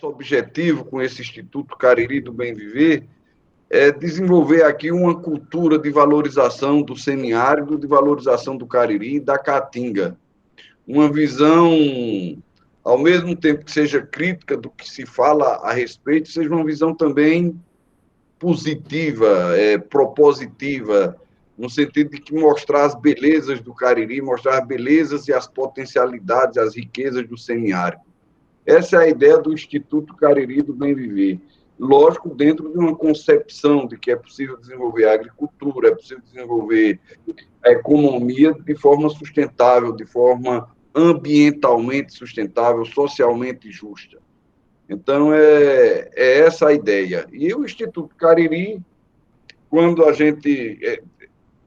objetivo com esse Instituto Cariri do Bem Viver é desenvolver aqui uma cultura de valorização do semiárido, de valorização do Cariri e da Caatinga. Uma visão, ao mesmo tempo que seja crítica do que se fala a respeito, seja uma visão também positiva, propositiva, no sentido de que mostrar as belezas do Cariri, mostrar as belezas e as potencialidades, as riquezas do semiárido. Essa é a ideia do Instituto Cariri do Bem Viver. Lógico, dentro de uma concepção de que é possível desenvolver a agricultura, é possível desenvolver a economia de forma sustentável, de forma ambientalmente sustentável, socialmente justa. Então, é essa a ideia. E o Instituto Cariri, quando a gente,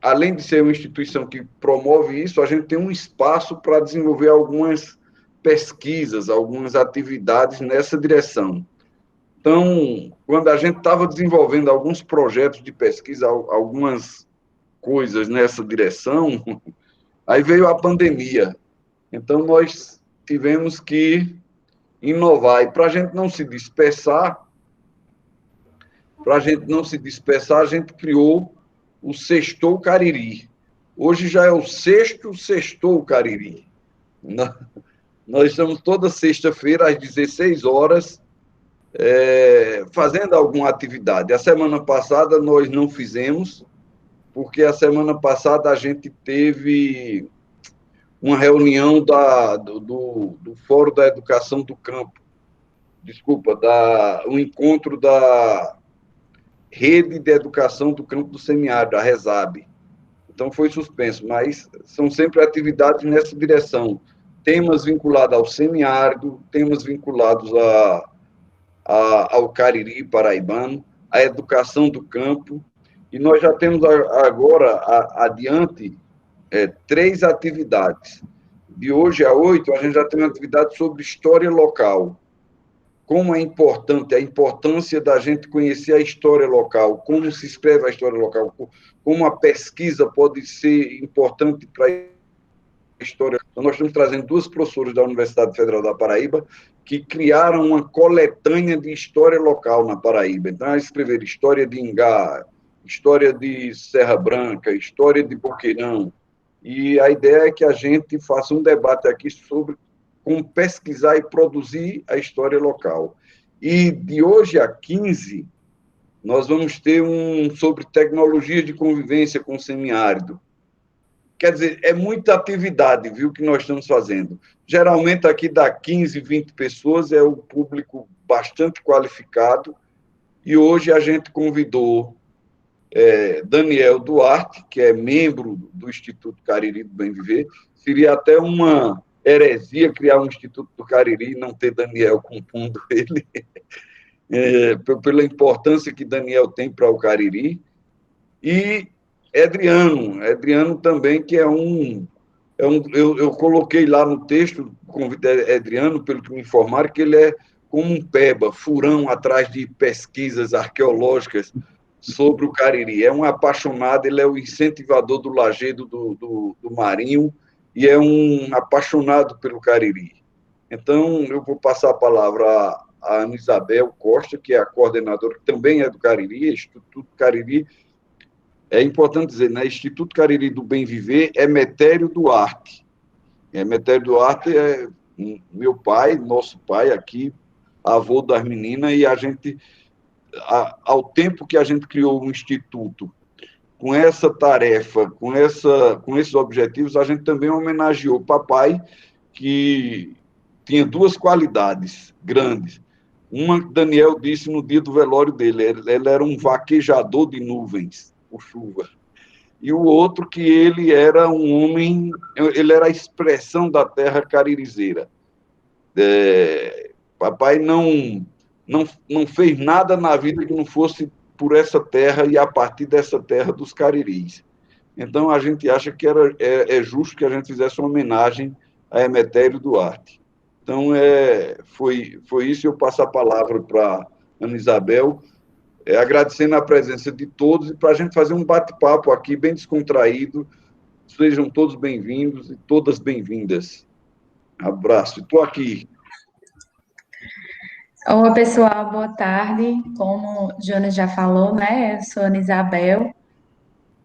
além de ser uma instituição que promove isso, a gente tem um espaço para desenvolver algumas pesquisas, algumas atividades nessa direção. Então, quando a gente estava desenvolvendo alguns projetos de pesquisa, algumas coisas nessa direção, aí veio a pandemia. Então, nós tivemos que inovar. E para a gente não se dispersar, a gente criou o Sextou Cariri. Hoje já é o sexto Sextou Cariri. Nós estamos toda sexta-feira, às 16 horas, fazendo alguma atividade. A semana passada nós não fizemos, porque a semana passada a gente teve uma reunião do Fórum da Educação do Campo, um encontro da Rede de Educação do Campo do Semiárido, a RESAB. Então foi suspenso, mas são sempre atividades nessa direção. Temas vinculados ao semiárido, temas vinculados ao Cariri paraibano, à educação do campo, e nós já temos agora, adiante, 3 atividades. De hoje a 8, a gente já tem uma atividade sobre história local. Como é importante, a importância da gente conhecer a história local, como se escreve a história local, como a pesquisa pode ser importante para a história. Então, nós estamos trazendo 2 professoras da Universidade Federal da Paraíba que criaram uma coletânea de história local na Paraíba. Então, elas escreveram história de Ingá, história de Serra Branca, história de Boqueirão. E a ideia é que a gente faça um debate aqui sobre como pesquisar e produzir a história local. E de hoje a 15, nós vamos ter sobre tecnologia de convivência com o semiárido. Quer dizer, é muita atividade, viu, que nós estamos fazendo. Geralmente aqui dá 15, 20 pessoas, é um público bastante qualificado, e hoje a gente convidou Daniel Duarte, que é membro do Instituto Cariri do Bem Viver. Seria até uma heresia criar um Instituto do Cariri e não ter Daniel compondo ele, pela importância que Daniel tem para o Cariri. E Edriano também, que eu coloquei lá no texto, convidei Edriano, pelo que me informaram, que ele é como um peba, furão atrás de pesquisas arqueológicas sobre o Cariri. É um apaixonado, ele é o incentivador do Lajedo do Marinho e é um apaixonado pelo Cariri. Então, eu vou passar a palavra à Ana Isabel Costa, que é a coordenadora, que também é do Cariri, Instituto Cariri. É importante dizer, né? Instituto Cariri do Bem Viver é Metério Duarte. Metério Duarte é meu pai, nosso pai aqui, avô das meninas, e a gente, ao tempo que a gente criou um instituto com essa tarefa, com esses objetivos, a gente também homenageou o papai, que tinha 2 qualidades grandes. Uma que Daniel disse no dia do velório dele, ele era um vaquejador de nuvens, por chuva. E o outro que ele era um homem, ele era a expressão da terra caririzeira. Papai não fez nada na vida que não fosse por essa terra e a partir dessa terra dos Cariris. Então, a gente acha que é justo que a gente fizesse uma homenagem a Emetério Duarte. Então, foi isso. Eu passo a palavra para Ana Isabel, agradecendo a presença de todos e para a gente fazer um bate-papo aqui bem descontraído. Sejam todos bem-vindos e todas bem-vindas. Abraço. Estou aqui. Oi, pessoal, boa tarde. Como o Jonas já falou, né? Eu sou a Ana Isabel.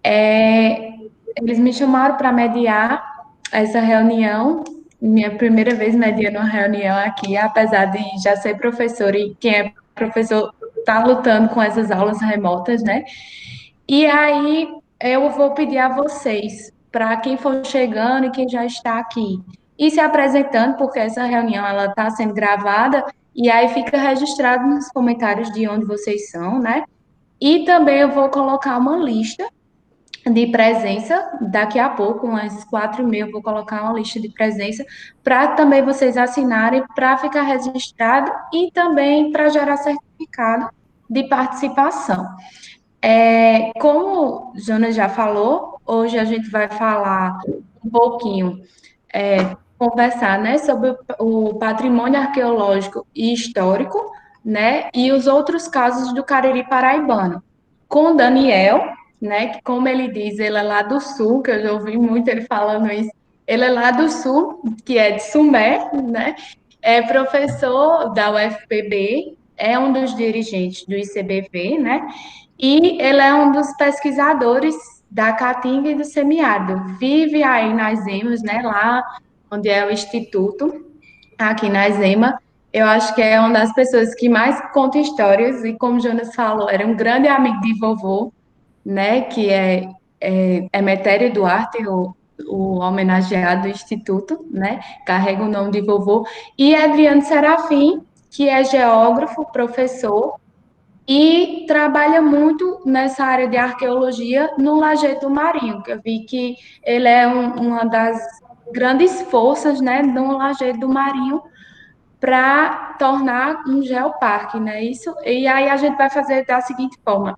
É, Eles me chamaram para mediar essa reunião, minha primeira vez mediando uma reunião aqui, apesar de já ser professora e quem é professor está lutando com essas aulas remotas, né? E aí eu vou pedir a vocês, para quem for chegando e quem já está aqui, ir se apresentando, porque essa reunião ela está sendo gravada e aí fica registrado nos comentários de onde vocês são, né? E também eu vou colocar uma lista de presença, daqui a pouco, umas 4h30, eu vou colocar uma lista de presença para também vocês assinarem, para ficar registrado e também para gerar certificado de participação. Como o Jonas já falou, hoje a gente vai falar um pouquinho, conversar, né, sobre o patrimônio arqueológico e histórico, né, e os outros casos do Cariri paraibano, com o Daniel, né, que como ele diz, ele é lá do sul, que eu já ouvi muito ele falando isso, ele é lá do sul, que é de Sumé, né, é professor da UFPB, é um dos dirigentes do ICBV, né, e ele é um dos pesquisadores da Caatinga e do semiárido. Vive aí nas Emas, né, lá onde é o Instituto, aqui na Zema. Eu acho que é uma das pessoas que mais conta histórias, e como o Jonas falou, era um grande amigo de vovô, né, que é Emetério Duarte, o homenageado do Instituto, né, carrega o nome de vovô, e Adriano Serafim, que é geógrafo, professor, e trabalha muito nessa área de arqueologia no Lajeado Marinho, que eu vi que ele é uma das grandes forças, né, do Lajeado Marinho para tornar um geoparque, né, isso? E aí a gente vai fazer da seguinte forma,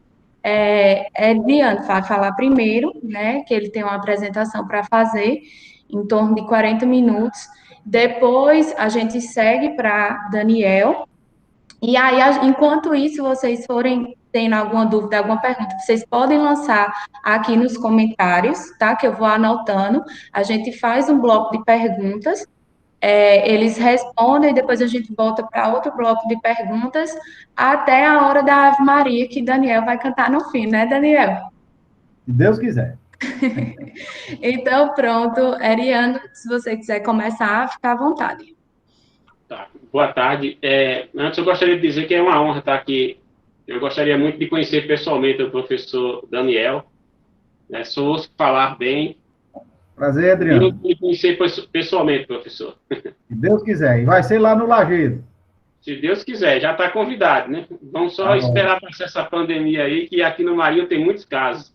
Diane vai falar primeiro, né, que ele tem uma apresentação para fazer, em torno de 40 minutos, depois a gente segue para Daniel, e aí, enquanto isso, vocês forem tendo alguma dúvida, alguma pergunta, vocês podem lançar aqui nos comentários, tá? Que eu vou anotando. A gente faz um bloco de perguntas, eles respondem, depois a gente volta para outro bloco de perguntas, até a hora da Ave Maria, que Daniel vai cantar no fim, né, Daniel? Se Deus quiser. Então, pronto, Eriano, se você quiser começar, fica à vontade. Tá. Boa tarde. Antes, eu gostaria de dizer que é uma honra estar aqui. Eu gostaria muito de conhecer pessoalmente o professor Daniel. Né? Sou ouço falar bem. Prazer, E não Adriano. conhecer pessoalmente, professor. Se Deus quiser. E vai ser lá no Lajeado. Se Deus quiser, já está convidado, né? Vamos só Tá bom. esperar passar essa pandemia aí, que aqui no Marinho tem muitos casos.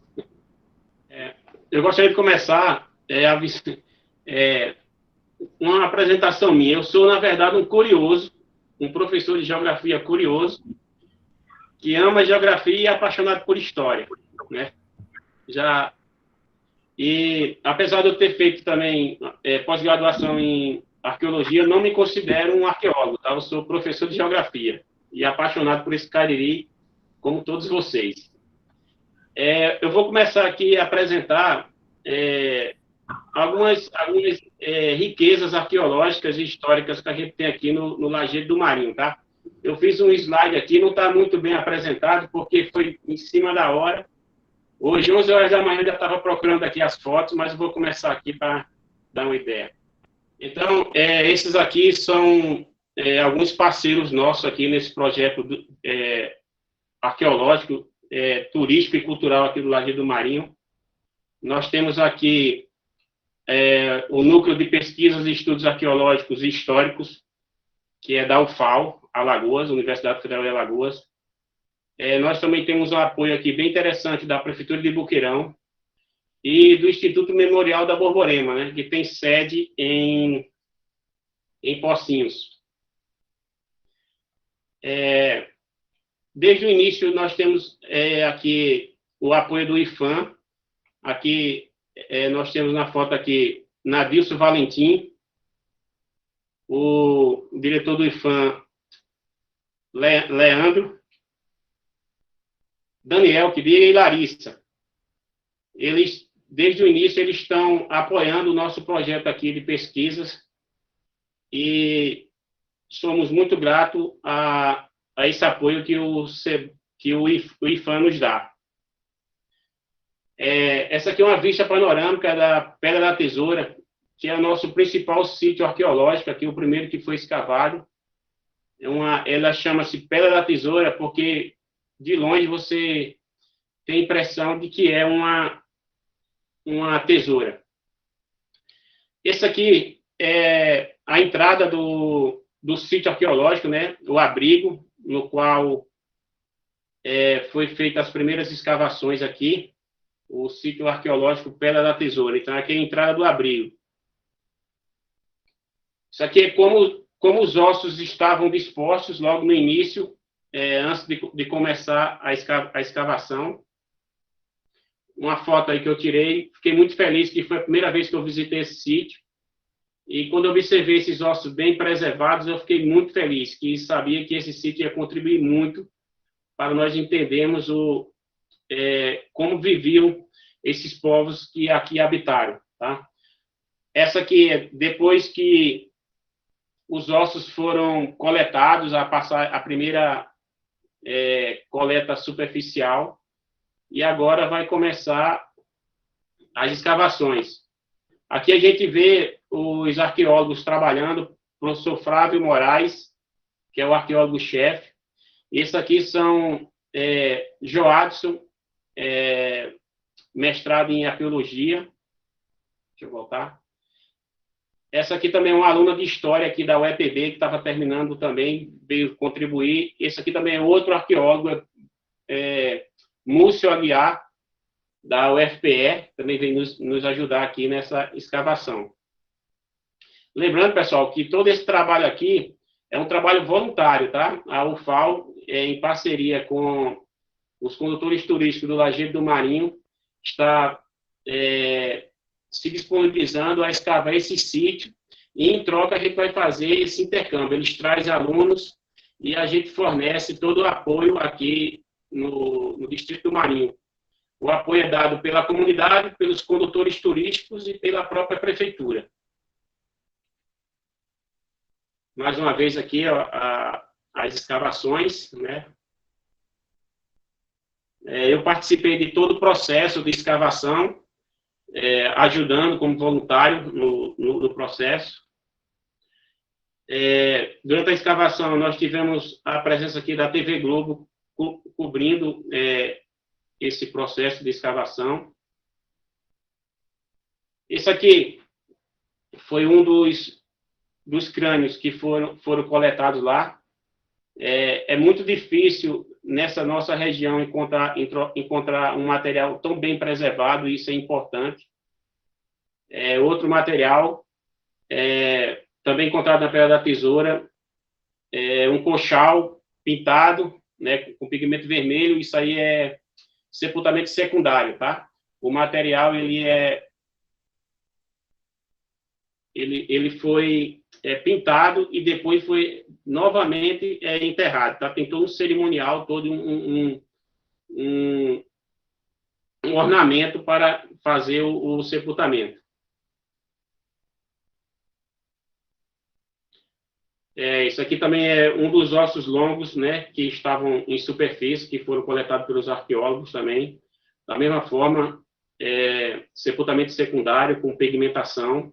Eu gostaria de começar é, uma apresentação minha. Eu sou, na verdade, um curioso, um professor de geografia curioso, que ama geografia e é apaixonado por história, né? Já e apesar de eu ter feito também pós-graduação em arqueologia, eu não me considero um arqueólogo, tá? Eu sou professor de geografia e apaixonado por esse Cariri, como todos vocês. Eu vou começar aqui a apresentar algumas riquezas arqueológicas e históricas que a gente tem aqui no Lajeado do Marinho, tá? Eu fiz um slide aqui, não está muito bem apresentado, porque foi em cima da hora. Hoje, 11 horas da manhã, já estava procurando aqui as fotos, mas eu vou começar aqui para dar uma ideia. Então, esses aqui são alguns parceiros nossos aqui nesse projeto arqueológico, turístico e cultural aqui do Lajeado do Marinho. Nós temos aqui o Núcleo de Pesquisas e Estudos Arqueológicos e Históricos, que é da UFAL, Alagoas, Universidade Federal de Alagoas. Nós também temos um apoio aqui bem interessante da Prefeitura de Boqueirão e do Instituto Memorial da Borborema, né, que tem sede em Pocinhos. Desde o início, nós temos aqui o apoio do IFAM. Aqui, nós temos na foto aqui Nadilson Valentim, o diretor do IFAM, Leandro, Daniel, que diga, e Larissa. Eles, desde o início, eles estão apoiando o nosso projeto aqui de pesquisas e somos muito gratos a esse apoio que o IFAM nos dá. Essa aqui é uma vista panorâmica da Pedra da Tesoura, que é o nosso principal sítio arqueológico, aqui o primeiro que foi escavado. Ela chama-se Pedra da Tesoura porque, de longe, você tem a impressão de que é uma tesoura. Esse aqui é a entrada do sítio arqueológico, né? O abrigo, no qual foi feitas as primeiras escavações aqui, o sítio arqueológico Pedra da Tesoura. Então, aqui é a entrada do abrigo. Isso aqui é como os ossos estavam dispostos logo no início, antes de começar a escavação. Uma foto aí que eu tirei, fiquei muito feliz, que foi a primeira vez que eu visitei esse sítio. E quando eu observei esses ossos bem preservados, eu fiquei muito feliz, que sabia que esse sítio ia contribuir muito para nós entendermos como viviam esses povos que aqui habitaram, tá? Essa aqui, depois que os ossos foram coletados, a primeira coleta superficial, e agora vai começar as escavações. Aqui a gente vê os arqueólogos trabalhando, o professor Flávio Moraes, que é o arqueólogo-chefe. Esse aqui são Joadson, mestrado em arqueologia. Deixa eu voltar. Essa aqui também é uma aluna de história aqui da UEPB, que estava terminando também, veio contribuir. Esse aqui também é outro arqueólogo, Múcio Aguiar, da UFPE, também vem nos ajudar aqui nessa escavação. Lembrando, pessoal, que todo esse trabalho aqui é um trabalho voluntário, tá? A UFAL, em parceria com os condutores turísticos do Lajeado do Marinho, está se disponibilizando a escavar esse sítio, e em troca a gente vai fazer esse intercâmbio. Eles trazem alunos e a gente fornece todo o apoio aqui no Distrito do Marinho. O apoio é dado pela comunidade, pelos condutores turísticos e pela própria prefeitura. Mais uma vez aqui, ó, as escavações, né? Eu participei de todo o processo de escavação, ajudando como voluntário no processo. Durante a escavação, nós tivemos a presença aqui da TV Globo cobrindo esse processo de escavação. Esse aqui foi um dos crânios que foram coletados lá. É muito difícil nessa nossa região encontrar um material tão bem preservado, e isso é importante. Outro material, também encontrado na Pedra da Tesoura, um coxal pintado, né, com pigmento vermelho. Isso aí é sepultamento secundário, tá? O material, ele foi pintado e depois foi novamente enterrado, tá? Tem todo um cerimonial, todo um ornamento para fazer o sepultamento. Isso aqui também é um dos ossos longos, né, que estavam em superfície, que foram coletados pelos arqueólogos também. Da mesma forma, sepultamento secundário com pigmentação.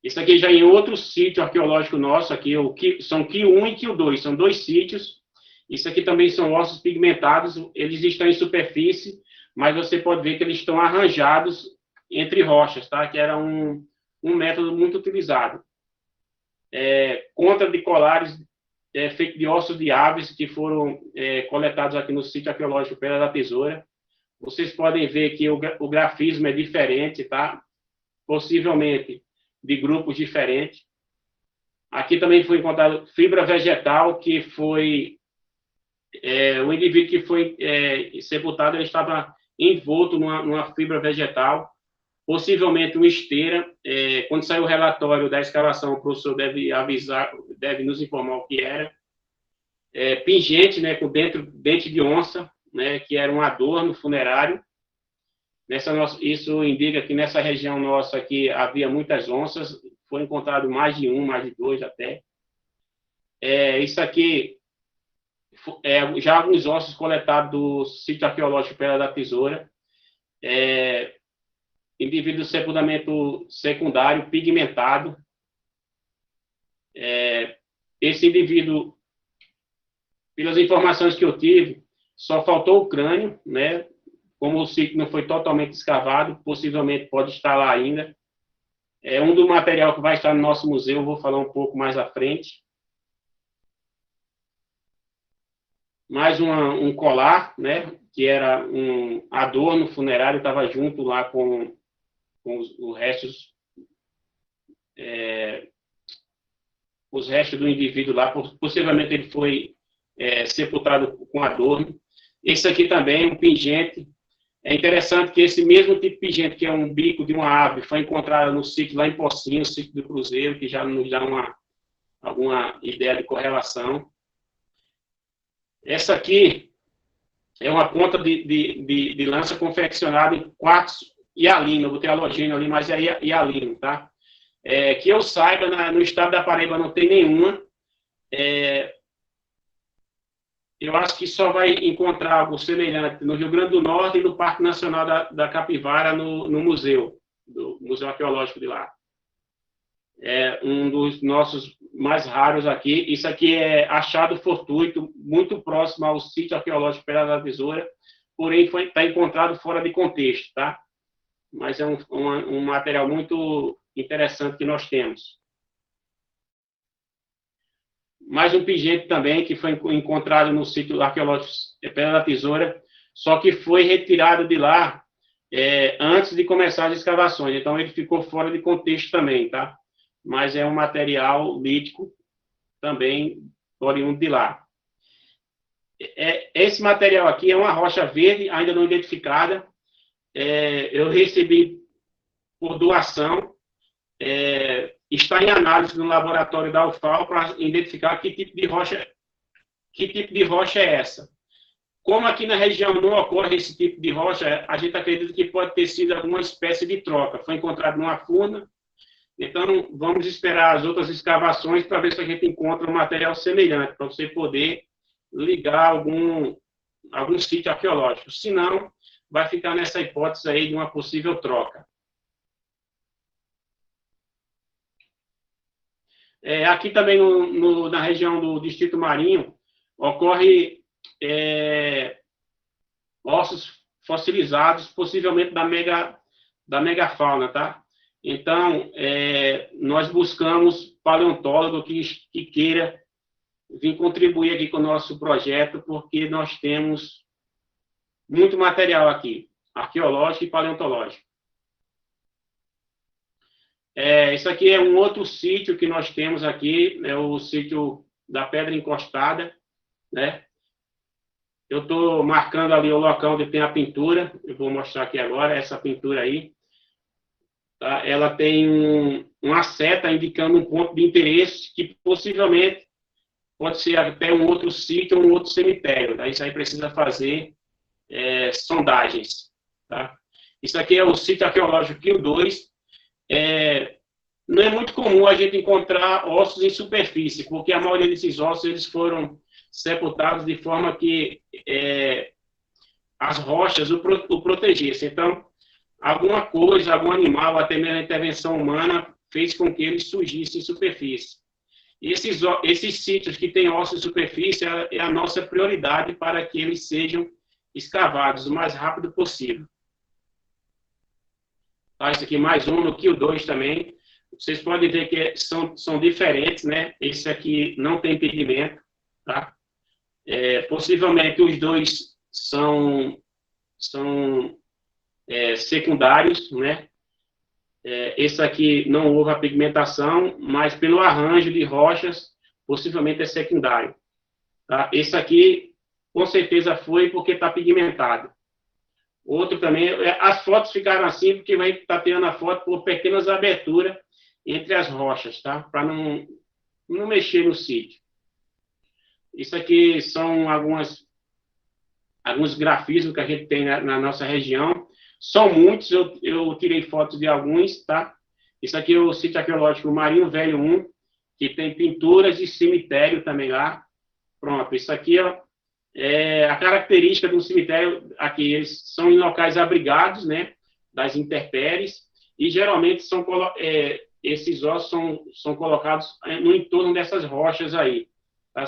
Isso aqui já é em outro sítio arqueológico nosso, aqui são Q1 e Q2, são 2 sítios. Isso aqui também são ossos pigmentados, eles estão em superfície, mas você pode ver que eles estão arranjados entre rochas, tá? Que era um método muito utilizado. Contra de colares feito de ossos de aves que foram coletados aqui no sítio arqueológico Pedra da Tesoura. Vocês podem ver que o grafismo é diferente, tá? Possivelmente de grupos diferentes. Aqui também foi encontrado fibra vegetal, que foi o indivíduo que foi sepultado, ele estava envolto numa fibra vegetal, possivelmente uma esteira. Quando sair o relatório da escavação, o professor deve nos informar o que era. Pingente, né, com dente de onça, né, que era um adorno funerário. Isso indica que nessa região nossa aqui havia muitas onças, foi encontrado mais de um, mais de dois até. Isso aqui já alguns ossos coletados do sítio arqueológico Pedra da Tesoura. Indivíduo de sepultamento secundário, pigmentado. Esse indivíduo, pelas informações que eu tive, só faltou o crânio, né? Como o sítio não foi totalmente escavado, possivelmente pode estar lá ainda. É um do material que vai estar no nosso museu, eu vou falar um pouco mais à frente. Mais um colar, né? Que era um adorno funerário, estava junto lá com os restos, os restos do indivíduo lá. Possivelmente ele foi sepultado com adorno. Esse aqui também é um pingente. É interessante que esse mesmo tipo de pingente, que é um bico de uma ave, foi encontrado no sítio lá em Pocinho, no sítio do Cruzeiro, que já nos dá alguma ideia de correlação. Essa aqui é uma ponta de lança confeccionada em quartzo hialino. Eu botei halogênio ali, mas é hialino, tá? Que eu saiba, no estado da Paraíba não tem nenhuma. Eu acho que só vai encontrar algo semelhante no Rio Grande do Norte e no Parque Nacional da Capivara, no museu, do Museu Arqueológico de lá. É um dos nossos mais raros aqui. Isso aqui é achado fortuito, muito próximo ao sítio arqueológico Pedra da Tesoura, porém está encontrado fora de contexto, tá? Mas é um material muito interessante que nós temos. Mais um pingente também, que foi encontrado no sítio arqueológico Pedra da Tesoura, só que foi retirado de lá antes de começar as escavações. Então, ele ficou fora de contexto também, tá? Mas é um material lítico também oriundo de lá. Esse material aqui é uma rocha verde, ainda não identificada. Eu recebi por doação. Está em análise no laboratório da UFAL para identificar que tipo de rocha é essa. Como aqui na região não ocorre esse tipo de rocha, a gente acredita que pode ter sido alguma espécie de troca. Foi encontrado numa furna. Então, vamos esperar as outras escavações para ver se a gente encontra um material semelhante, para você poder ligar algum sítio arqueológico. Se não, vai ficar nessa hipótese aí de uma possível troca. Aqui também na região do Distrito Marinho, ocorre ossos fossilizados, possivelmente da megafauna, tá? Então, nós buscamos paleontólogo que queira vir contribuir aqui com o nosso projeto, porque nós temos muito material aqui, arqueológico e paleontológico. Isso aqui é um outro sítio que nós temos aqui, é o sítio da Pedra Encostada, né? Eu estou marcando ali o local onde tem a pintura, eu vou mostrar aqui agora, essa pintura aí. Tá? Ela tem uma seta indicando um ponto de interesse que possivelmente pode ser até um outro sítio ou um outro cemitério. Tá? Isso aí precisa fazer sondagens. Tá? Isso aqui é o sítio arqueológico Quio 2. Não é muito comum a gente encontrar ossos em superfície, porque a maioria desses ossos eles foram sepultados de forma que as rochas o protegessem. Então, alguma coisa, algum animal, até mesmo a intervenção humana, fez com que eles surgissem em superfície. E esses sítios que têm ossos em superfície é a nossa prioridade para que eles sejam escavados o mais rápido possível. Tá, esse aqui mais um, no Quio 2 também. Vocês podem ver que são diferentes, né? Esse aqui não tem impedimento, tá? Possivelmente os dois são secundários, né? Esse aqui não houve a pigmentação, mas pelo arranjo de rochas, possivelmente é secundário. Tá? Esse aqui, com certeza foi porque está pigmentado. Outro também, as fotos ficaram assim porque vai estar tendo a foto por pequenas aberturas entre as rochas, tá? Para não mexer no sítio. Isso aqui são alguns grafismos que a gente tem na nossa região. São muitos, eu tirei fotos de alguns, tá? Isso aqui é o sítio arqueológico Marinho Velho 1, que tem pinturas de cemitério também lá. Pronto, isso aqui é a característica do cemitério. Aqui eles são em locais abrigados, né, das intempéries, e geralmente esses ossos são colocados no entorno dessas rochas aí. Tá?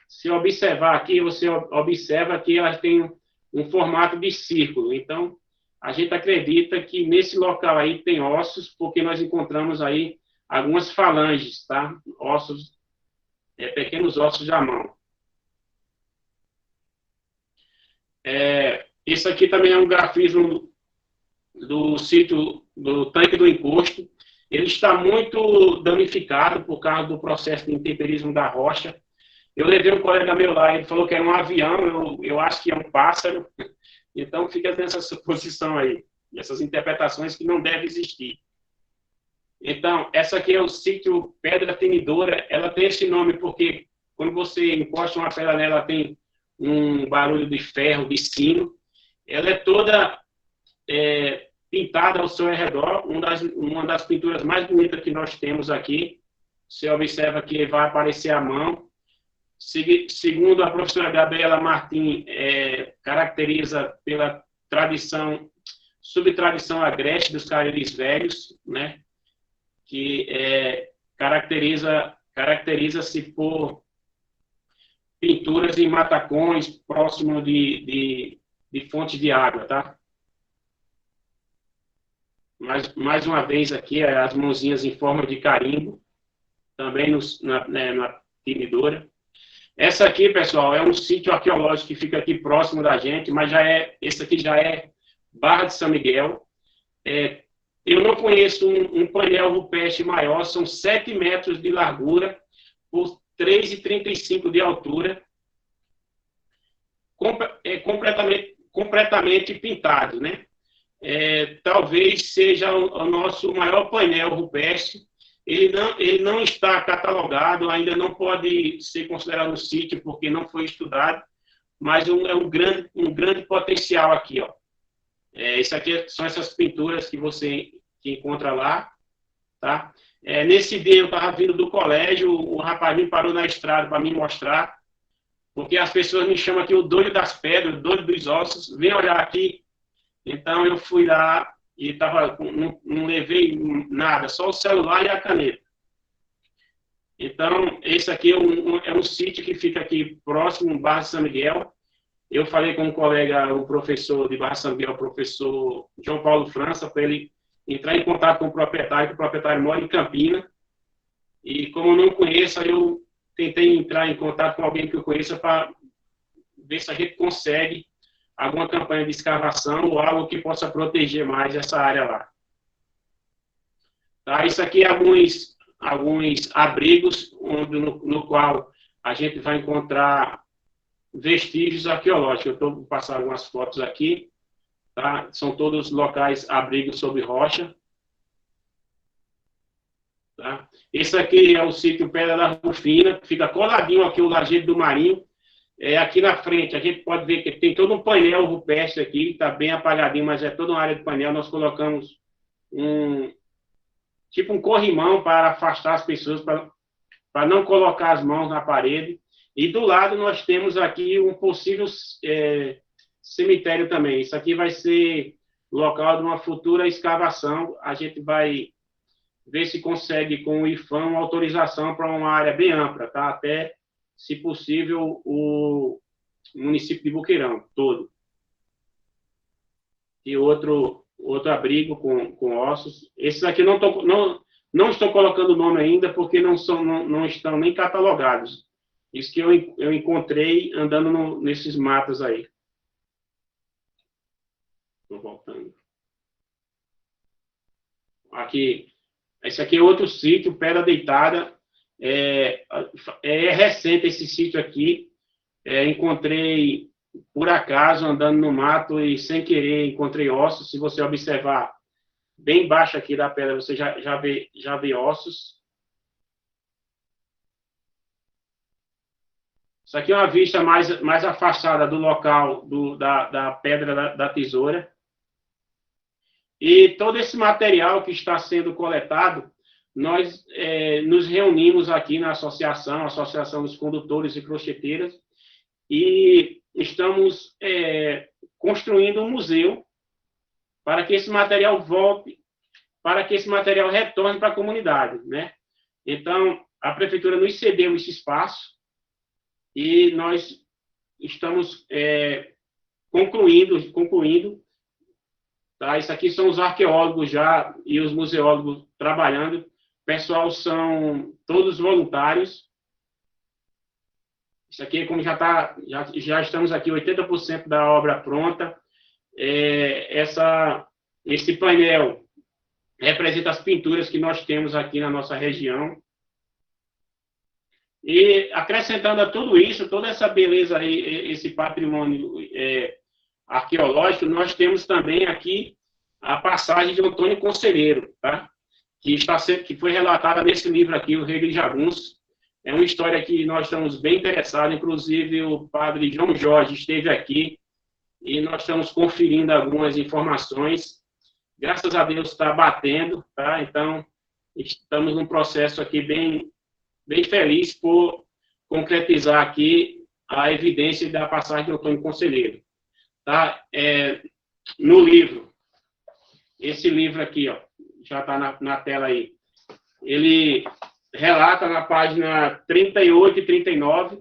Se observar aqui, você observa que elas têm um formato de círculo. Então, a gente acredita que nesse local aí tem ossos, porque nós encontramos aí algumas falanges, tá? Ossos, pequenos ossos da mão. Isso aqui também é um grafismo do sítio do tanque do encosto. Ele está muito danificado por causa do processo de intemperismo da rocha. Eu levei um colega meu lá, ele falou que era um avião, eu acho que é um pássaro. Então, fica nessa suposição aí, essas interpretações que não devem existir. Então, essa aqui é o sítio Pedra Tenidora. Ela tem esse nome porque, quando você encosta uma pedra nela, ela tem um barulho de ferro, de sino. Ela é toda pintada ao seu redor, uma das pinturas mais bonitas que nós temos aqui. Você observa que vai aparecer a mão. Segundo a professora Gabriela Martim, caracteriza pela subtradição agreste dos Careris velhos, né? Que caracteriza-se por pinturas em matacões próximo de fontes de água, tá? Mais uma vez aqui, as mãozinhas em forma de carimbo, também na tinidora. Essa aqui, pessoal, é um sítio arqueológico que fica aqui próximo da gente, mas esse aqui já é Barra de São Miguel. Eu não conheço um painel rupestre maior, são 7 metros de largura por 3,35 de altura, completamente pintado, né? Talvez seja o nosso maior painel rupestre. Ele não está catalogado, ainda não pode ser considerado um sítio, porque não foi estudado, mas é um grande potencial aqui, ó. Isso aqui são essas pinturas que você encontra lá, tá? Nesse dia eu estava vindo do colégio, o rapaz me parou na estrada para me mostrar, porque as pessoas me chamam aqui o doido das pedras, o doido dos ossos, vem olhar aqui. Então eu fui lá e não levei nada, só o celular e a caneta. Então, esse aqui é um sítio que fica aqui próximo, Barra de São Miguel. Eu falei com um colega, o professor de Barra de São Miguel, o professor João Paulo França, para ele entrar em contato com o proprietário, que o proprietário mora em Campina. E como eu não conheço, aí eu tentei entrar em contato com alguém que eu conheça para ver se a gente consegue alguma campanha de escavação ou algo que possa proteger mais essa área lá. Tá? Isso aqui é alguns abrigos no qual a gente vai encontrar vestígios arqueológicos. Eu estou passando algumas fotos aqui. Tá? São todos locais abrigos sob rocha. Tá? Esse aqui é o sítio Pedra da Rufina, que fica coladinho aqui o Lajedo do Marinho. Aqui na frente, a gente pode ver que tem todo um painel rupestre aqui, está bem apagadinho, mas é toda uma área de painel. Nós colocamos um corrimão para afastar as pessoas, para não colocar as mãos na parede. E do lado nós temos aqui um possível cemitério também. Isso aqui vai ser local de uma futura escavação. A gente vai ver se consegue, com o IFAM, uma autorização para uma área bem ampla, tá? Até, se possível, o município de Boqueirão todo. E outro abrigo com ossos. Esses aqui não estou colocando o nome ainda, porque não estão nem catalogados. Isso que eu encontrei andando nesses matos aí. Estou voltando. Aqui, esse aqui é outro sítio, Pedra Deitada. É recente esse sítio aqui. Encontrei, por acaso, andando no mato e sem querer encontrei ossos. Se você observar bem baixo aqui da pedra, você já vê ossos. Isso aqui é uma vista mais afastada do local da pedra da tesoura. E todo esse material que está sendo coletado, nós nos reunimos aqui na associação, a Associação dos Condutores e Crocheteiras, e estamos construindo um museu para que esse material volte, para que esse material retorne para a comunidade, né? Então, a prefeitura nos cedeu esse espaço e nós estamos concluindo, tá? Isso aqui são os arqueólogos já e os museólogos trabalhando. O pessoal são todos voluntários. Isso aqui, como já estamos aqui, 80% da obra pronta. Esse painel representa as pinturas que nós temos aqui na nossa região. E acrescentando a tudo isso, toda essa beleza aí, esse patrimônio arqueológico, nós temos também aqui a passagem de Antônio Conselheiro, tá? Que foi relatada nesse livro aqui, O Rei de Jagunço. É uma história que nós estamos bem interessados, inclusive o padre João Jorge esteve aqui e nós estamos conferindo algumas informações. Graças a Deus está batendo, tá? Então, estamos num processo aqui bem feliz por concretizar aqui a evidência da passagem de Antônio Conselheiro. Tá? No livro, esse livro aqui, ó, já está na tela aí, ele relata na página 38 e 39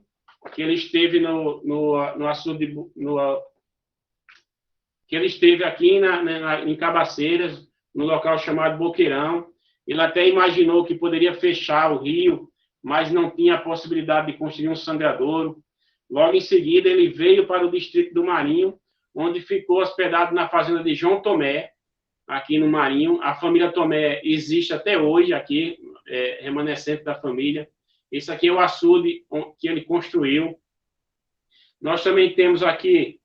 que ele esteve no açude, que ele esteve aqui em Cabaceiras, no local chamado Boqueirão. Ele até imaginou que poderia fechar o rio, mas não tinha a possibilidade de construir um sangradouro. Logo em seguida, ele veio para o distrito do Marinho, onde ficou hospedado na fazenda de João Tomé, aqui no Marinho. A família Tomé existe até hoje aqui, remanescente da família. Esse aqui é o açude que ele construiu. Nós também temos aqui,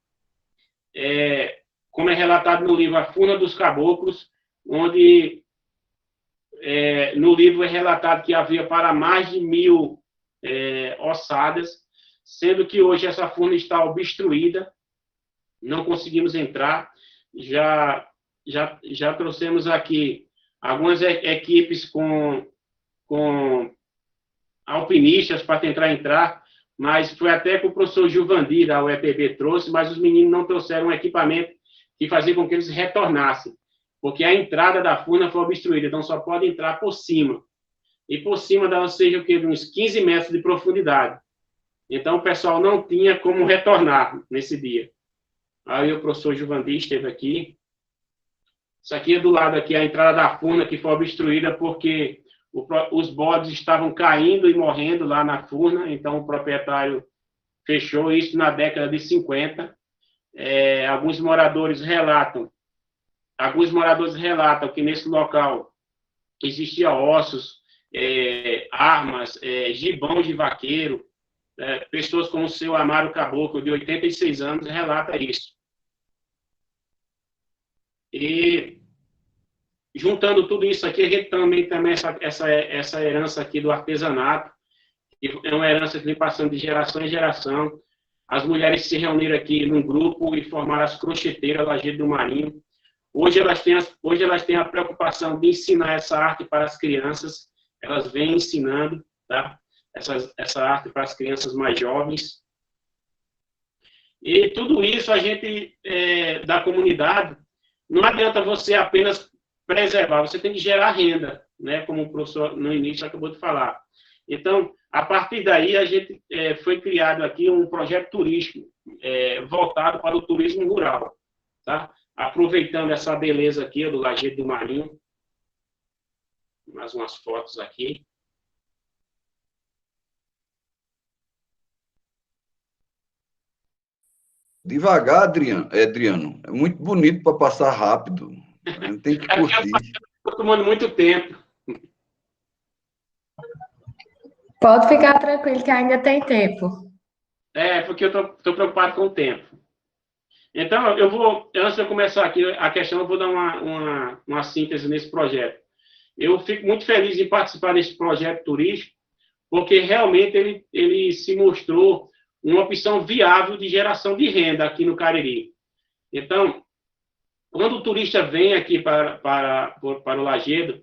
como é relatado no livro, a Furna dos Caboclos, onde no livro é relatado que havia para mais de 1000 ossadas, sendo que hoje essa furna está obstruída, não conseguimos entrar. Já trouxemos aqui algumas equipes com alpinistas para tentar entrar, mas foi até que o professor Gilvandir, da UEPB, trouxe, mas os meninos não trouxeram um equipamento que fazia com que eles retornassem, porque a entrada da furna foi obstruída, então só pode entrar por cima. E por cima dava, seja o quê? Uns 15 metros de profundidade. Então o pessoal não tinha como retornar nesse dia. Aí o professor Gilvandir esteve aqui. Isso aqui é do lado aqui, a entrada da furna, que foi obstruída porque os bodes estavam caindo e morrendo lá na furna, então o proprietário fechou isso na década de 50. Alguns moradores relatam que nesse local existia ossos, armas, gibão de vaqueiro. Pessoas como o seu Amaro Caboclo, de 86 anos, relata isso. E, juntando tudo isso aqui, a gente também essa herança aqui do artesanato, que é uma herança que vem passando de geração em geração. As mulheres se reuniram aqui num grupo e formaram as crocheteiras Lajedo do Marinho. Hoje elas têm a preocupação de ensinar essa arte para as crianças. Elas vêm ensinando, tá? Essa arte para as crianças mais jovens. E tudo isso a gente, da comunidade, não adianta você apenas preservar, você tem que gerar renda, né? Como o professor no início acabou de falar. Então, a partir daí, a gente foi criado aqui um projeto turístico voltado para o turismo rural, tá? Aproveitando essa beleza aqui do Lajedo do Marinho. Mais umas fotos aqui. Devagar, Adriano. É muito bonito para passar rápido. A gente tem que curtir. Estou tomando muito tempo. Pode ficar tranquilo que ainda tem tempo. Porque eu estou preocupado com o tempo. Então, antes de eu começar aqui a questão, eu vou dar uma síntese nesse projeto. Eu fico muito feliz em participar desse projeto turístico, porque realmente ele se mostrou uma opção viável de geração de renda aqui no Cariri. Então, quando o turista vem aqui para o Lajedo,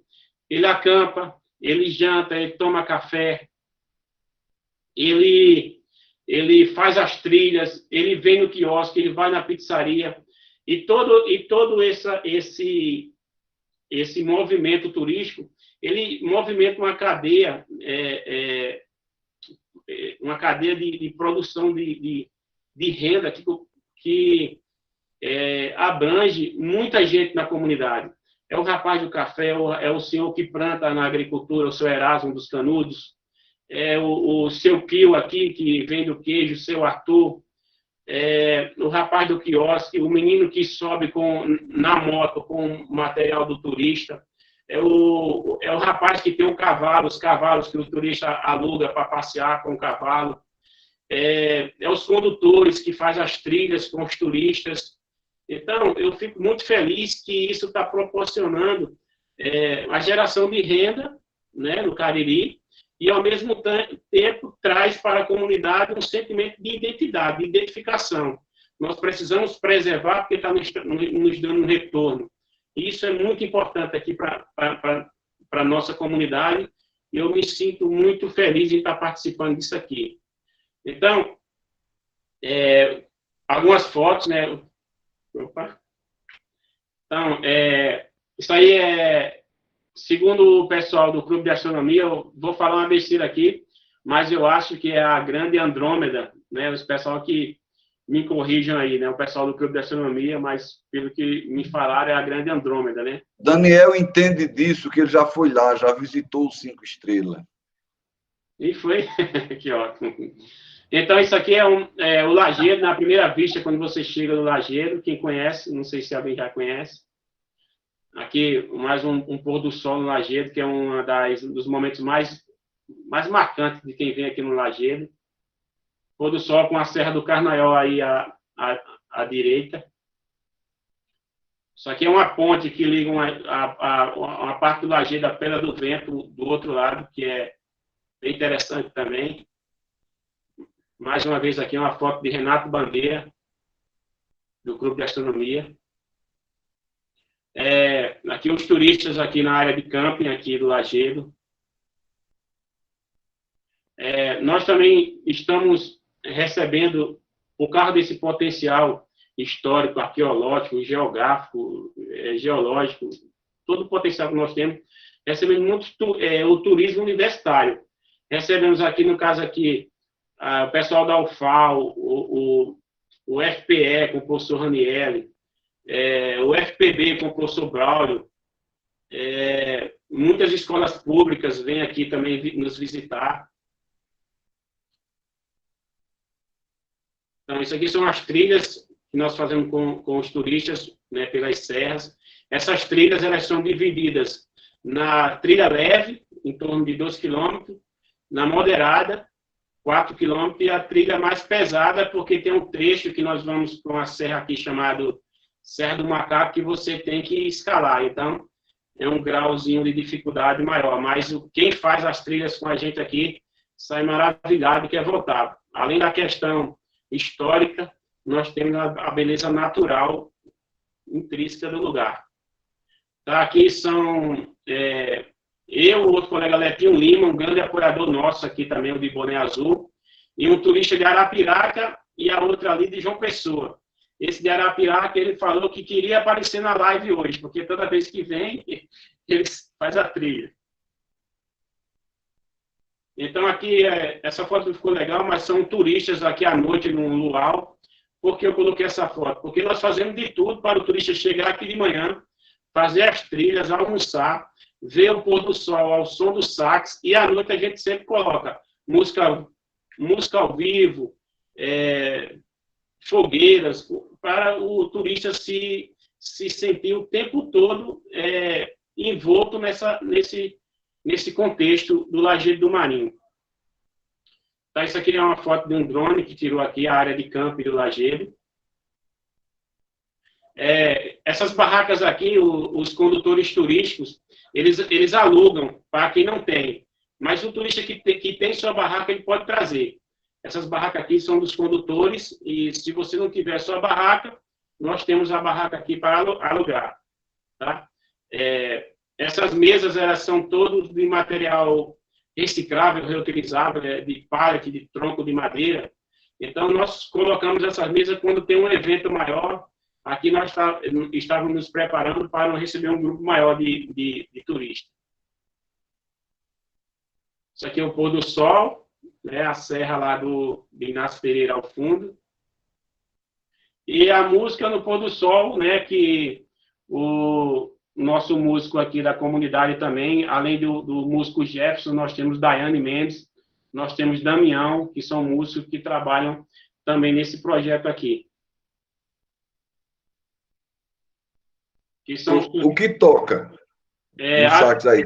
ele acampa, ele janta, ele toma café, ele faz as trilhas, ele vem no quiosque, ele vai na pizzaria, e todo esse movimento turístico, ele movimenta uma cadeia, de produção de renda que abrange muita gente na comunidade. É o rapaz do café, é o senhor que planta na agricultura, o seu Erasmo dos Canudos, é o seu Pio aqui, que vende o queijo, o seu Arthur, o rapaz do quiosque, o menino que sobe na moto com o material do turista, é o rapaz que tem os cavalos que o turista aluga para passear com o cavalo, os condutores que fazem as trilhas com os turistas. Então, eu fico muito feliz que isso está proporcionando a geração de renda, né, no Cariri, e, ao mesmo tempo, traz para a comunidade um sentimento de identidade, de identificação. Nós precisamos preservar porque está nos dando um retorno. E isso é muito importante aqui para a nossa comunidade, e eu me sinto muito feliz em estar participando disso aqui. Então, algumas fotos, né? Opa. Então, isso aí segundo o pessoal do Clube de Astronomia, eu vou falar uma besteira aqui, mas eu acho que é a grande Andrômeda, né? Os pessoal que me corrijam aí, né? O pessoal do Clube de Astronomia, mas pelo que me falaram, é a grande Andrômeda, né? Daniel entende disso, que ele já foi lá, já visitou os 5 estrelas. E foi? Que ótimo. Então, isso aqui é o Lajedo, na primeira vista, quando você chega no Lajedo, quem conhece, não sei se alguém já conhece. Aqui, mais um pôr do sol no Lajedo, que é um dos momentos mais marcantes de quem vem aqui no Lajedo. Pôr do sol com a Serra do Carnaiol aí à direita. Isso aqui é uma ponte que liga uma parte do Lajedo à Pedra do Vento do outro lado, que é bem interessante também. Mais uma vez aqui uma foto de Renato Bandeira, do Clube de Astronomia. Aqui os turistas aqui na área de camping, aqui do Lajedo. Nós também estamos recebendo, por causa desse potencial histórico, arqueológico, geográfico, geológico, todo o potencial que nós temos, recebemos muito o turismo universitário. Recebemos aqui, no caso aqui, o pessoal da UFAL, o FPE com o professor Ranieri, o FPB com o professor Braulio, muitas escolas públicas vêm aqui também nos visitar. Então, isso aqui são as trilhas que nós fazemos com os turistas, né, pelas serras. Essas trilhas, elas são divididas na trilha leve, em torno de 2 km, na moderada, 4 km, e a trilha mais pesada, porque tem um trecho que nós vamos para uma serra aqui chamada Serra do Macaco, que você tem que escalar. Então, é um grauzinho de dificuldade maior. Mas quem faz as trilhas com a gente aqui sai maravilhado, quer voltar. Além da questão histórica, nós temos a beleza natural intrínseca do lugar. Tá, aqui são eu, o outro colega Lepinho Lima, um grande apoiador nosso aqui também, o de Boné Azul, e um turista de Arapiraca e a outra ali de João Pessoa. Esse de Arapiraca, ele falou que queria aparecer na live hoje, porque toda vez que vem, ele faz a trilha. Então, aqui, essa foto ficou legal, mas são turistas aqui à noite no luau. Por que eu coloquei essa foto? Porque nós fazemos de tudo para o turista chegar aqui de manhã, fazer as trilhas, almoçar, ver o pôr do sol ao som do sax, e à noite a gente sempre coloca música ao vivo, fogueiras, para o turista se sentir o tempo todo envolto nesse contexto do Lajedo do Marinho. Tá, isso aqui é uma foto de um drone que tirou aqui a área de camping do Lajedo. Essas barracas aqui, os condutores turísticos, eles alugam para quem não tem. Mas o turista que tem sua barraca, ele pode trazer. Essas barracas aqui são dos condutores, e se você não tiver sua barraca, nós temos a barraca aqui para alugar, tá? Essas mesas, elas são todas de material reciclável, reutilizável, de pallet, de tronco de madeira. Então, nós colocamos essas mesas quando tem um evento maior. Aqui nós estávamos nos preparando para receber um grupo maior de turistas. Isso aqui é o pôr do sol, né, a serra lá de Inácio Pereira ao fundo. E a música no pôr do sol, né, que o nosso músico aqui da comunidade também, além do músico Jefferson, nós temos Daiane Mendes, nós temos Damião, que são músicos que trabalham também nesse projeto aqui. Que são o que toca? No sax aí.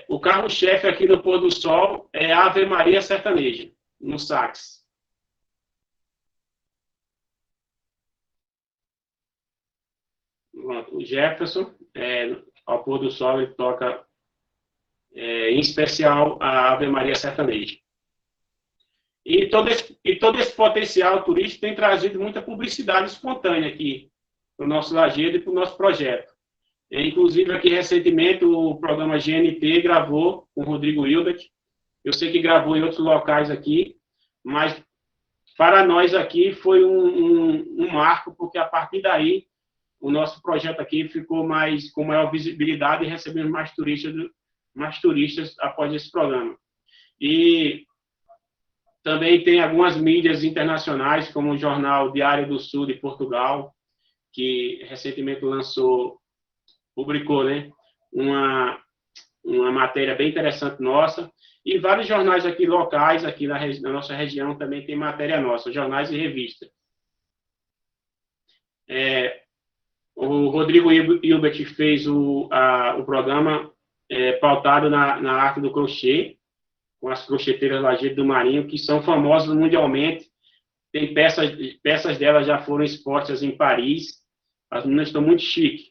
O carro-chefe aqui no pôr do sol é a Ave Maria Sertaneja, no sax. O Jefferson, ao pôr do sol, ele toca, em especial, a Ave Maria Sertaneja. E todo esse potencial turístico tem trazido muita publicidade espontânea aqui para o nosso Lajedo e para o nosso projeto. Inclusive, aqui recentemente, o programa GNT gravou com o Rodrigo Hilbert. Eu sei que gravou em outros locais aqui, mas para nós aqui foi um marco, porque a partir daí o nosso projeto aqui ficou com maior visibilidade e recebemos mais turistas após esse programa. E também tem algumas mídias internacionais, como o Jornal Diário do Sul de Portugal, que recentemente publicou, né, uma matéria bem interessante nossa, e vários jornais aqui locais, aqui na nossa região, também tem matéria nossa, jornais e revistas. O Rodrigo Hilbert fez o programa pautado na arte do crochê, com as crocheteiras Lajedo do Marinho, que são famosas mundialmente. Tem peças delas já foram expostas em Paris. As meninas estão muito chiques.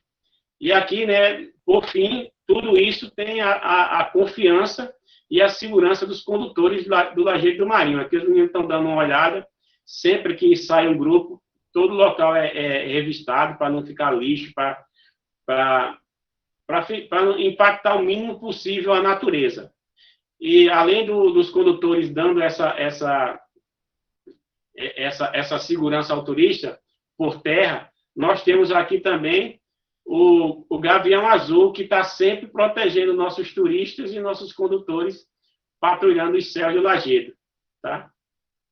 E aqui, né, por fim, tudo isso tem a confiança e a segurança dos condutores do Lajedo do Marinho. Aqui os meninos estão dando uma olhada. Sempre que sai um grupo, todo local é revistado para não ficar lixo, para impactar o mínimo possível a natureza. E, além dos condutores dando essa segurança ao turista por terra, nós temos aqui também o Gavião Azul, que está sempre protegendo nossos turistas e nossos condutores, patrulhando os céus do Lajedo. Tá?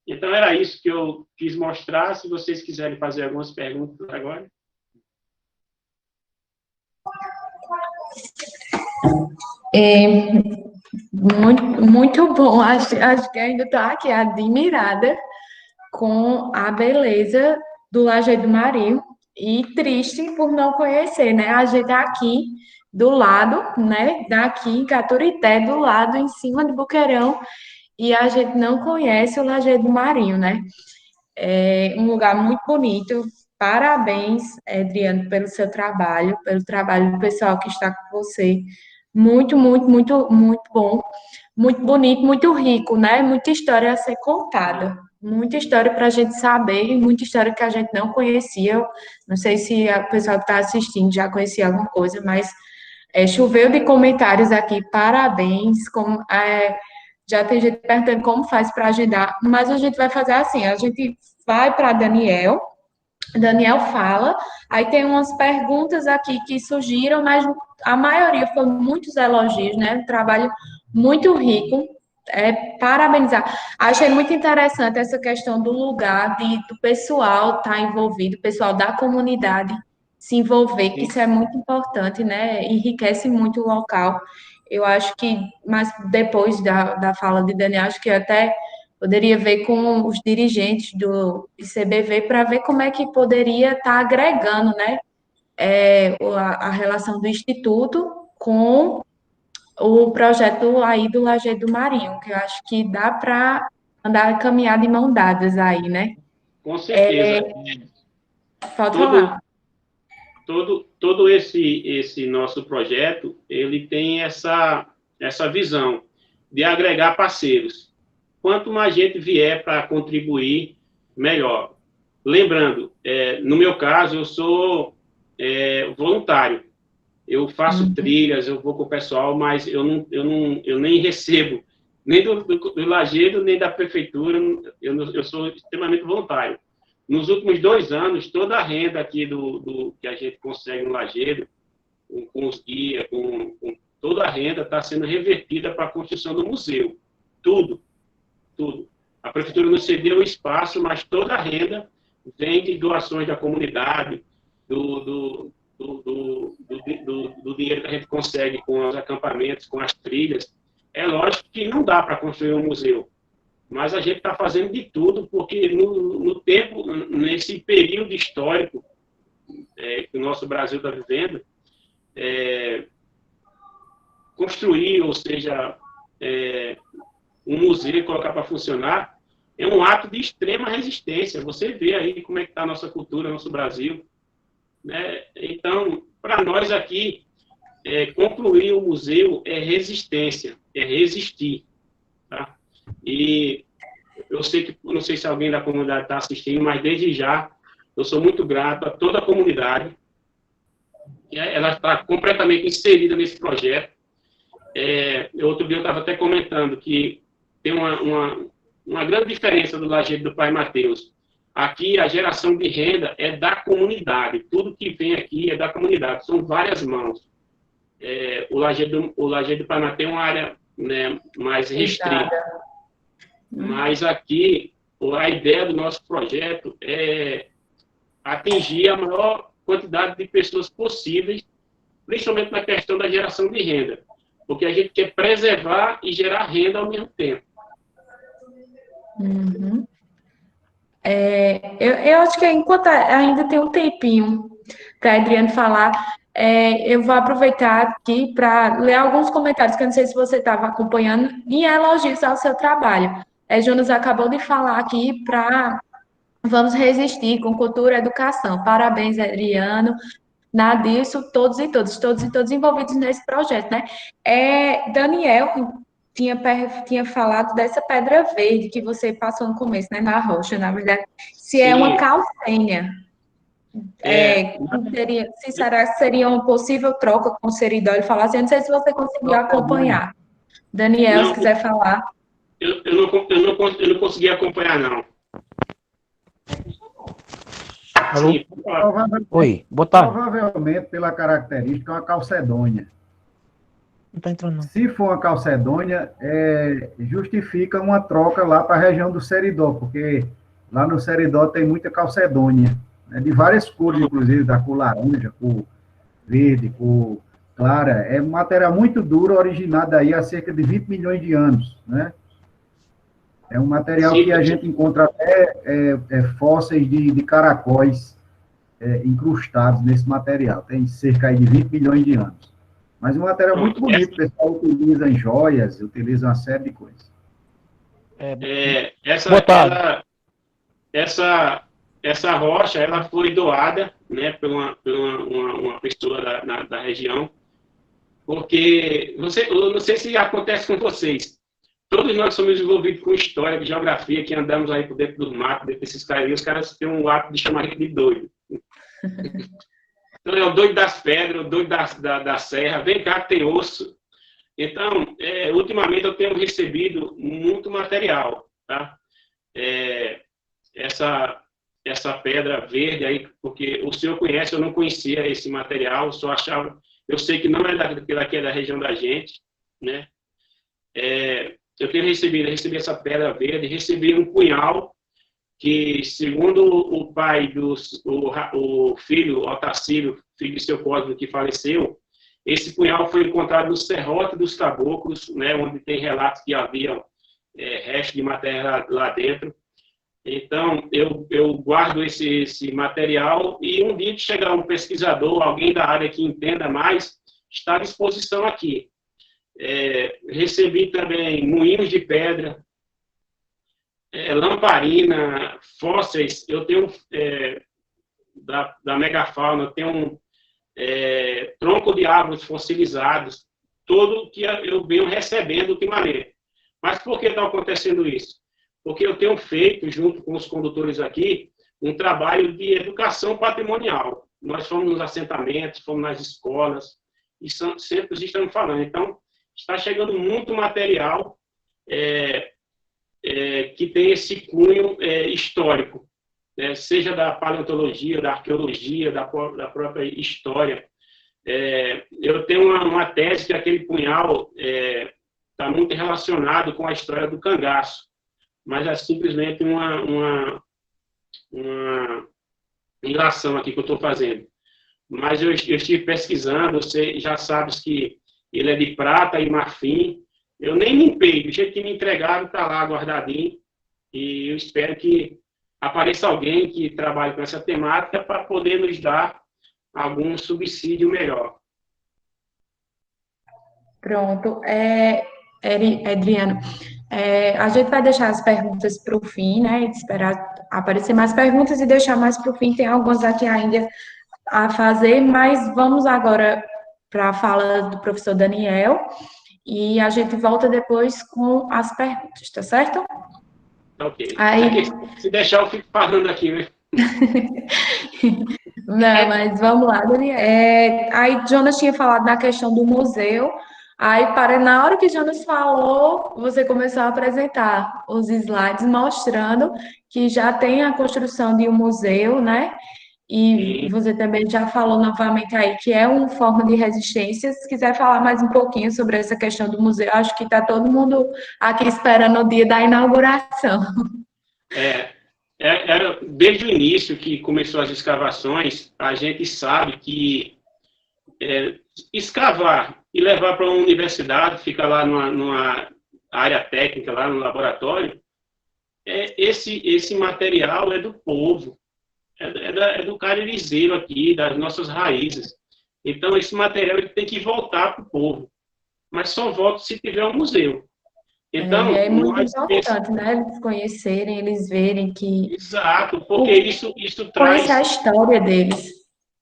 Então, era isso que eu quis mostrar. Se vocês quiserem fazer algumas perguntas agora. Muito bom. Acho que ainda estou aqui admirada com a beleza do Lajedo do Marinho e triste por não conhecer, né? A gente aqui do lado, né? Daqui em Caturité, do lado, em cima de Boqueirão, e a gente não conhece o Lajedo do Marinho, né? É um lugar muito bonito. Parabéns, Adriano, pelo seu trabalho, pelo trabalho do pessoal que está com você. Muito, muito, muito, muito bom, muito bonito, muito rico, né? Muita história a ser contada, muita história para a gente saber, muita história que a gente não conhecia. Não sei se o pessoal que está assistindo já conhecia alguma coisa, mas choveu de comentários aqui, parabéns. Já tem gente perguntando como faz para agendar, mas a gente vai fazer assim: a gente vai para Daniel fala, aí tem umas perguntas aqui que surgiram, mas a maioria foi muitos elogios, né? Um trabalho muito rico, parabenizar. Achei muito interessante essa questão do lugar, do pessoal estar envolvido, o pessoal da comunidade se envolver, que isso é muito importante, né? Enriquece muito o local. Eu acho que, mas depois da fala de Daniel, acho que até poderia ver com os dirigentes do ICBV para ver como é que poderia estar agregando, né, a relação do Instituto com o projeto aí do Lajedo do Marinho, que eu acho que dá para andar caminhar de mão dadas aí, né? Com certeza. Pode falar. Todo esse nosso projeto, ele tem essa visão de agregar parceiros. Quanto mais gente vier para contribuir melhor. Lembrando, no meu caso, eu sou voluntário. Eu faço trilhas, eu vou com o pessoal, mas eu nem recebo, nem do Lajedo, nem da prefeitura, eu sou extremamente voluntário. Nos últimos 2 anos, toda a renda aqui que a gente consegue no Lajedo, com os guias, com toda a renda está sendo revertida para a construção do museu. Tudo. A prefeitura nos cedeu o espaço, mas toda a renda vem de doações da comunidade, do dinheiro que a gente consegue com os acampamentos, com as trilhas. É lógico que não dá para construir um museu, mas a gente está fazendo de tudo, porque no tempo, nesse período histórico que o nosso Brasil está vivendo, construir, ou seja, um museu e colocar para funcionar, é um ato de extrema resistência. Você vê aí como é que está a nossa cultura, nosso Brasil, né? Então, para nós aqui, concluir o museu é resistência, é resistir, tá? E eu sei que, não sei se alguém da comunidade está assistindo, mas desde já, eu sou muito grato a toda a comunidade. Ela está completamente inserida nesse projeto. Outro dia eu estava até comentando que tem uma grande diferença do Lajedo do Pai Mateus. Aqui, a geração de renda é da comunidade. Tudo que vem aqui é da comunidade. São várias mãos. O Lajedo do Pai Mateus é uma área, né, mais restrita. Mas aqui, a ideia do nosso projeto é atingir a maior quantidade de pessoas possíveis, principalmente na questão da geração de renda. Porque a gente quer preservar e gerar renda ao mesmo tempo. Eu acho que enquanto ainda tem um tempinho para a Adriane falar, eu vou aproveitar aqui para ler alguns comentários, que eu não sei se você estava acompanhando, em elogios ao seu trabalho. Jonas acabou de falar aqui para Vamos Resistir com Cultura e Educação. Parabéns, Adriano. Nada disso, todos e todos envolvidos nesse projeto, né? Daniel tinha falado dessa pedra verde que você passou no começo, né? Na rocha, na verdade. Se é uma calcênia. Seria uma possível troca com o seridó? Ele falou assim, eu não sei se você conseguiu acompanhar. Daniel, se quiser falar. Eu não consegui acompanhar, não. Sim, Oi, boa tarde. Provavelmente, pela característica, é uma calcedônia. Não está entrando, não. Se for uma calcedônia, justifica uma troca lá para a região do seridó, porque lá no seridó tem muita calcedônia, né, de várias cores, inclusive, da cor laranja, cor verde, cor clara. É um material muito duro, originado aí há cerca de 20 milhões de anos, né? É um material que a gente encontra até fósseis de caracóis incrustados nesse material. Tem cerca aí de 20 milhões de anos. Mas um material muito bonito, o pessoal utiliza em joias, utiliza uma série de coisas. Essa rocha, ela foi doada, né, por uma pessoa da região, porque, eu não sei se acontece com vocês, todos nós somos envolvidos com história, de geografia, que andamos aí por dentro do mato, dentro desses caras, e os caras têm um hábito de chamar a gente de doido. Então, é o doido das pedras, o doido da serra, vem cá que tem osso. Então, ultimamente eu tenho recebido muito material, tá? Essa pedra verde aí, porque o senhor conhece, eu não conhecia esse material, só achava, eu sei que não é daqui é da região da gente, né? Eu recebi essa pedra verde, recebi um punhal que, segundo o pai o filho, Otacílio, filho de seu Cosmo, que faleceu, esse punhal foi encontrado no Serrote dos Caboclos, né, onde tem relatos que havia restos de matéria lá dentro. Então, eu guardo esse material e um dia que chegar um pesquisador, alguém da área que entenda mais, está à disposição aqui. Recebi também moinhos de pedra, lamparina, fósseis. Eu tenho da megafauna, eu tenho tronco de árvores fossilizados, tudo que eu venho recebendo ultimamente. Mas por que está acontecendo isso? porque eu tenho feito, junto com os condutores aqui, um trabalho de educação patrimonial. Nós fomos nos assentamentos, fomos nas escolas, e sempre estamos falando. Então, está chegando muito material que tem esse cunho histórico, né? Seja da paleontologia, da arqueologia, da própria história. Eu tenho uma tese que aquele punhal está muito relacionado com a história do cangaço, mas é simplesmente uma ilação aqui que eu estou fazendo. Mas eu estive pesquisando, você já sabe que ele é de prata e marfim. Eu nem limpei, do jeito que me entregaram, está lá guardadinho. E eu espero que apareça alguém que trabalhe com essa temática para poder nos dar algum subsídio melhor. Pronto. Adriano, a gente vai deixar as perguntas para o fim, né? Esperar aparecer mais perguntas e deixar mais para o fim. Tem algumas aqui ainda a fazer, mas vamos agora para a fala do professor Daniel e a gente volta depois com as perguntas, tá certo? Ok. Aí... Se deixar, eu fico falando aqui, né? Não, mas vamos lá, Daniel. Aí Jonas tinha falado na questão do museu. Aí, na hora que Jonas falou, você começou a apresentar os slides mostrando que já tem a construção de um museu, né? E você também já falou novamente aí que é uma forma de resistência. Se quiser falar mais um pouquinho sobre essa questão do museu, acho que está todo mundo aqui esperando o dia da inauguração. Desde o início que começou as escavações, a gente sabe que escavar e levar para uma universidade, ficar lá numa área técnica, lá no laboratório, esse material é do povo, é do caririzeiro aqui, das nossas raízes. Então, esse material ele tem que voltar para o povo, mas só volta se tiver um museu. Então, é muito importante, né? Eles conhecerem, eles verem que... Exato, porque isso traz... Conhecer a história deles.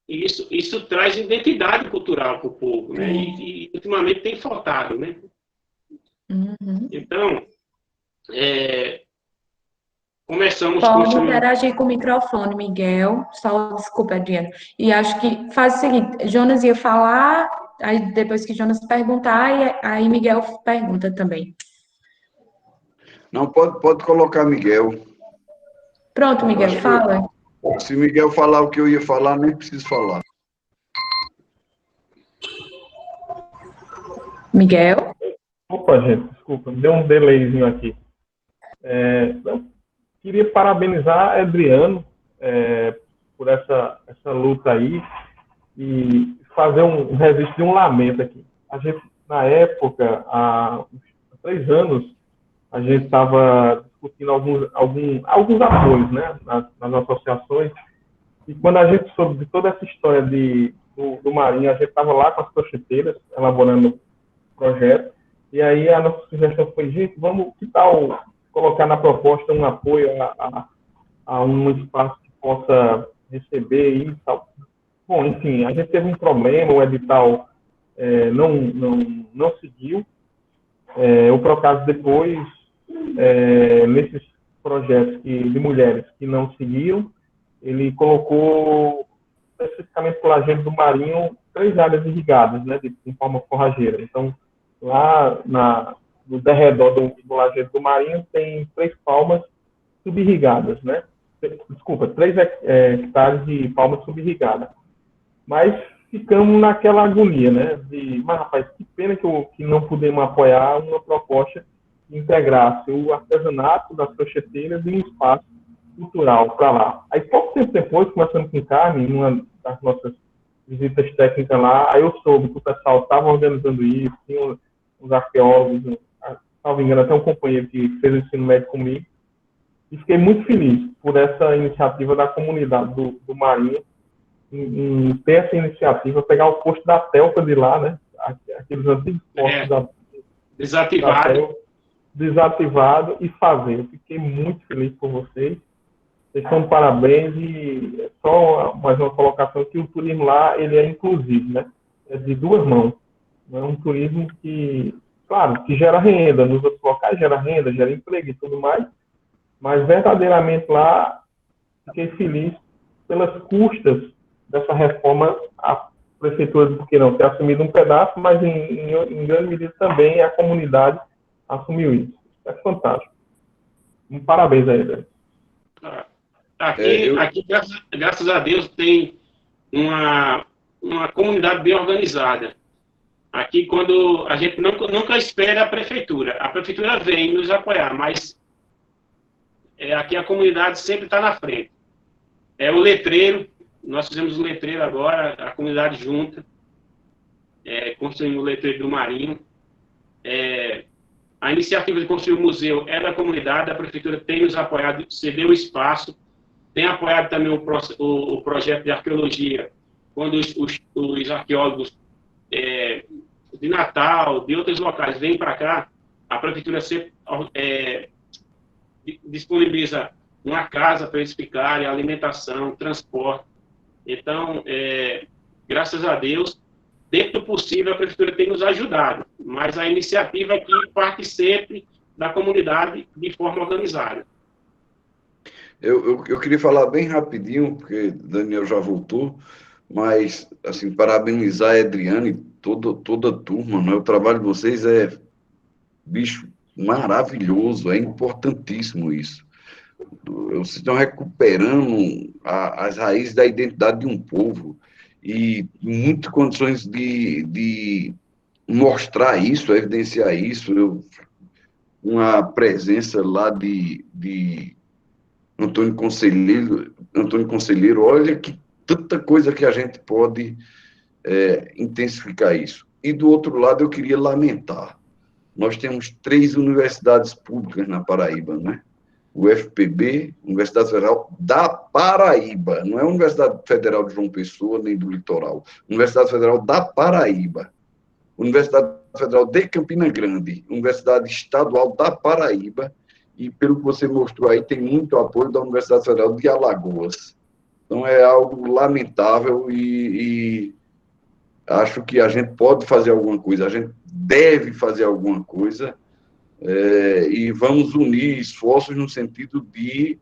Isso traz identidade cultural para o povo, né? E ultimamente tem faltado, né? Uhum. Então, começamos Pode interagir com o microfone, Miguel. Só, desculpa, Adriano. E acho que faz o seguinte, Jonas ia falar, aí depois que Jonas perguntar, aí Miguel pergunta também. Não, pode colocar Miguel. Pronto, Miguel, fala. Se Miguel falar o que eu ia falar, nem preciso falar. Miguel? Opa, gente, desculpa, deu um delayzinho aqui. Eu queria parabenizar Adriano por essa luta aí e fazer um registro de um lamento aqui. A gente, na época, há 3 anos, a gente estava discutindo alguns apoios, né, nas associações, e quando a gente soube de toda essa história do Marinho, a gente estava lá com as crocheteiras, elaborando o projeto, e aí a nossa sugestão foi, gente, que tal colocar na proposta um apoio a um espaço que possa receber e tal. Bom, enfim, a gente teve um problema, o edital não seguiu. O Procas depois, nesses projetos de mulheres que não seguiram, ele colocou, especificamente para o Lajedo do Marinho, 3 áreas irrigadas, né, de forma forrageira. Então, lá no derredor do Lajedo do Marinho tem 3 palmas subirrigadas, né? Desculpa, 3 hectares de palmas subirrigadas. Mas ficamos naquela agonia, né? Mas, rapaz, que pena que não pudemos apoiar uma proposta que integrasse o artesanato das crocheteiras e um espaço cultural para lá. Aí, pouco tempo depois, conversando com Carmen, em uma das nossas visitas técnicas lá, aí eu soube que o pessoal estava organizando isso, tinha uns arqueólogos, se não me engano, até um companheiro que fez o ensino médio comigo, e fiquei muito feliz por essa iniciativa da comunidade do Marinho, em ter essa iniciativa, pegar o posto da Telpa de lá, né? Aqueles antigos postos desativado e fazer. Eu fiquei muito feliz por vocês. Vocês estão de parabéns e só mais uma colocação que o turismo lá, ele é inclusivo, né? É de 2 mãos. É um turismo que, claro, que gera renda, nos outros locais gera renda, gera emprego e tudo mais, mas verdadeiramente lá fiquei feliz pelas custas dessa reforma. A prefeitura, por que não, ter assumido um pedaço, mas em grande medida também a comunidade assumiu isso. É fantástico. Parabéns aí, velho. Aqui graças a Deus, tem uma comunidade bem organizada. Aqui, quando a gente nunca espera a prefeitura vem nos apoiar, mas aqui a comunidade sempre está na frente. O letreiro, nós fizemos um letreiro agora, a comunidade junta, construímos o letreiro do Marinho. A iniciativa de construir o museu é da comunidade, a prefeitura tem nos apoiado, cedeu espaço, tem apoiado também o projeto de arqueologia, quando os arqueólogos de Natal, de outros locais, vêm para cá, a prefeitura sempre disponibiliza uma casa para eles ficarem, alimentação, transporte. Então, graças a Deus, dentro do possível, a prefeitura tem nos ajudado, mas a iniciativa aqui parte sempre da comunidade de forma organizada. Eu queria falar bem rapidinho, porque Daniel já voltou, mas, assim, parabenizar a Adriana e toda a turma, né? O trabalho de vocês é, bicho, maravilhoso, é importantíssimo isso. Vocês estão recuperando as raízes da identidade de um povo e muitas condições de mostrar isso, evidenciar isso. Uma presença lá de Antônio Conselheiro, olha que tanta coisa que a gente pode intensificar isso. E do outro lado, eu queria lamentar. Nós temos 3 universidades públicas na Paraíba, né? O UFPB, Universidade Federal da Paraíba, não é a Universidade Federal de João Pessoa, nem do Litoral. Universidade Federal da Paraíba. Universidade Federal de Campina Grande, Universidade Estadual da Paraíba, e pelo que você mostrou aí, tem muito apoio da Universidade Federal de Alagoas. Então, é algo lamentável e acho que a gente pode fazer alguma coisa, a gente deve fazer alguma coisa, e vamos unir esforços no sentido de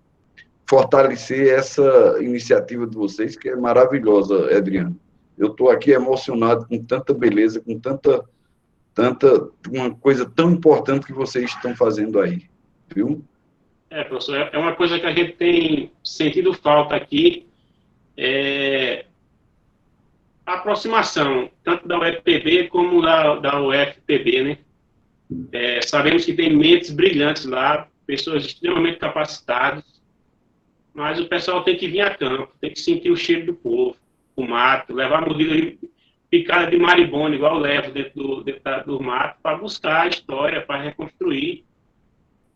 fortalecer essa iniciativa de vocês, que é maravilhosa, Adriano. Eu estou aqui emocionado com tanta beleza, com tanta uma coisa tão importante que vocês estão fazendo aí, viu? Professor, é uma coisa que a gente tem sentido falta aqui, a aproximação, tanto da UFPB como da UFPB, né? Sabemos que tem mentes brilhantes lá, pessoas extremamente capacitadas, mas o pessoal tem que vir a campo, tem que sentir o cheiro do povo, o mato, levar mordida picada de marimbondo, igual eu levo dentro do mato, para buscar a história, para reconstruir.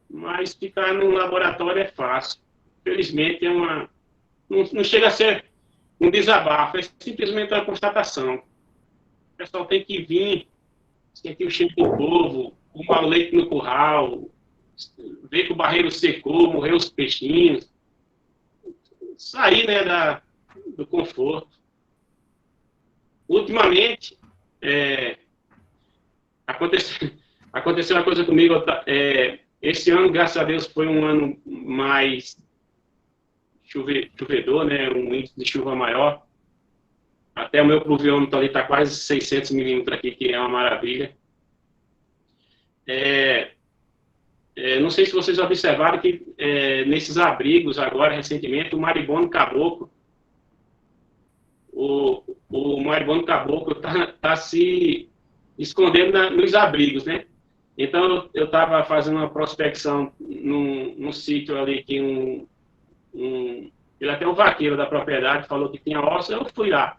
Mas ficar num laboratório é fácil. Felizmente, não chega a ser um desabafo, é simplesmente uma constatação. O pessoal tem que vir, sentir o cheiro do povo, fumar o leite no curral, ver que o barreiro secou, morreu os peixinhos, sair, né, do conforto. Ultimamente, aconteceu uma coisa comigo. Esse ano, graças a Deus, foi um ano mais chovedor, né, um índice de chuva maior. Até o meu pluviômetro ali está quase 600 milímetros aqui, que é uma maravilha. Não sei se vocês observaram que nesses abrigos agora, recentemente, o maribondo caboclo, o maribondo caboclo tá se escondendo nos abrigos, né? Então, eu estava fazendo uma prospecção num sítio ali que ele até um vaqueiro da propriedade falou que tinha osso, eu fui lá.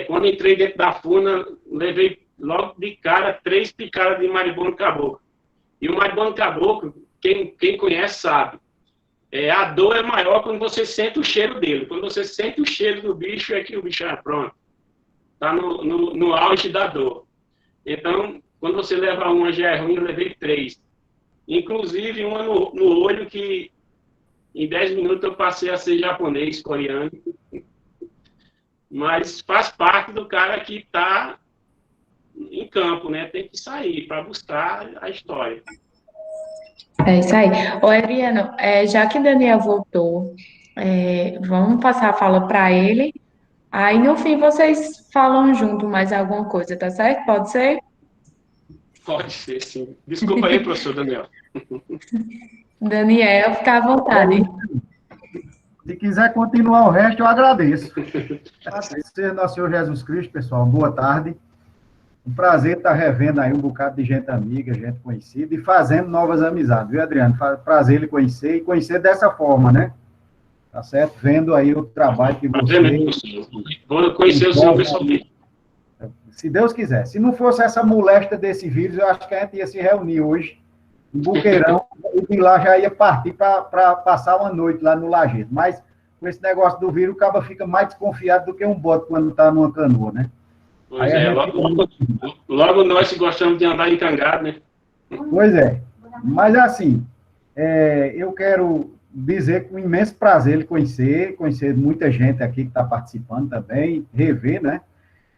Quando entrei dentro da funa, levei logo de cara 3 picadas de maribondo caboclo. E o maribondo caboclo, quem conhece sabe, a dor é maior quando você sente o cheiro dele. Quando você sente o cheiro do bicho, é que o bicho pronto. Está no auge da dor. Então, quando você leva uma, já é ruim, eu levei 3. Inclusive, uma no olho que, em 10 minutos, eu passei a ser japonês, coreano. Mas faz parte do cara que está em campo, né? Tem que sair para buscar a história. É isso aí. Ô, Adriano, já que Daniel voltou, vamos passar a fala para ele. Aí no fim vocês falam junto mais alguma coisa, tá certo? Pode ser? Pode ser, sim. Desculpa aí, professor Daniel. Daniel, fica à vontade. Se quiser continuar o resto, eu agradeço. Agradecer nosso Senhor Jesus Cristo, pessoal. Boa tarde. Um prazer estar revendo aí um bocado de gente amiga, gente conhecida e fazendo novas amizades, viu, Adriano? Prazer lhe conhecer e conhecer dessa forma, né? Tá certo? Vendo aí o trabalho que você... Vou conhecer o senhor pessoalmente. Se Deus quiser. Se não fosse essa moléstia desse vírus, eu acho que a gente ia se reunir hoje em Buqueirão e de lá já ia partir para passar uma noite lá no Lajeado. Mas com esse negócio do vírus, o cabo fica mais desconfiado do que um bote quando está numa canoa, né? Pois é, logo nós que gostamos de andar em cangado, né? Pois é. Mas assim, eu quero dizer com imenso prazer lhe conhecer muita gente aqui que está participando também, rever, né?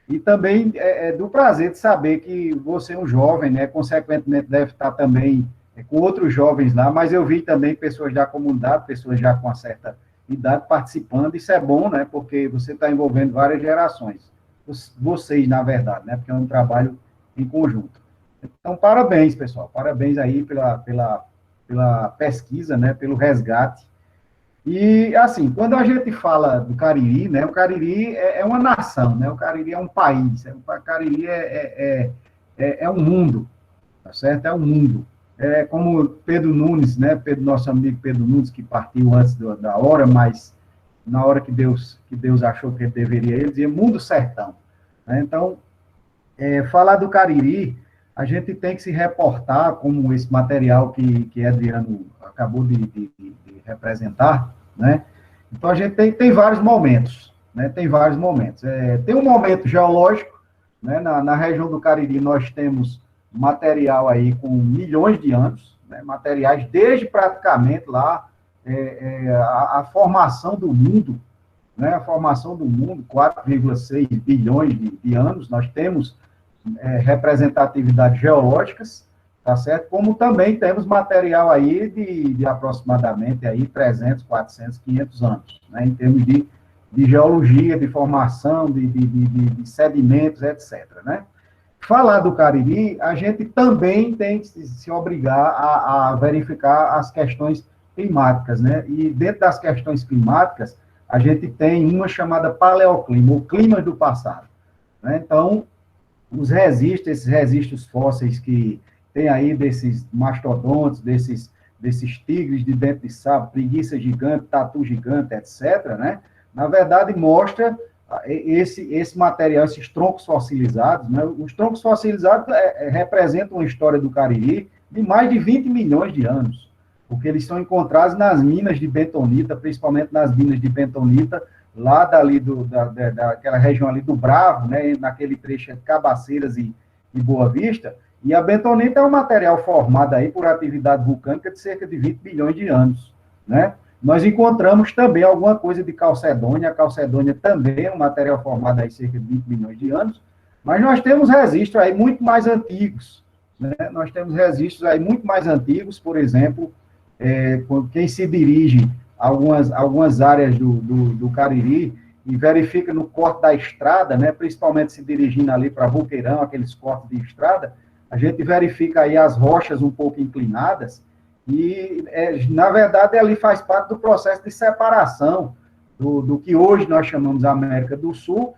E também do prazer de saber que você é um jovem, né? Consequentemente deve estar também com outros jovens lá, mas eu vi também pessoas da comunidade, pessoas já com uma certa idade participando. Isso é bom, né? Porque você está envolvendo várias gerações. Vocês, na verdade, né? Porque é um trabalho em conjunto. Então, parabéns, pessoal. Parabéns aí pela pesquisa, né? Pelo resgate. E, assim, quando a gente fala do Cariri, né, o Cariri é uma nação, né, o Cariri é um país, o Cariri é um mundo, tá certo? É um mundo. É como Pedro Nunes, né, nosso amigo Pedro Nunes, que partiu antes da hora, mas na hora que Deus achou que ele deveria, ele dizia mundo sertão. Né? Então, falar do Cariri, a gente tem que se reportar como esse material que Adriano acabou de representar, né? Então, a gente tem vários momentos, né? Tem vários momentos. Tem um momento geológico, né? Na região do Cariri, nós temos material aí com milhões de anos, né? Materiais desde praticamente lá a formação do mundo, né? A formação do mundo, 4,6 bilhões de anos, nós temos representatividades geológicas, tá certo? Como também temos material aí de aproximadamente aí 300, 400, 500 anos, né? Em termos de geologia, de formação, de sedimentos, etc., né? Falar do Cariri, a gente também tem que se obrigar a verificar as questões climáticas, né? E dentro das questões climáticas, a gente tem uma chamada paleoclima, o clima do passado, né? Então, esses registros fósseis que tem aí desses mastodontes, desses tigres de dente de sabre, preguiça gigante, tatu gigante, etc., né? Na verdade, mostra esse material, esses troncos fossilizados, né? Os troncos fossilizados representam uma história do Cariri de mais de 20 milhões de anos, porque eles são encontrados nas minas de bentonita, principalmente nas minas de bentonita, lá daquela região ali do Bravo, né, naquele trecho de Cabaceiras e Boa Vista, e a bentonita é um material formado aí por atividade vulcânica de cerca de 20 bilhões de anos, né? Nós encontramos também alguma coisa de calcedônia, a calcedônia também é um material formado aí cerca de 20 milhões de anos, mas nós temos registros aí muito mais antigos, né? Nós temos registros aí muito mais antigos, por exemplo, quem se dirige algumas áreas do Cariri e verifica no corte da estrada, né, principalmente se dirigindo ali para Buqueirão, aqueles cortes de estrada, a gente verifica aí as rochas um pouco inclinadas e, na verdade, ali faz parte do processo de separação do que hoje nós chamamos América do Sul,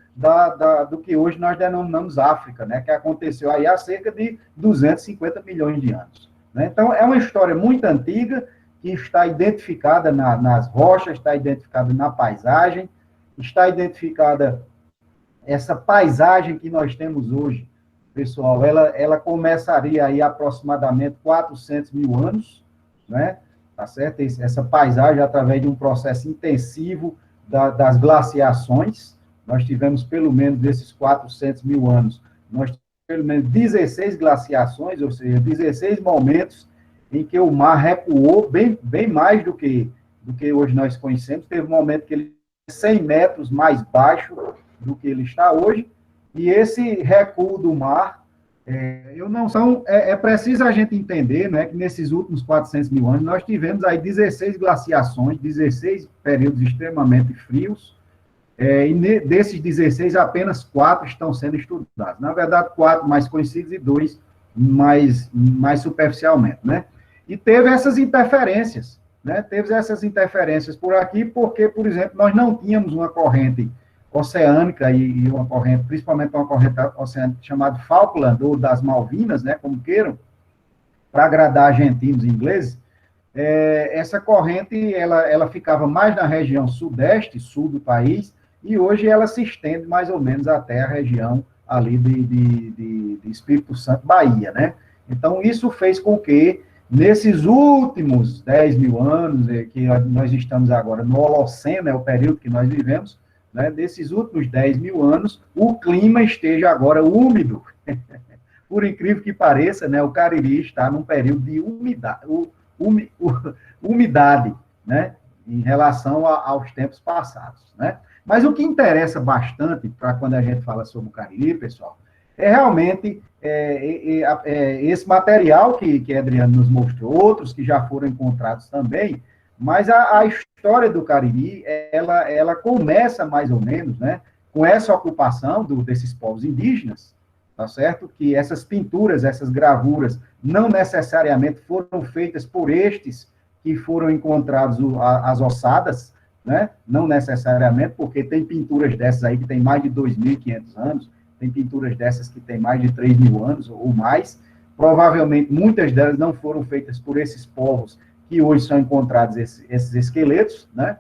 do que hoje nós denominamos África, né, que aconteceu aí há cerca de 250 milhões de anos. Né? Então, é uma história muito antiga, que está identificada nas rochas, está identificada na paisagem, está identificada essa paisagem que nós temos hoje, pessoal, ela começaria aí aproximadamente 400 mil anos, né? Tá certo? Essa paisagem através de um processo intensivo das glaciações, nós tivemos pelo menos desses 400 mil anos, nós tivemos pelo menos 16 glaciações, ou seja, 16 momentos em que o mar recuou bem mais do que hoje nós conhecemos. Teve um momento que ele 100 metros mais baixo do que ele está hoje, e esse recuo do mar Eu não são, é preciso a gente entender, né, que nesses últimos 400 mil anos nós tivemos aí 16 glaciações, 16 períodos extremamente frios, desses 16, apenas 4 estão sendo estudados. Na verdade, 4 mais conhecidos e 2 mais superficialmente, né? E teve essas interferências, né? Teve essas interferências por aqui, porque, por exemplo, nós não tínhamos uma corrente oceânica e uma corrente, principalmente uma corrente oceânica chamada Falkland, ou das Malvinas, né, como queiram, para agradar argentinos e ingleses. Essa corrente, ela ficava mais na região sudeste, sul do país, e hoje ela se estende mais ou menos até a região ali de Espírito Santo, Bahia, né? Então, isso fez com que, nesses últimos 10 mil anos, que nós estamos agora no Holoceno, é o período que nós vivemos, né, desses últimos 10 mil anos, o clima esteja agora úmido. Por incrível que pareça, né, o Cariri está num período de umidade, né, em relação aos tempos passados, né? Mas o que interessa bastante para quando a gente fala sobre o Cariri, pessoal, é realmente esse material que Adriano nos mostrou, outros que já foram encontrados também, mas a história do Cariri, ela começa mais ou menos, né, com essa ocupação desses povos indígenas, tá certo? Que essas pinturas, essas gravuras, não necessariamente foram feitas por estes que foram encontrados as ossadas, né? Não necessariamente, porque tem pinturas dessas aí que tem mais de 2.500 anos, tem pinturas dessas que tem mais de 3.000 anos ou mais. Provavelmente, muitas delas não foram feitas por esses povos que hoje são encontrados esses esqueletos, né?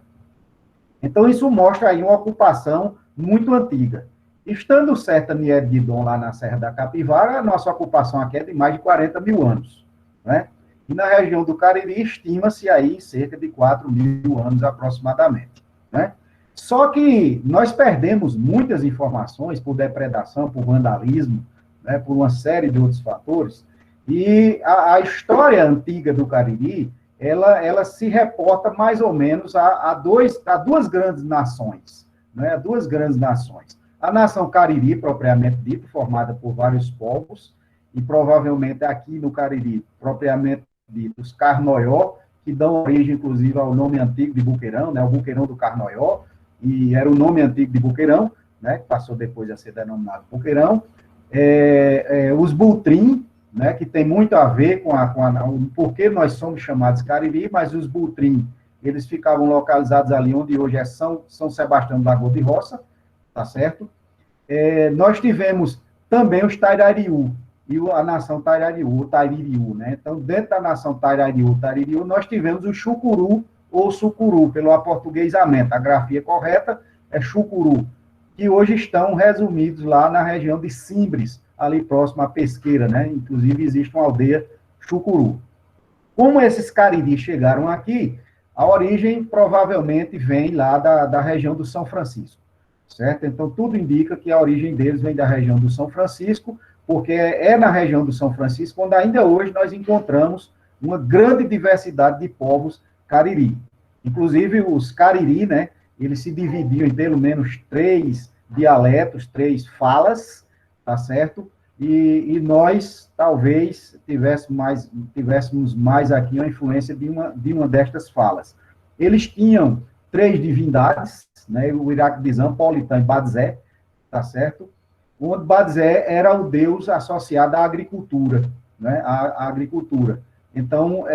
Então, isso mostra aí uma ocupação muito antiga. Estando certa Nied Guidon lá na Serra da Capivara, a nossa ocupação aqui é de mais de 40 mil anos, né? E na região do Cariri, estima-se aí cerca de 4.000 anos aproximadamente, né? Só que nós perdemos muitas informações por depredação, por vandalismo, né, por uma série de outros fatores, e a história antiga do Cariri, ela se reporta mais ou menos a duas grandes nações, né? Duas grandes nações. A nação Cariri, propriamente dita, formada por vários povos, e provavelmente aqui no Cariri, propriamente dito, os Carnoió, que dão origem, inclusive, ao nome antigo de Buqueirão, né? O Buqueirão do Carnoió, e era o nome antigo de Buqueirão, né? Que passou depois a ser denominado Buqueirão. Os Butrim, né, que tem muito a ver com o porquê nós somos chamados Cariri, mas os Butrim, eles ficavam localizados ali onde hoje é São Sebastião do Lagoa de Roça, tá certo? Nós tivemos também os Tairariú, e a nação Tairariú, o Taiririú, né? Então, dentro da nação Tairariú, nós tivemos o Chucuru, ou Sucuru, pelo aportuguesamento. A grafia correta é Chucuru, que hoje estão resumidos lá na região de Simbres, ali próximo à Pesqueira, né? Inclusive, existe uma aldeia Chucuru. Como esses Cariri chegaram aqui, a origem provavelmente vem lá da região do São Francisco, certo? Então, tudo indica que a origem deles vem da região do São Francisco, porque é na região do São Francisco onde ainda hoje nós encontramos uma grande diversidade de povos Cariri. Inclusive, os Cariri, né, eles se dividiam em pelo menos 3 dialetos, 3 falas, tá certo? E nós, talvez, tivéssemos mais aqui uma influência de uma destas falas. Eles tinham 3 divindades, né, o Iraquidizão, Politã e Badzé, tá certo? Onde Badzé era o deus associado à agricultura, né, à agricultura. Então,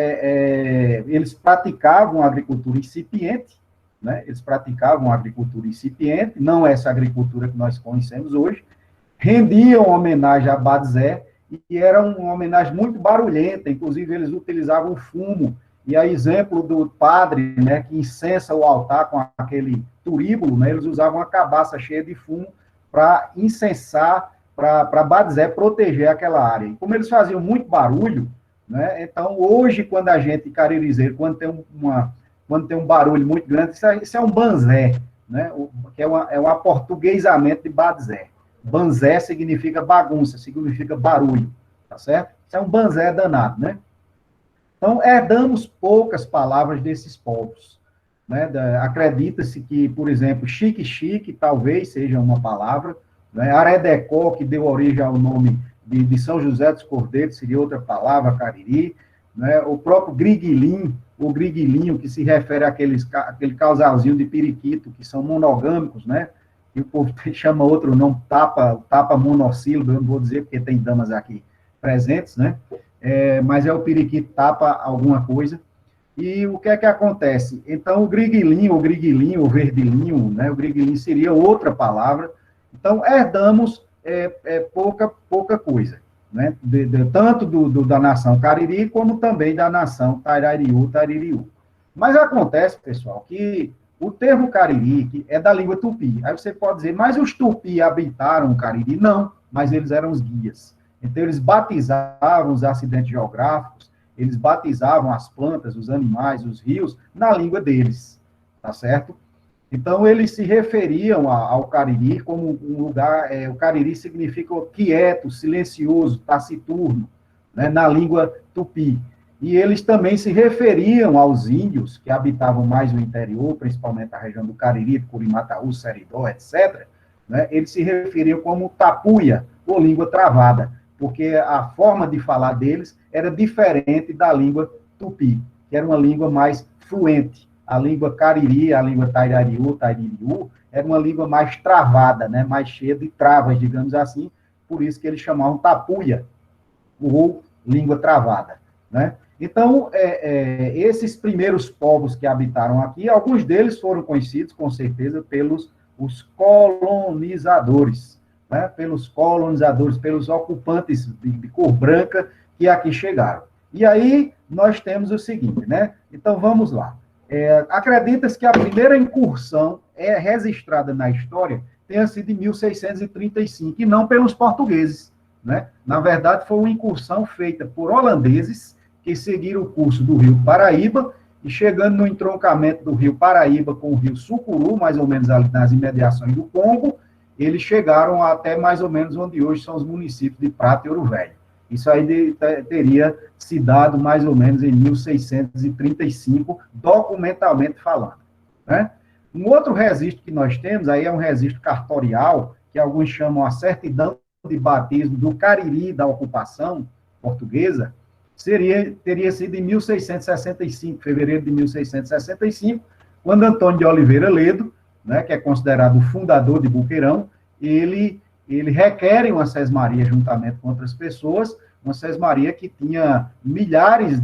eles praticavam a agricultura incipiente, né? Eles praticavam a agricultura incipiente, não essa agricultura que nós conhecemos hoje, rendiam homenagem a Badzé, e era uma homenagem muito barulhenta, inclusive eles utilizavam fumo, e a exemplo do padre, né, que incensa o altar com aquele turíbulo, né, eles usavam uma cabaça cheia de fumo para incensar, para Badzé proteger aquela área. E como eles faziam muito barulho, né, então hoje, quando a gente, caririzeiro, quando tem um barulho muito grande, isso é um banzé, né, que é um aportuguesamento de Badzé. Banzé significa bagunça, significa barulho, tá certo? Isso é um banzé danado, né? Então, herdamos poucas palavras desses povos, né? Acredita-se que, por exemplo, chique-chique talvez seja uma palavra, né? Aredecó, que deu origem ao nome de São José dos Cordeiros, seria outra palavra, Cariri, né? O próprio griguilim, o griguilinho, que se refere àquele casalzinho de periquito, que são monogâmicos, né? E o povo chama outro nome, tapa monossílabo, eu não vou dizer porque tem damas aqui presentes, né? Mas é o periquito tapa alguma coisa. E o que é que acontece? Então, o griguilinho, o verdilinho, né? O griguilinho seria outra palavra. Então, herdamos pouca coisa, né? Tanto da nação Cariri, como também da nação Tarariú. Mas acontece, pessoal, que o termo Cariri que é da língua tupi. Aí você pode dizer, mas os tupi habitaram o Cariri? Não, mas eles eram os guias. Então, eles batizavam os acidentes geográficos, eles batizavam as plantas, os animais, os rios, na língua deles, tá certo? Então, eles se referiam ao Cariri como um lugar, o Cariri significa quieto, silencioso, taciturno, né, na língua tupi. E eles também se referiam aos índios que habitavam mais no interior, principalmente a região do Cariri, Curimataú, Seridó, etc., né, eles se referiam como tapuia, ou língua travada, porque a forma de falar deles era diferente da língua tupi, que era uma língua mais fluente. A língua Cariri, a língua Tarariú, era uma língua mais travada, né, mais cheia de travas, digamos assim, por isso que eles chamavam tapuia, ou língua travada, né? Então, esses primeiros povos que habitaram aqui, alguns deles foram conhecidos, com certeza, pelos os colonizadores, né? Pelos ocupantes de cor branca que aqui chegaram. E aí, nós temos o seguinte, né? Então, vamos lá. Acredita-se que a primeira incursão registrada na história tenha sido em 1635, e não pelos portugueses, né? Na verdade, foi uma incursão feita por holandeses que seguiram o curso do rio Paraíba, e chegando no entroncamento do rio Paraíba com o rio Sucuru, mais ou menos ali nas imediações do Congo, eles chegaram até mais ou menos onde hoje são os municípios de Prata e Ouro Velho. Isso aí teria se dado mais ou menos em 1635, documentalmente falando, né? Um outro registro que nós temos, aí é um registro cartorial, que alguns chamam a certidão de batismo do Cariri da ocupação portuguesa, teria sido em 1665, fevereiro de 1665, quando Antônio de Oliveira Ledo, né, que é considerado o fundador de Boqueirão, ele requer uma sesmaria juntamente com outras pessoas, uma sesmaria que tinha milhares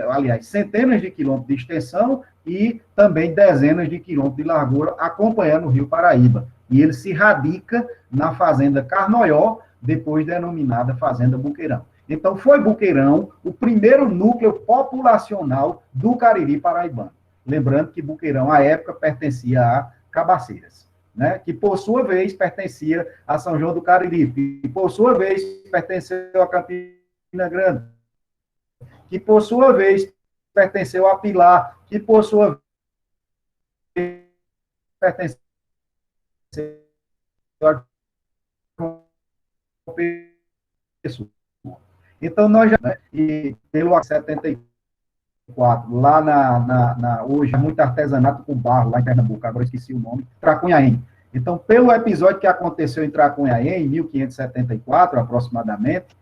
aliás, centenas de quilômetros de extensão e também dezenas de quilômetros de largura, acompanhando o rio Paraíba. E ele se radica na fazenda Carnoió, depois denominada Fazenda Boqueirão. Então, foi Boqueirão o primeiro núcleo populacional do Cariri paraibano. Lembrando que Boqueirão, à época, pertencia a Cabaceiras, né? Que, por sua vez, pertencia a São João do Cariri, que, por sua vez, pertenceu a Campina Grande, que, por sua vez, pertenceu a Pilar, que, por sua vez, pertenceu a Pessoa. Então, nós já, né, e pelo 74, lá hoje, muito artesanato com barro, lá em Pernambuco, agora esqueci o nome, Tracunhaém. Então, pelo episódio que aconteceu em Tracunhaém, em 1574, aproximadamente,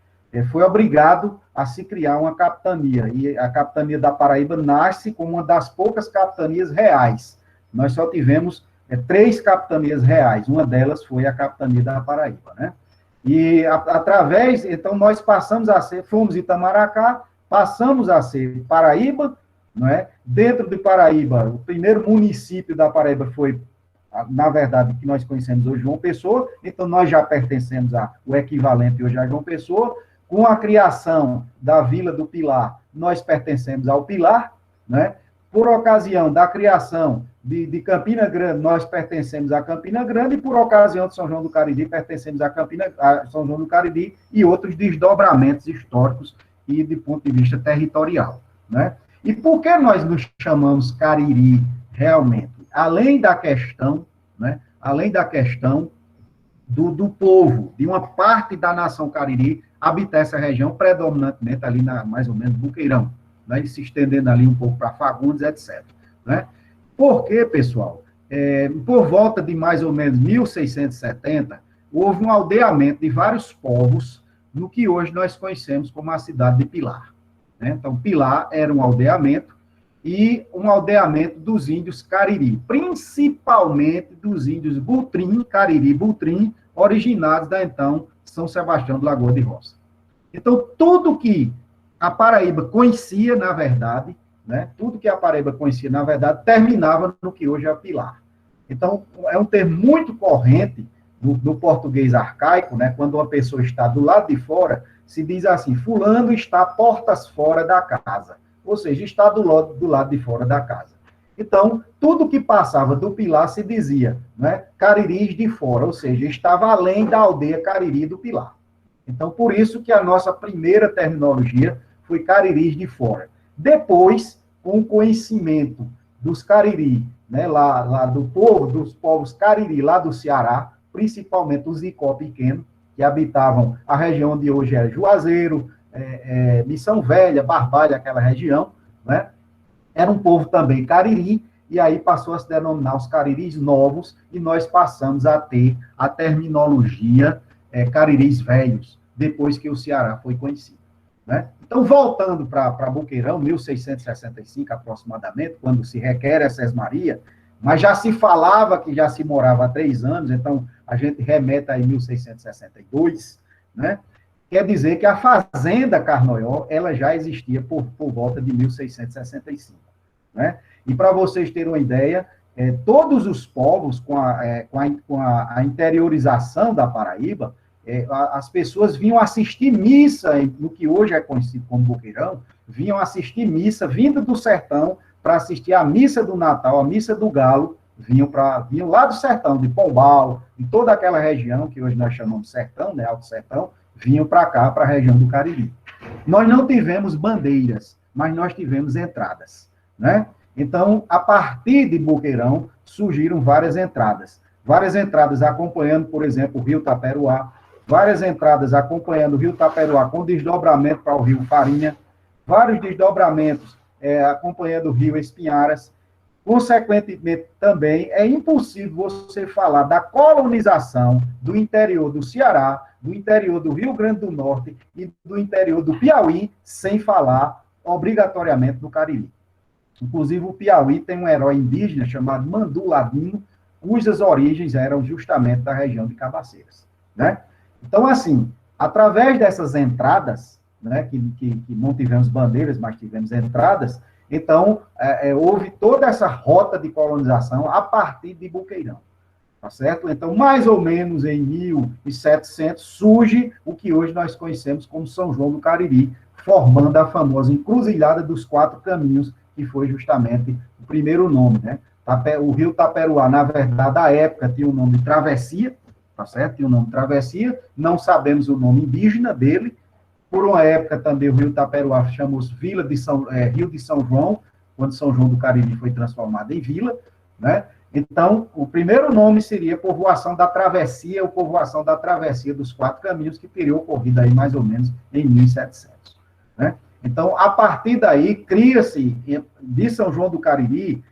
foi obrigado a se criar uma capitania, e a capitania da Paraíba nasce como uma das poucas capitanias reais. Nós só tivemos 3 capitanias reais, uma delas foi a capitania da Paraíba, né? E através, então nós fomos Itamaracá, passamos a ser Paraíba, não é? Dentro de Paraíba, o primeiro município da Paraíba foi, na verdade, que nós conhecemos hoje, João Pessoa, então nós já pertencemos ao equivalente hoje a João Pessoa. Com a criação da Vila do Pilar, nós pertencemos ao Pilar, né? Por ocasião da criação de Campina Grande, nós pertencemos a Campina Grande, e por ocasião de São João do Cariri, pertencemos a São João do Cariri e outros desdobramentos históricos e de ponto de vista territorial, né? E por que nós nos chamamos Cariri realmente? Além da questão, né? Além da questão do povo, de uma parte da nação Cariri habitar essa região, predominantemente ali mais ou menos Boqueirão, né, se estendendo ali um pouco para Fagundes, etc. Né? Porque, pessoal, por volta de mais ou menos 1670, houve um aldeamento de vários povos no que hoje nós conhecemos como a cidade de Pilar, né? Então, Pilar era um aldeamento, e um aldeamento dos índios Cariri, principalmente dos índios Butrim, Cariri Butrim, originados da então São Sebastião do Lagoa de Roça. Então, tudo que a Paraíba conhecia, na verdade, né, tudo que a Paraíba conhecia, na verdade, terminava no que hoje é Pilar. Então, é um termo muito corrente no português arcaico, né, quando uma pessoa está do lado de fora, se diz assim, fulano está portas fora da casa, ou seja, está do lado de fora da casa. Então, tudo que passava do Pilar se dizia, né, Cariris de fora, ou seja, estava além da aldeia Cariri do Pilar. Então, por isso que a nossa primeira terminologia foi Cariris de fora. Depois, com o conhecimento dos Cariri, né, lá dos povos Cariri, lá do Ceará, principalmente os Icó pequeno, que habitavam a região onde hoje é Juazeiro, Missão Velha, Barbalha, aquela região, né? Era um povo também Cariri, e aí passou a se denominar os Cariris novos, e nós passamos a ter a terminologia Cariris velhos, depois que o Ceará foi conhecido, né? Então, voltando para Boqueirão, 1665 aproximadamente, quando se requer essa Sesmaria, mas já se falava que já se morava há 3 anos, então a gente remete a 1662, né? Quer dizer que a Fazenda Carnoió, ela já existia por volta de 1665, né? E para vocês terem uma ideia, todos os povos, com a interiorização da Paraíba, as pessoas vinham assistir missa, no que hoje é conhecido como Boqueirão, vinham assistir missa, vindo do sertão, para assistir a missa do Natal, a missa do Galo, vinham lá do sertão, de Pombal, de toda aquela região, que hoje nós chamamos de sertão, né, Alto Sertão, vinham para cá, para a região do Cariri. Nós não tivemos bandeiras, mas nós tivemos entradas, né? Então, a partir de Boqueirão, surgiram várias entradas acompanhando, por exemplo, o rio Taperoá, várias entradas acompanhando o rio Taperoá com desdobramento para o rio Farinha, vários desdobramentos acompanhando o rio Espinharas. Consequentemente, também, é impossível você falar da colonização do interior do Ceará, do interior do Rio Grande do Norte e do interior do Piauí, sem falar, obrigatoriamente, do Cariri. Inclusive, o Piauí tem um herói indígena chamado Mandu Ladino, cujas origens eram justamente da região de Cabaceiras, né? Então, assim, através dessas entradas, né, que não tivemos bandeiras, mas tivemos entradas, então, houve toda essa rota de colonização a partir de Boqueirão, tá certo? Então, mais ou menos em 1700, surge o que hoje nós conhecemos como São João do Cariri, formando a famosa Encruzilhada dos 4 Caminhos, que foi justamente o primeiro nome, né? O rio Taperoá, na verdade, à época, tinha o nome de Travessia, tá certo? Tinha o nome de Travessia, não sabemos o nome indígena dele. Por uma época também o rio Taperoá chamou-se Rio de São João, quando São João do Cariri foi transformado em vila, né? Então, o primeiro nome seria Povoação da Travessia, ou Povoação da Travessia dos 4 Caminhos, que teria ocorrido aí mais ou menos em 1700, né? Então, a partir daí, cria-se, de São João do Cariri,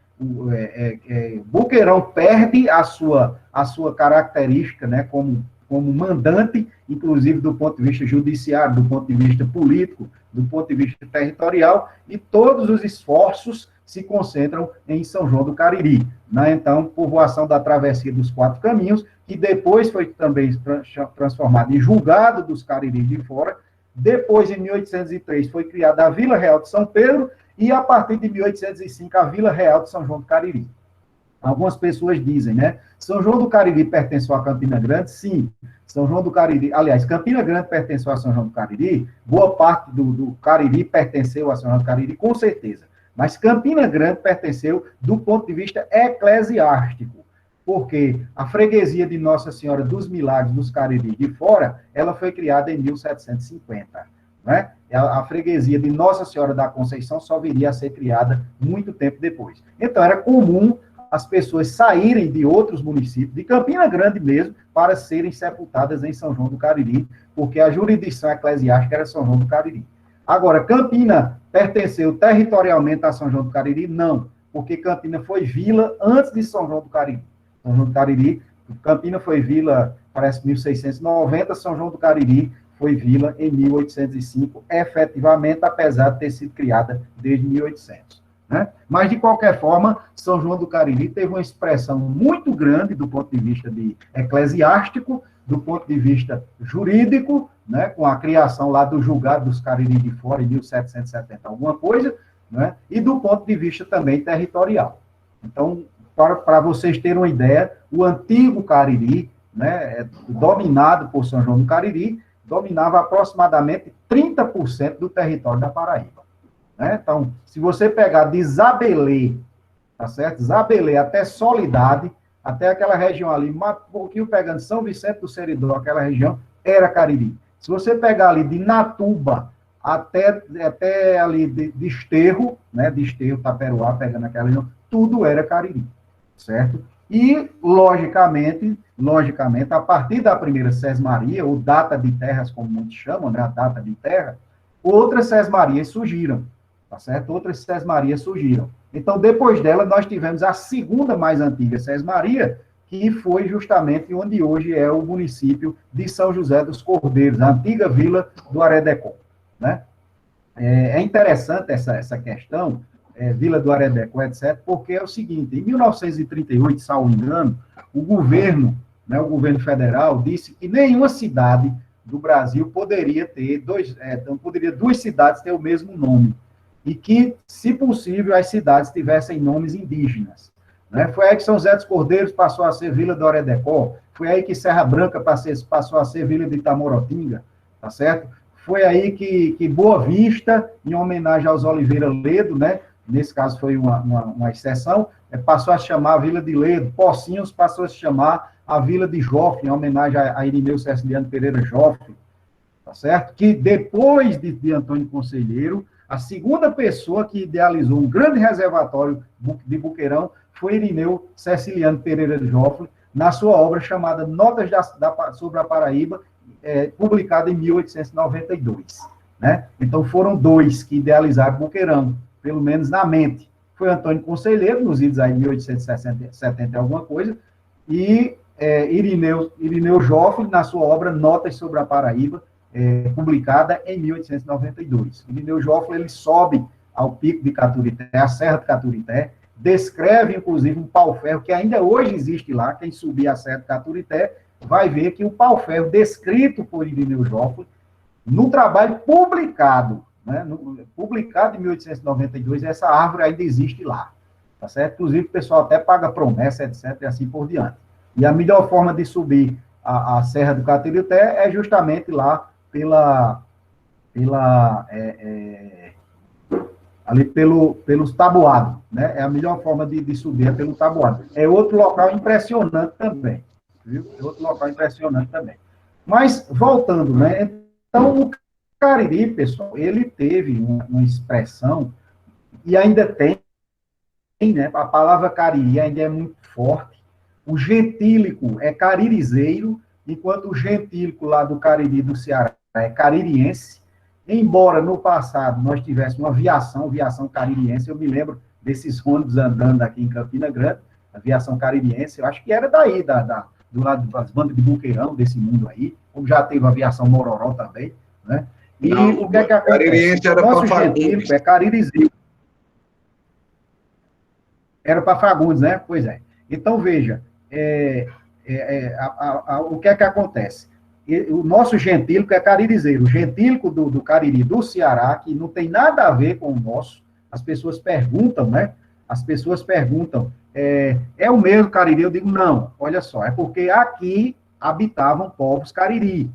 Boqueirão perde a sua característica, né, como mandante, inclusive do ponto de vista judiciário, do ponto de vista político, do ponto de vista territorial, e todos os esforços se concentram em São João do Cariri, né? Então, povoação da Travessia dos 4 Caminhos, que depois foi também transformado em Julgado dos Cariris de Fora. Depois, em 1803, foi criada a Vila Real de São Pedro, e a partir de 1805, a Vila Real de São João do Cariri. Algumas pessoas dizem, né? São João do Cariri pertenceu a Campina Grande? Sim. São João do Cariri, aliás, Campina Grande pertenceu a São João do Cariri, boa parte do Cariri pertenceu a São João do Cariri, com certeza. Mas Campina Grande pertenceu do ponto de vista eclesiástico, porque a freguesia de Nossa Senhora dos Milagres dos Cariri de Fora, ela foi criada em 1750, né? A freguesia de Nossa Senhora da Conceição só viria a ser criada muito tempo depois. Então, era comum as pessoas saírem de outros municípios, de Campina Grande mesmo, para serem sepultadas em São João do Cariri, porque a jurisdição eclesiástica era São João do Cariri. Agora, Campina pertenceu territorialmente a São João do Cariri? Não, porque Campina foi vila antes de São João do Cariri. São João do Cariri, Campina foi vila, parece 1690, São João do Cariri foi vila em 1805, efetivamente, apesar de ter sido criada desde 1800. Né? Mas, de qualquer forma, São João do Cariri teve uma expressão muito grande do ponto de vista eclesiástico, do ponto de vista jurídico, né, com a criação lá do julgado dos Cariri de Fora, em 1770, alguma coisa, né, e do ponto de vista também territorial. Então, para vocês terem uma ideia, o antigo Cariri, né, dominado por São João do Cariri, dominava aproximadamente 30% do território da Paraíba. Né? Então, se você pegar de Zabelê, tá certo? Zabelê até Soledade, até aquela região ali, um pouquinho pegando São Vicente do Seridó, aquela região, era Cariri. Se você pegar ali de Natuba até ali de Desterro, né? Desterro, Taperoá, pegando aquela região, tudo era Cariri, certo? E, logicamente, a partir da primeira sesmaria, ou data de terras, como muitos chamam, né? A data de terra, outras sesmarias surgiram. Tá certo? Outras sesmarias surgiram. Então, depois dela, nós tivemos a segunda mais antiga sesmaria, que foi justamente onde hoje é o município de São José dos Cordeiros, a antiga vila do Aredecó. Né? É interessante essa questão, Vila do Aredecó, etc., porque é o seguinte, em 1938, salvo engano, o governo federal disse que nenhuma cidade do Brasil poderia ter duas cidades ter o mesmo nome. E que, se possível, as cidades tivessem nomes indígenas. Né? Foi aí que São José dos Cordeiros passou a ser Vila do Aredecó, foi aí que Serra Branca passou a ser Vila de Itamorotinga, tá certo? Foi aí que Boa Vista, em homenagem aos Oliveira Ledo, né? Nesse caso foi uma exceção, passou a chamar a Vila de Ledo, Pocinhos passou a se chamar a Vila de Joffre, em homenagem a Irineu Ceciliano Pereira Joffre, tá certo? Que depois de Antônio Conselheiro, a segunda pessoa que idealizou um grande reservatório de Buqueirão foi Irineu Ceciliano Pereira Joffre, na sua obra chamada Notas sobre a Paraíba, publicada em 1892. Né? Então, foram dois que idealizaram Buqueirão, pelo menos na mente. Foi Antônio Conselheiro, nos idos aí em 1870 alguma coisa, e Irineu Joffre, na sua obra Notas sobre a Paraíba, publicada em 1892. Irineu Joffre, ele sobe ao pico de Caturité, a Serra de Caturité, descreve, inclusive, um pau-ferro que ainda hoje existe lá. Quem subir a Serra de Caturité vai ver que o pau-ferro descrito por Irineu Joffre, no trabalho publicado, né, publicado em 1892, essa árvore ainda existe lá. Tá certo? Inclusive, o pessoal até paga promessa, etc., e assim por diante. E a melhor forma de subir a Serra do Caturité é justamente lá ali pelos tabuados, né? É a melhor forma de subir pelo tabuado. É outro local impressionante também, viu? É outro local impressionante também. Mas, voltando, né? Então, o Cariri, pessoal, ele teve uma expressão, e ainda tem, né? A palavra Cariri ainda é muito forte. O gentílico é caririzeiro, enquanto o gentílico lá do Cariri do Ceará é caririense, embora no passado nós tivéssemos uma aviação caririense, eu me lembro desses ônibus andando aqui em Campina Grande, aviação caririense, eu acho que era daí, do lado das bandas de Buqueirão, desse mundo aí, como já teve a aviação Mororó também, né? E não, o que é que acontece? Caririense era para Fagundes. É caririzeiro. Era para Fagundes, né? Pois é. Então, veja, o que é que acontece? O nosso gentílico é caririzeiro. O gentílico do Cariri do Ceará, que não tem nada a ver com o nosso, as pessoas perguntam, né? As pessoas perguntam, é o mesmo Cariri? Eu digo, não, olha só, é porque aqui habitavam povos Cariri,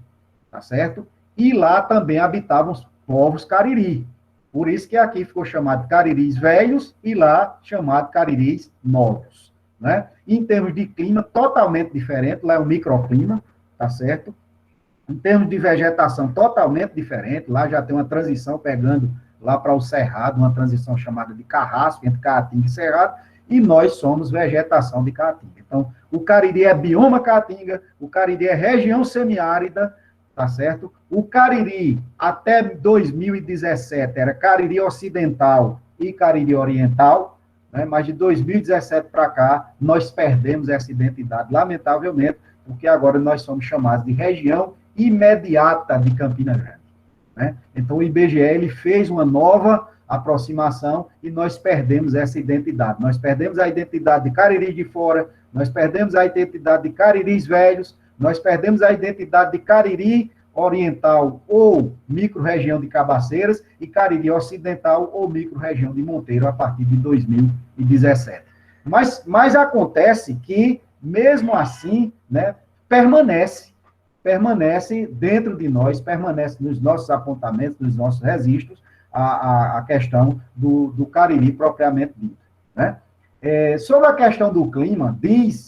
tá certo? E lá também habitavam povos Cariri. Por isso que aqui ficou chamado de Cariris velhos e lá chamado Cariris novos, né? Em termos de clima, totalmente diferente, lá é um microclima, tá certo? Em termos de vegetação, totalmente diferente, lá já tem uma transição pegando lá para o Cerrado, uma transição chamada de carrasco, entre Caatinga e Cerrado, e nós somos vegetação de Caatinga. Então, o Cariri é bioma Caatinga, o Cariri é região semiárida, tá certo? O Cariri, até 2017, era Cariri Ocidental e Cariri Oriental, né? Mas de 2017 para cá, nós perdemos essa identidade, lamentavelmente, porque agora nós somos chamados de região imediata de Campina Grande, né? Então, o IBGE ele fez uma nova aproximação e nós perdemos essa identidade. Nós perdemos a identidade de Cariri de Fora, nós perdemos a identidade de Cariris Velhos, nós perdemos a identidade de Cariri Oriental ou micro-região de Cabaceiras e Cariri Ocidental ou micro-região de Monteiro a partir de 2017. Mas acontece que, mesmo assim, né, permanece dentro de nós, permanece nos nossos apontamentos, nos nossos registros, a questão do Cariri propriamente dito, né? Sobre a questão do clima,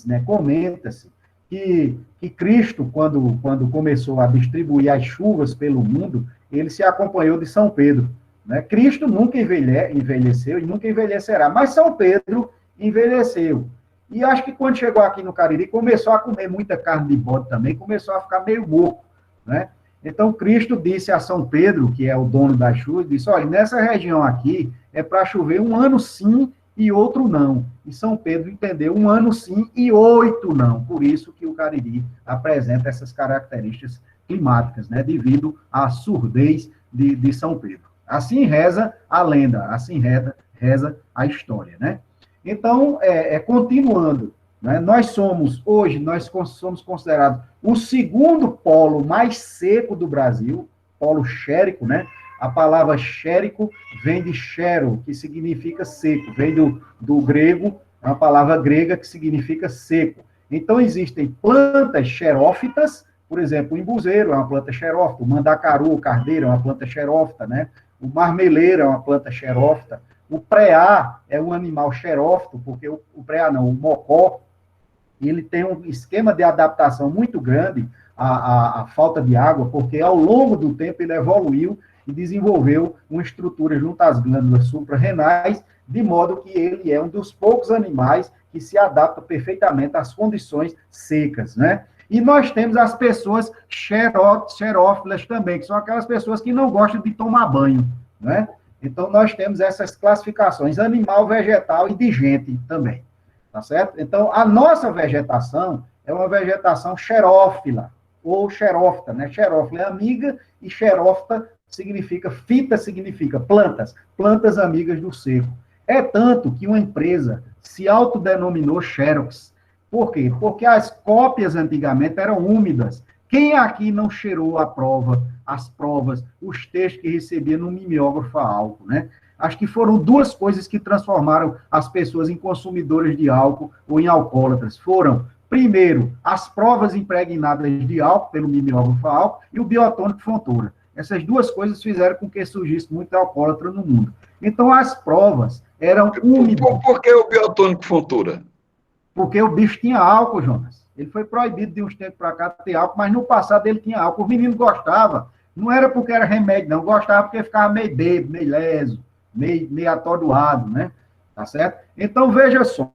né, comenta-se que Cristo, quando começou a distribuir as chuvas pelo mundo, ele se acompanhou de São Pedro, né? Cristo nunca envelheceu e nunca envelhecerá, mas São Pedro envelheceu. E acho que quando chegou aqui no Cariri, começou a comer muita carne de bode também, começou a ficar meio louco, né? Então, Cristo disse a São Pedro, que é o dono das chuvas, disse, olha, nessa região aqui é para chover um ano sim e outro não. E São Pedro entendeu um ano sim e 8 não. Por isso que o Cariri apresenta essas características climáticas, né? Devido à surdez de São Pedro. Assim reza a lenda, assim reza a história, né? Então, continuando, né, nós somos considerados o segundo polo mais seco do Brasil, polo xérico, né? A palavra xérico vem de xero, que significa seco, vem do grego, é uma palavra grega que significa seco. Então, existem plantas xerófitas, por exemplo, o imbuzeiro é uma planta xerófita, o mandacaru, o cardeiro é uma planta xerófita, né? O marmeleiro é uma planta xerófita, o preá é um animal xerófito, porque o preá não, o mocó, ele tem um esquema de adaptação muito grande à falta de água, porque ao longo do tempo ele evoluiu e desenvolveu uma estrutura junto às glândulas suprarrenais, de modo que ele é um dos poucos animais que se adapta perfeitamente às condições secas, né? E nós temos as pessoas xerófilas também, que são aquelas pessoas que não gostam de tomar banho, né? Então, nós temos essas classificações, animal, vegetal e de gente também, tá certo? Então, a nossa vegetação é uma vegetação xerófila, ou xerófita, né? Xerófila é amiga e xerófita significa, fita significa plantas amigas do seco. É tanto que uma empresa se autodenominou Xerox. Por quê? Porque as cópias antigamente eram úmidas. Quem aqui não cheirou as provas, os textos que recebia no mimeógrafo a álcool, né? Acho que foram duas coisas que transformaram as pessoas em consumidoras de álcool ou em alcoólatras. Foram, primeiro, as provas impregnadas de álcool pelo mimeógrafo a álcool e o biotônico Fontoura. Essas duas coisas fizeram com que surgisse muito alcoólatra no mundo. Então, as provas eram úmidas. Por que o biotônico Fontoura? Porque o bicho tinha álcool, Jonas. Ele foi proibido de uns tempos para cá ter álcool, mas no passado ele tinha álcool. O menino gostava. Não era porque era remédio, não. Gostava porque ficava meio bêbado, meio leso, meio atordoado, né? Tá certo? Então, veja só.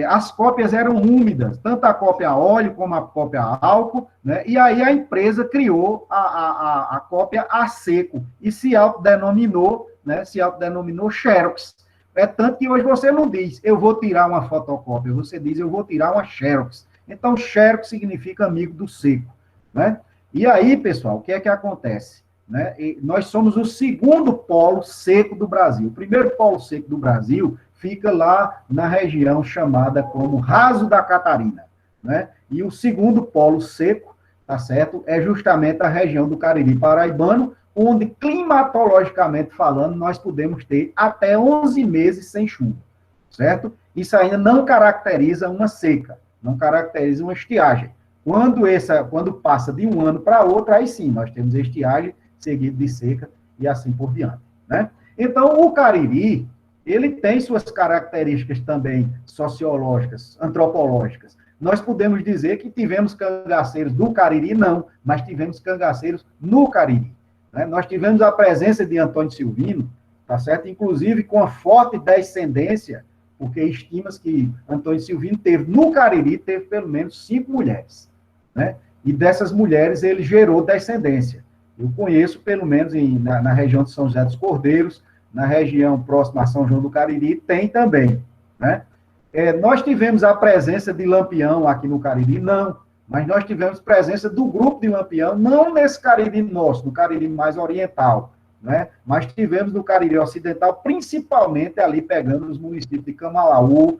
As cópias eram úmidas, tanto a cópia a óleo como a cópia a álcool, né? E aí a empresa criou a cópia a seco e se autodenominou, né? Se autodenominou Xerox. É tanto que hoje você não diz, eu vou tirar uma fotocópia, você diz, eu vou tirar uma Xerox. Então, Xerox significa amigo do seco, né? E aí, pessoal, o que é que acontece? Né? Nós somos o segundo polo seco do Brasil. O primeiro polo seco do Brasil fica lá na região chamada como Raso da Catarina, né? E o segundo polo seco, tá certo? É justamente a região do Cariri paraibano, onde, climatologicamente falando, nós podemos ter até 11 meses sem chuva, certo? Isso ainda não caracteriza uma seca, não caracteriza uma estiagem. Quando passa de um ano para outro, aí sim, nós temos estiagem seguido de seca e assim por diante, né? Então, o Cariri, ele tem suas características também sociológicas, antropológicas. Nós podemos dizer que tivemos cangaceiros do Cariri, não, mas tivemos cangaceiros no Cariri. Nós tivemos a presença de Antônio Silvino, tá certo? Inclusive com a forte descendência, porque estima-se que Antônio Silvino teve, no Cariri, teve pelo menos 5 mulheres, né? E dessas mulheres ele gerou descendência. Eu conheço, pelo menos na região de São José dos Cordeiros, na região próxima a São João do Cariri, tem também, né? Nós tivemos a presença de Lampião aqui no Cariri? Não. mas nós tivemos presença do grupo de Lampião, não nesse Cariri nosso, no Cariri mais oriental, né? Mas tivemos no Cariri ocidental, principalmente ali pegando os municípios de Camalaú,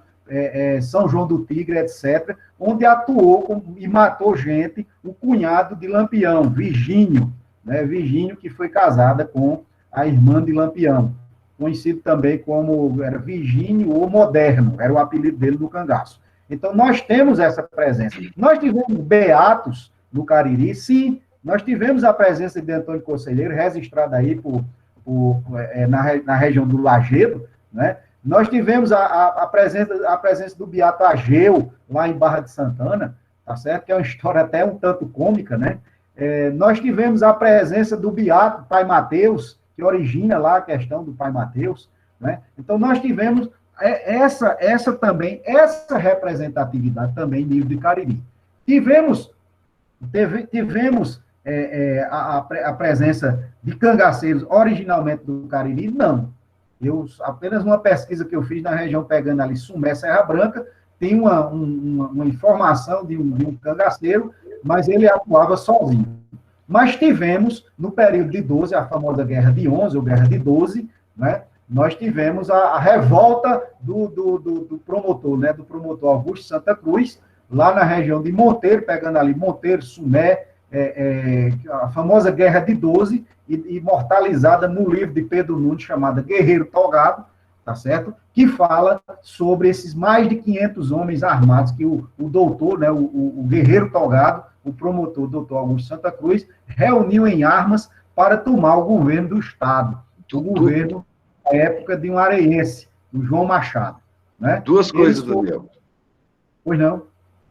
São João do Tigre, etc., onde atuou e matou gente, o cunhado de Lampião, Virgínio, né? Virgínio, que foi casada com a irmã de Lampião, conhecido também como era Virgínio ou Moderno, era o apelido dele no cangaço. Então, nós temos essa presença. Nós tivemos beatos no Cariri, sim, nós tivemos a presença de Antônio Conselheiro, registrada aí na região do Lagedo, né? Nós tivemos a presença do beato Ageu, lá em Barra de Santana, tá certo? Que é uma história até um tanto cômica, né? Nós tivemos a presença do beato Pai Mateus, que origina lá a questão do Pai Mateus, né? Então, nós tivemos essa representatividade também em nível de Cariri. Tivemos a presença de cangaceiros originalmente do Cariri? Não. Apenas uma pesquisa que eu fiz na região, pegando ali Sumé, Serra Branca, tem uma informação de um cangaceiro, mas ele atuava sozinho. Mas tivemos, no período de 12, a famosa Guerra de 11, ou Guerra de 12, né? Nós tivemos a revolta do promotor, né? Do promotor Augusto Santa Cruz, lá na região de Monteiro, pegando ali Monteiro, Sumé, a famosa Guerra de 12, imortalizada no livro de Pedro Nunes, chamada Guerreiro Togado, tá certo? Que fala sobre esses mais de 500 homens armados que o doutor, né, o Guerreiro Togado, o promotor, doutor Augusto Santa Cruz, reuniu em armas para tomar o governo do Estado, o governo da época de um areense, o João Machado. Né? Duas coisas, Daniel. Pois não?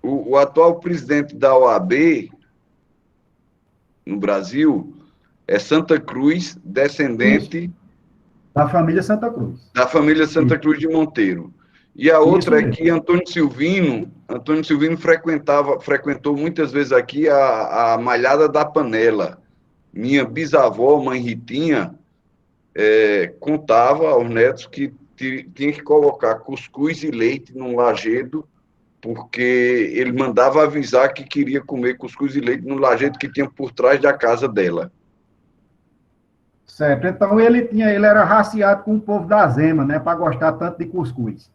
O atual presidente da OAB no Brasil é Santa Cruz, descendente... Da família Santa Cruz. Da família Santa Cruz de Monteiro. E a outra é que Antônio Silvino frequentou muitas vezes aqui a Malhada da Panela. Minha bisavó, mãe Ritinha, contava aos netos que tinha que colocar cuscuz e leite num lajedo, porque ele mandava avisar que queria comer cuscuz e leite no lajedo que tinha por trás da casa dela. Certo, então ele era raciado com o povo da Zema, né, para gostar tanto de cuscuz.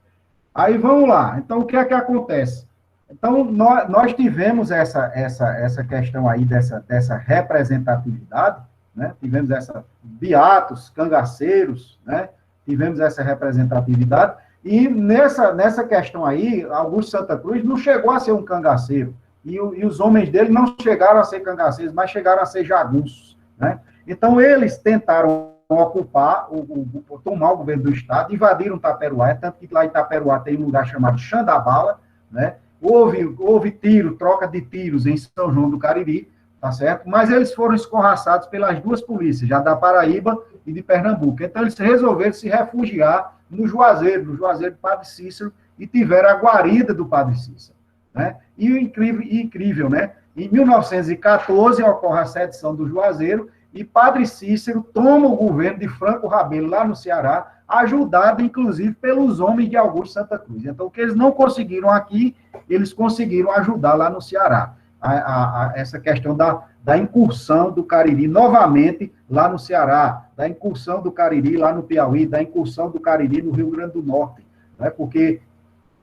Aí vamos lá, então o que é que acontece? Então nós tivemos essa questão aí dessa representatividade, né, tivemos beatos, cangaceiros, né, tivemos essa representatividade, e nessa questão aí, Augusto Santa Cruz não chegou a ser um cangaceiro, e os homens dele não chegaram a ser cangaceiros, mas chegaram a ser jagunços, né? Então, eles tentaram ocupar, tomar o governo do Estado, invadiram Taperoá, tanto que lá em Taperoá tem um lugar chamado Xandabala, né? Houve troca de tiros em São João do Cariri, tá certo? Mas eles foram escorraçados pelas duas polícias, já da Paraíba e de Pernambuco. Então, eles resolveram se refugiar no Juazeiro do Padre Cícero, e tiveram a guarida do Padre Cícero, né? E incrível, né? Em 1914, ocorre a sedição do Juazeiro, e Padre Cícero toma o governo de Franco Rabelo lá no Ceará, ajudado, inclusive, pelos homens de Augusto Santa Cruz. Então, o que eles não conseguiram aqui, eles conseguiram ajudar lá no Ceará. Essa questão da incursão do Cariri novamente lá no Ceará, da incursão do Cariri lá no Piauí, da incursão do Cariri no Rio Grande do Norte, né? Porque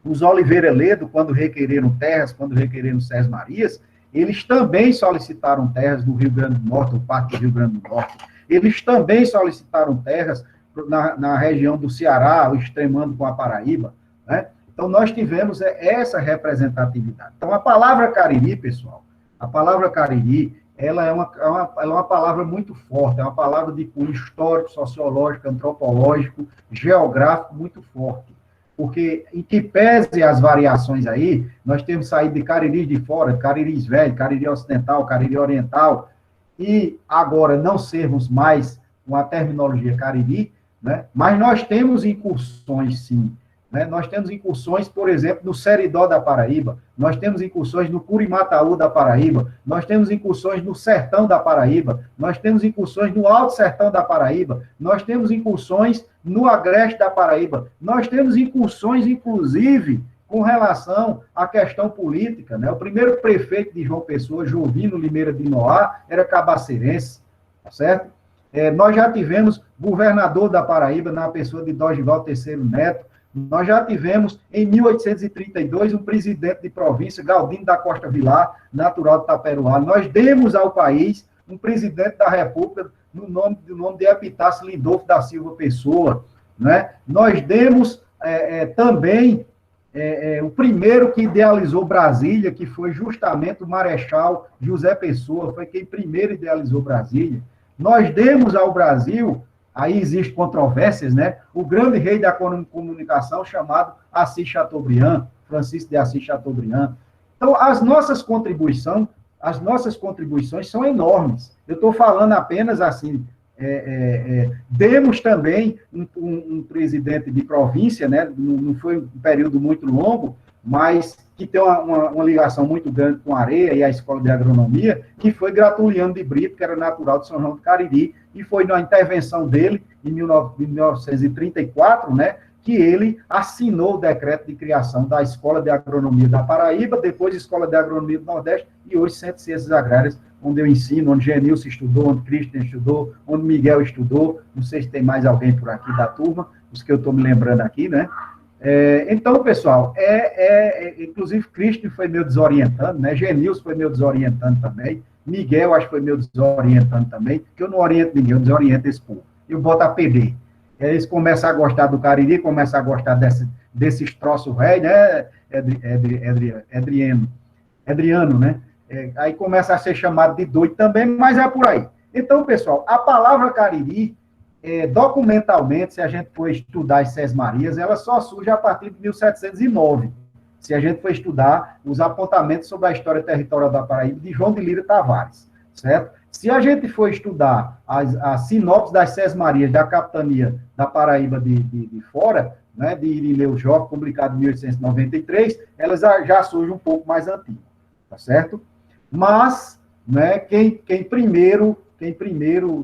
os Oliveira Ledo, quando requereram terras, quando requereram Sés Marias, eles também solicitaram terras no Rio Grande do Norte, o Parque do Rio Grande do Norte. Eles também solicitaram terras na região do Ceará, extremando com a Paraíba, né? Então, nós tivemos essa representatividade. Então, a palavra Cariri, pessoal, a palavra Cariri, ela é uma palavra muito forte, é uma palavra de cunho histórico, sociológico, antropológico, geográfico muito forte. Porque, em que pese as variações aí, nós temos saído de Cariris de fora, Cariris velho, Cariri ocidental, Cariri oriental, e agora não sermos mais uma terminologia Cariri, né? Mas nós temos incursões, sim. Né? Nós temos incursões, por exemplo, no Seridó da Paraíba, nós temos incursões no Curimataú da Paraíba, nós temos incursões no Sertão da Paraíba, nós temos incursões no Alto Sertão da Paraíba, nós temos incursões no Agreste da Paraíba, nós temos incursões, inclusive, com relação à questão política, né? O primeiro prefeito de João Pessoa, Jovino Limeira de Noá, era cabaceirense, tá certo? Nós já tivemos governador da Paraíba, na pessoa de Dorival Terceiro Neto. Nós já tivemos, em 1832, um presidente de província, Galdino da Costa Vilar, natural de Taperoá. Nós demos ao país um presidente da República no nome de Epitácio Lindolfo da Silva Pessoa, né? Nós demos também o primeiro que idealizou Brasília, que foi justamente o Marechal José Pessoa, foi quem primeiro idealizou Brasília. Nós demos ao Brasil, aí existem controvérsias, né? O grande rei da comunicação chamado Assis Chateaubriand, Francisco de Assis Chateaubriand. Então, as nossas contribuições são enormes. Eu estou falando apenas assim, demos também um presidente de província, né? Não foi um período muito longo, mas que tem uma ligação muito grande com a Areia e a Escola de Agronomia, que foi Gratuliano de Brito, que era natural de São João do Cariri, e foi na intervenção dele, em 1934, né, que ele assinou o decreto de criação da Escola de Agronomia da Paraíba, depois Escola de Agronomia do Nordeste, e hoje Centro de Ciências Agrárias, onde eu ensino, onde Genilson estudou, onde Cristian estudou, onde Miguel estudou, não sei se tem mais alguém por aqui da turma, os que eu estou me lembrando aqui, né? Então, pessoal, inclusive Cristian foi meu desorientando, né? Genilson foi meu desorientando também, Miguel acho que foi meu desorientando também, que eu não oriento ninguém, eu desoriento esse povo. Eu boto a PD. Eles começam a gostar do Cariri, começam a gostar desses troços velhos, né? Adriano, né? Aí começa a ser chamado de doido também, mas é por aí. Então, pessoal, a palavra Cariri, documentalmente, se a gente for estudar as Sesmarias, ela só surge a partir de 1709. Se a gente for estudar os apontamentos sobre a história territorial da Paraíba, de João de Lira Tavares, certo? Se a gente for estudar a sinopse das Sesmarias da capitania da Paraíba de fora, né, de Irineu Joffre, publicado em 1893, elas já surgem um pouco mais antigas, tá certo? Mas, né, quem primeiro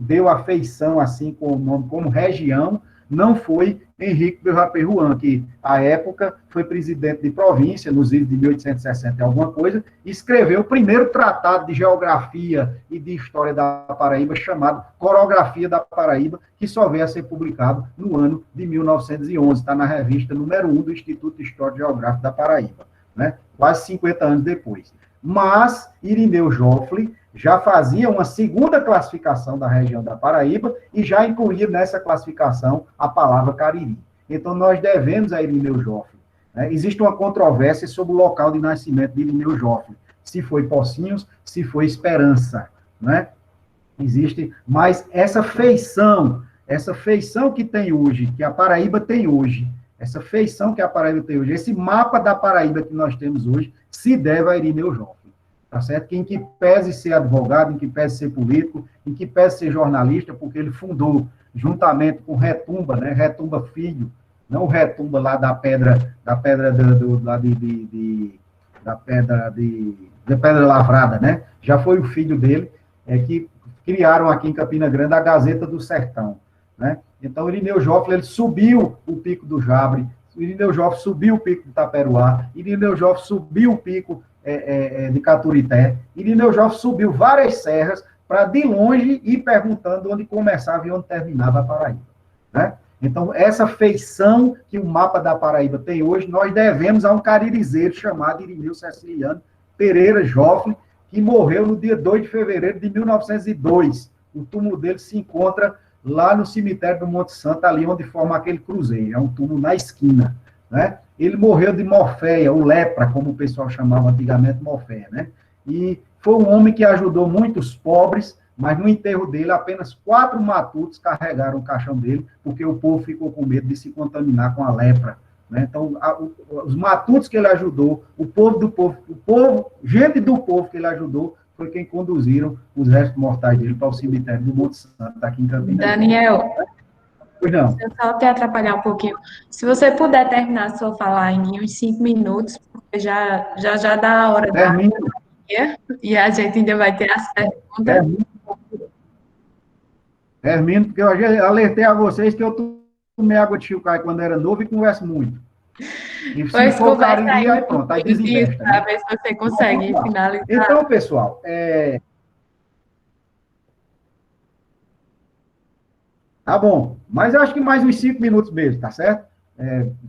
deu a feição assim com o nome como região não foi Henrique Belraperruan, que à época foi presidente de província nos idos de 1860 e alguma coisa, e escreveu o primeiro tratado de geografia e de história da Paraíba chamado Corografia da Paraíba, que só veio a ser publicado no ano de 1911, está na revista número 1 do Instituto Histórico e Geográfico da Paraíba, né? Quase 50 anos depois. Mas Irineu Joffre já fazia uma segunda classificação da região da Paraíba e já incluía nessa classificação a palavra Cariri. Então, nós devemos a Irineu Joffre. Né? Existe uma controvérsia sobre o local de nascimento de Irineu Joffre, se foi Pocinhos, se foi Esperança. Né? Existe, mas essa feição que tem hoje, que a Paraíba tem hoje, esse mapa da Paraíba que nós temos hoje, se deve a Irineu Joffre. Tá certo? Que em que pese ser advogado, em que pese ser político, em que pese ser jornalista, porque ele fundou, juntamente com Retumba, né? Retumba Filho, não o Retumba lá da pedra Lavrada, né? Já foi o filho dele, que criaram aqui em Campina Grande a Gazeta do Sertão, né? Então, Irineu Joffre, ele subiu o Pico do Jabre, Irineu Joffre subiu o Pico do Taperoá, Irineu Joffre subiu o Pico de Caturité, Irineu Joffre subiu várias serras para, de longe, ir perguntando onde começava e onde terminava a Paraíba. Né? Então, essa feição que o mapa da Paraíba tem hoje, nós devemos a um caririzeiro chamado Irineu Ceciliano Pereira Joffre, que morreu no dia 2 de fevereiro de 1902. O túmulo dele se encontra lá no cemitério do Monte Santo, ali onde forma aquele cruzeiro. É um túmulo na esquina, né? Ele morreu de morféia, ou lepra, como o pessoal chamava antigamente, morféia, né? E foi um homem que ajudou muitos pobres, mas no enterro dele, apenas 4 matutos carregaram o caixão dele, porque o povo ficou com medo de se contaminar com a lepra, né? Então, os matutos que ele ajudou, gente do povo que ele ajudou, foi quem conduziram os restos mortais dele para o cemitério do Monte Santo, aqui em Campinas. Daniel, pois não. eu só te atrapalhar um pouquinho. Se você puder terminar a sua fala em uns 5 minutos, porque já dá a hora da e a gente ainda vai ter as perguntas. Termino, porque eu já alertei a vocês que eu tomei água de Chilcai quando era novo e converso muito. E se Pois for conversa Cariri, aí aí pronto, aí desinveste. para Né? ver se você consegue finalizar. Então, pessoal, tá bom. Mas eu acho que mais uns 5 minutos mesmo, tá certo?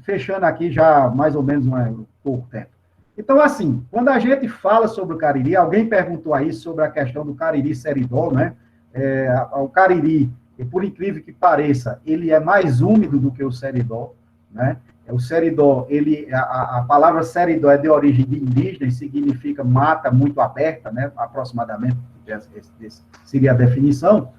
Fechando aqui já mais ou menos um pouco tempo. Então, assim, quando a gente fala sobre o Cariri, alguém perguntou aí sobre a questão do Cariri seridó, né? O Cariri, por incrível que pareça, ele é mais úmido do que o seridó, né? O seridó, a palavra seridó é de origem de indígena e significa mata muito aberta, né? Aproximadamente, essa seria a definição.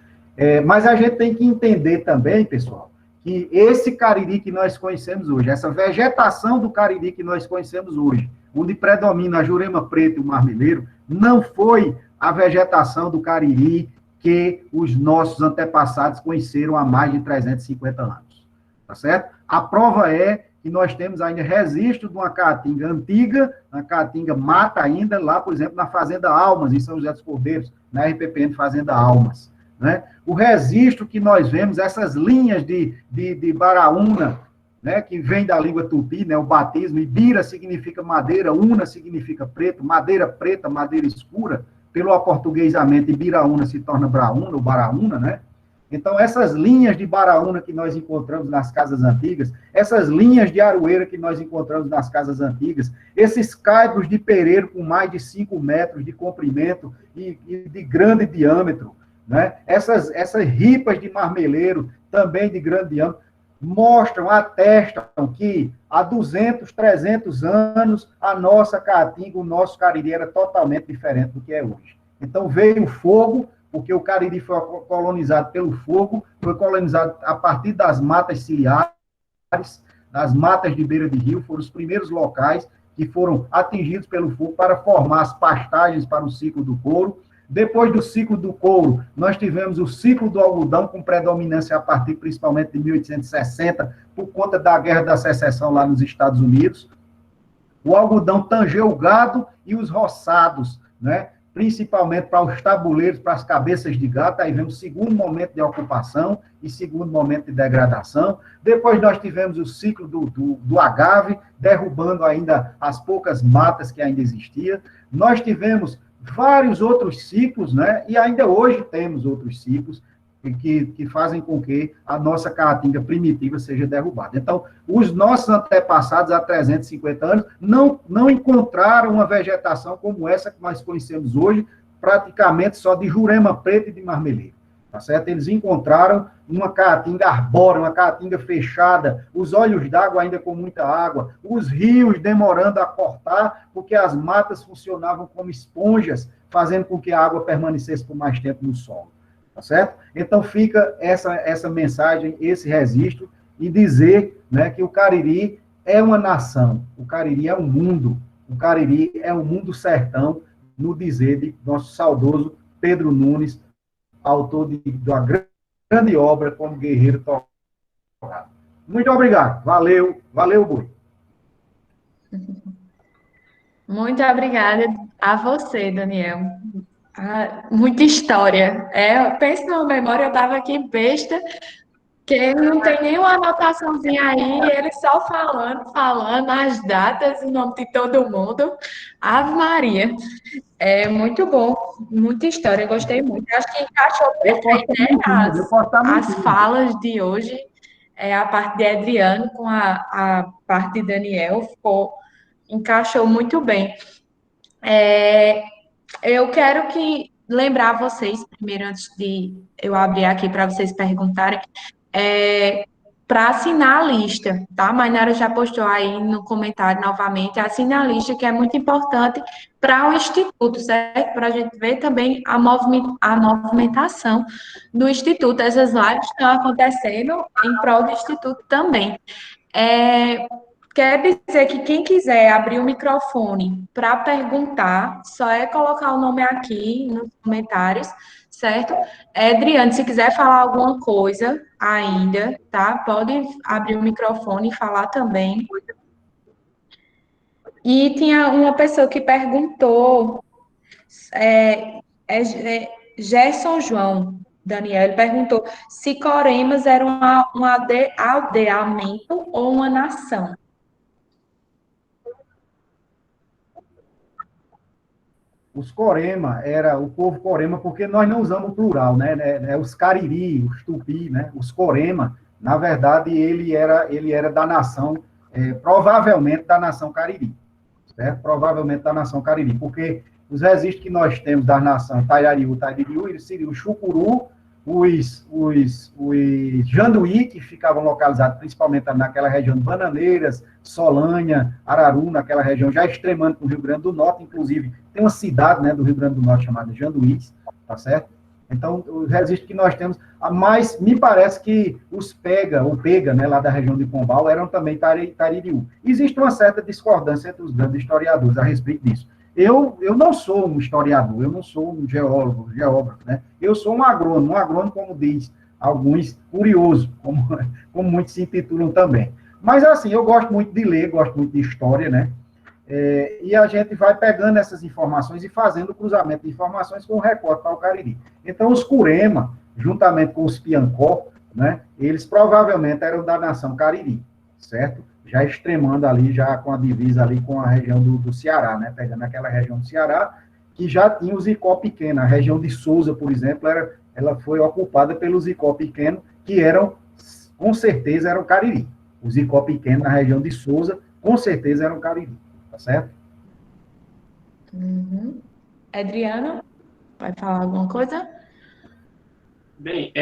Mas a gente tem que entender também, pessoal, que esse Cariri que nós conhecemos hoje, essa vegetação do Cariri que nós conhecemos hoje, onde predomina a jurema preta e o marmeleiro, não foi a vegetação do Cariri que os nossos antepassados conheceram há mais de 350 anos. Tá certo? A prova é que nós temos ainda registro de uma caatinga antiga, uma caatinga mata ainda, lá, por exemplo, na Fazenda Almas, em São José dos Cordeiros, na RPPN Fazenda Almas. Né? O registro que nós vemos, essas linhas de baraúna, né, que vem da língua tupi, né, o batismo, ibira significa madeira, una significa preto, madeira preta, madeira escura, pelo aportuguesamento, ibiraúna se torna braúna, ou baraúna, né? Então, essas linhas de baraúna que nós encontramos nas casas antigas, essas linhas de aroeira que nós encontramos nas casas antigas, esses caibros de pereiro com mais de 5 metros de comprimento e de grande diâmetro, né? Essas ripas de marmeleiro, também de grande diâmetro, mostram, atestam que há 200, 300 anos, a nossa caatinga, o nosso Cariri era totalmente diferente do que é hoje. Então, veio o fogo, porque o Cariri foi colonizado pelo fogo, foi colonizado a partir das matas ciliares, das matas de beira de rio, foram os primeiros locais que foram atingidos pelo fogo para formar as pastagens para o ciclo do couro. Depois do ciclo do couro, nós tivemos o ciclo do algodão, com predominância a partir principalmente de 1860, por conta da Guerra da Secessão lá nos Estados Unidos. O algodão tangeu o gado e os roçados, né? Principalmente para os tabuleiros, para as cabeças de gato. Aí vem o segundo momento de ocupação e segundo momento de degradação. Depois nós tivemos o ciclo do agave, derrubando ainda as poucas matas que ainda existiam. Nós tivemos vários outros ciclos, né? E ainda hoje temos outros ciclos que fazem com que a nossa caatinga primitiva seja derrubada. Então, os nossos antepassados, há 350 anos, não encontraram uma vegetação como essa que nós conhecemos hoje, praticamente só de jurema preta e de marmeleiro. Tá certo? Eles encontraram uma caatinga arbórea, uma caatinga fechada, os olhos d'água ainda com muita água, os rios demorando a cortar, porque as matas funcionavam como esponjas, fazendo com que a água permanecesse por mais tempo no solo. Tá certo? Então fica essa mensagem, esse registro, e dizer, né, que o Cariri é uma nação, o Cariri é um mundo, o Cariri é um mundo sertão, no dizer de nosso saudoso Pedro Nunes, autor da grande obra como Guerreiro Torrado. Muito obrigado. Valeu, Boi. Muito obrigada a você, Daniel. Muita história. Penso numa memória, eu estava aqui besta, que não tem nenhuma anotaçãozinha aí, ele só falando as datas, o nome de todo mundo. Ave Maria. É muito bom, muita história, gostei muito. Acho que encaixou perfeito, né? As falas de hoje, a parte de Adriano com a parte de Daniel, encaixou muito bem. Eu quero lembrar vocês, primeiro, antes de eu abrir aqui para vocês perguntarem, para assinar a lista, tá? A Mainara já postou aí no comentário novamente, assina a lista, que é muito importante para o Instituto, certo? Para a gente ver também a movimentação do Instituto. Essas lives estão acontecendo em prol do Instituto também. Quer dizer que quem quiser abrir o microfone para perguntar, só é colocar o nome aqui nos comentários, certo? Adriane, se quiser falar alguma coisa ainda, tá? Pode abrir o microfone e falar também. E tinha uma pessoa que perguntou, Gerson João, Daniel, ele perguntou se Coremas era um aldeamento ou uma nação. os Corema, era o povo Corema, porque nós não usamos o plural, né? Os Cariri, os Tupi, né? Os Corema, na verdade, ele era da nação, provavelmente da nação Cariri, certo? Provavelmente da nação Cariri, porque os registros que nós temos da nação Tairariú, Taiririú, seria o Chucuru, os Janduí, que ficavam localizados principalmente naquela região de Bananeiras, Solânia, Araru, naquela região já extremando para o Rio Grande do Norte, inclusive tem uma cidade, né, do Rio Grande do Norte chamada Janduís, tá certo? Então, os registros que nós temos, mas me parece que os Pega, né, lá da região de Pombal, eram também Taiririú. Existe uma certa discordância entre os grandes historiadores a respeito disso. Eu não sou um historiador, eu não sou um geógrafo, né? Eu sou um agrônomo, como diz alguns, curioso, como muitos se intitulam também. Mas, assim, eu gosto muito de ler, gosto muito de história, né? E a gente vai pegando essas informações e fazendo o cruzamento de informações com o recorte para o Cariri. Então, os Curema, juntamente com os Piancó, né? Eles provavelmente eram da nação Cariri, certo? Já extremando ali, já com a divisa ali com a região do Ceará, né? Pegando aquela região do Ceará, que já tinha os Icó Pequeno. A região de Souza, por exemplo, ela foi ocupada pelos Icó Pequeno, que com certeza, eram Cariri. Os Icó Pequeno na região de Souza, com certeza, eram Cariri. Tá certo? Uhum. Adriano, vai falar alguma coisa? Bem,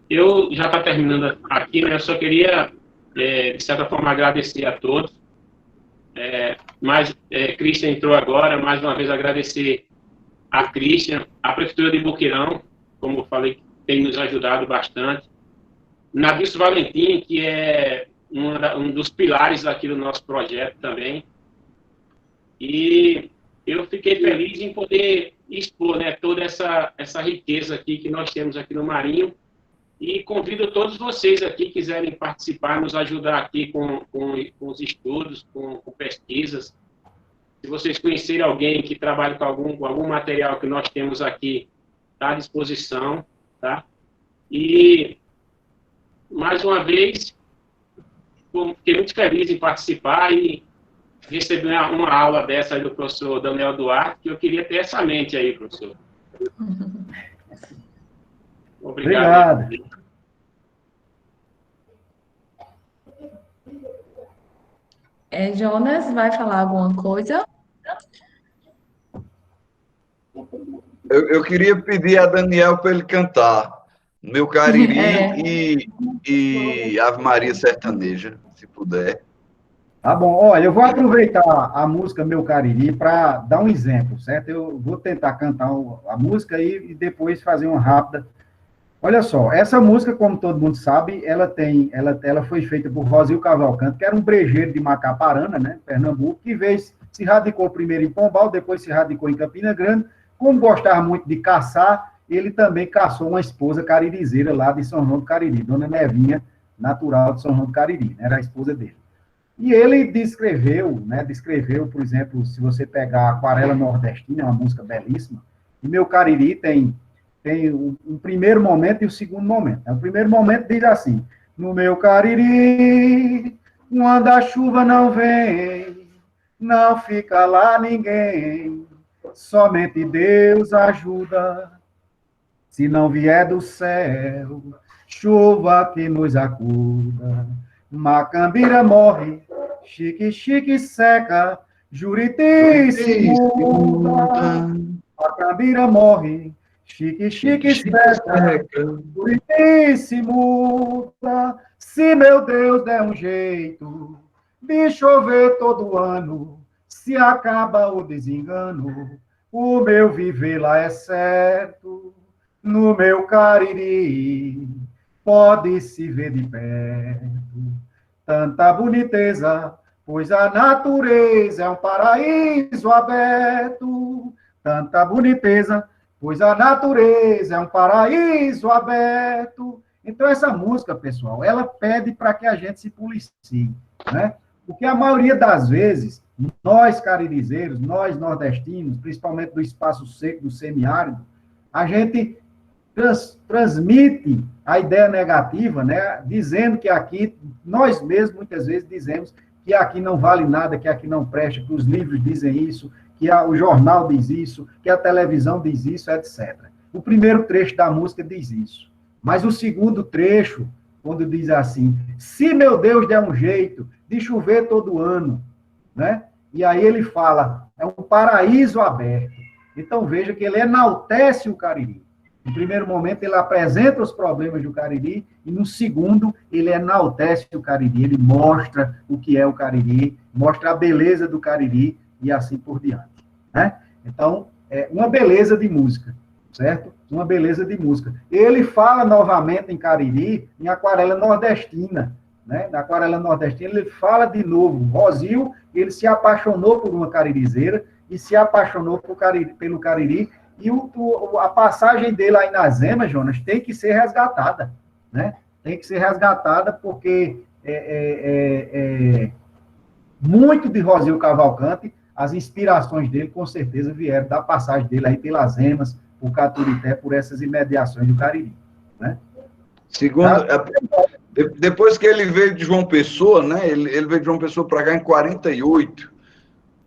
eu já está terminando aqui, né? Eu só queria, de certa forma, agradecer a todos. Christian entrou agora, mais uma vez agradecer a Christian, a Prefeitura de Boqueirão, como eu falei, tem nos ajudado bastante. Nabilson Valentim, que é um dos pilares aqui do nosso projeto também. E eu fiquei feliz em poder expor, né, toda essa riqueza aqui que nós temos aqui no Marinho. E convido todos vocês aqui que quiserem participar, nos ajudar aqui com os estudos, com pesquisas. Se vocês conhecerem alguém que trabalha com algum material que nós temos aqui, está à disposição, tá? E, mais uma vez, fiquei muito feliz em participar e receber uma aula dessa aí do professor Daniel Duarte, que eu queria ter essa mente aí, professor. Obrigado. Jonas, vai falar alguma coisa? Eu queria pedir a Daniel para ele cantar Meu Cariri e Ave Maria Sertaneja, se puder. Tá bom. Olha, eu vou aproveitar a música Meu Cariri para dar um exemplo, certo? Eu vou tentar cantar a música e depois fazer uma rápida. Olha só, essa música, como todo mundo sabe, ela foi feita por Rosil Cavalcante, que era um brejeiro de Macaparana, né, Pernambuco, que se radicou primeiro em Pombal, depois se radicou em Campina Grande. Como gostava muito de caçar, ele também caçou uma esposa caririzeira lá de São João do Cariri, Dona Nevinha, natural de São João do Cariri, né, era a esposa dele. E ele descreveu, por exemplo, se você pegar Aquarela Nordestina, é uma música belíssima, e Meu Cariri tem um primeiro momento e o segundo momento. O primeiro momento diz assim: no meu Cariri, quando a chuva não vem, não fica lá ninguém, somente Deus ajuda. Se não vier do céu, chuva que nos acuda. Macambira morre, Xique seca, Juriti se muda. Macambira morre, Xique seca, Juriti se muda. Se meu Deus der um jeito de chover todo ano, se acaba o desengano, o meu viver lá é certo. No meu Cariri pode se ver de perto tanta boniteza, pois a natureza é um paraíso aberto. Tanta boniteza, pois a natureza é um paraíso aberto. Então, essa música, pessoal, ela pede para que a gente se policie, né? Porque a maioria das vezes, nós caririzeiros, nós nordestinos, principalmente do espaço seco, do semiárido, a gente transmite a ideia negativa, né, dizendo que aqui, nós mesmos muitas vezes dizemos que aqui não vale nada, que aqui não presta, que os livros dizem isso, que o jornal diz isso, que a televisão diz isso, etc. O primeiro trecho da música diz isso. Mas o segundo trecho, quando diz assim, se meu Deus der um jeito de chover todo ano, né? E aí ele fala, é um paraíso aberto. Então veja que ele enaltece o Cariri. No primeiro momento ele apresenta os problemas do Cariri e no segundo ele enaltece o Cariri, ele mostra o que é o Cariri, mostra a beleza do Cariri e assim por diante, né? Então, é uma beleza de música, certo? Uma beleza de música. Ele fala novamente em Cariri, em Aquarela Nordestina, né? Na Aquarela Nordestina ele fala de novo, Rosil, ele se apaixonou por uma caririzeira e se apaixonou pelo Cariri, e a passagem dele aí nas Emas, Jonas, tem que ser resgatada, né? Tem que ser resgatada porque muito de Rosil Cavalcante, as inspirações dele, com certeza, vieram da passagem dele aí pelas Emas, por Caturité, por essas imediações do Cariri, né? Segundo, depois que ele veio de João Pessoa, né? Ele veio de João Pessoa para cá em 48.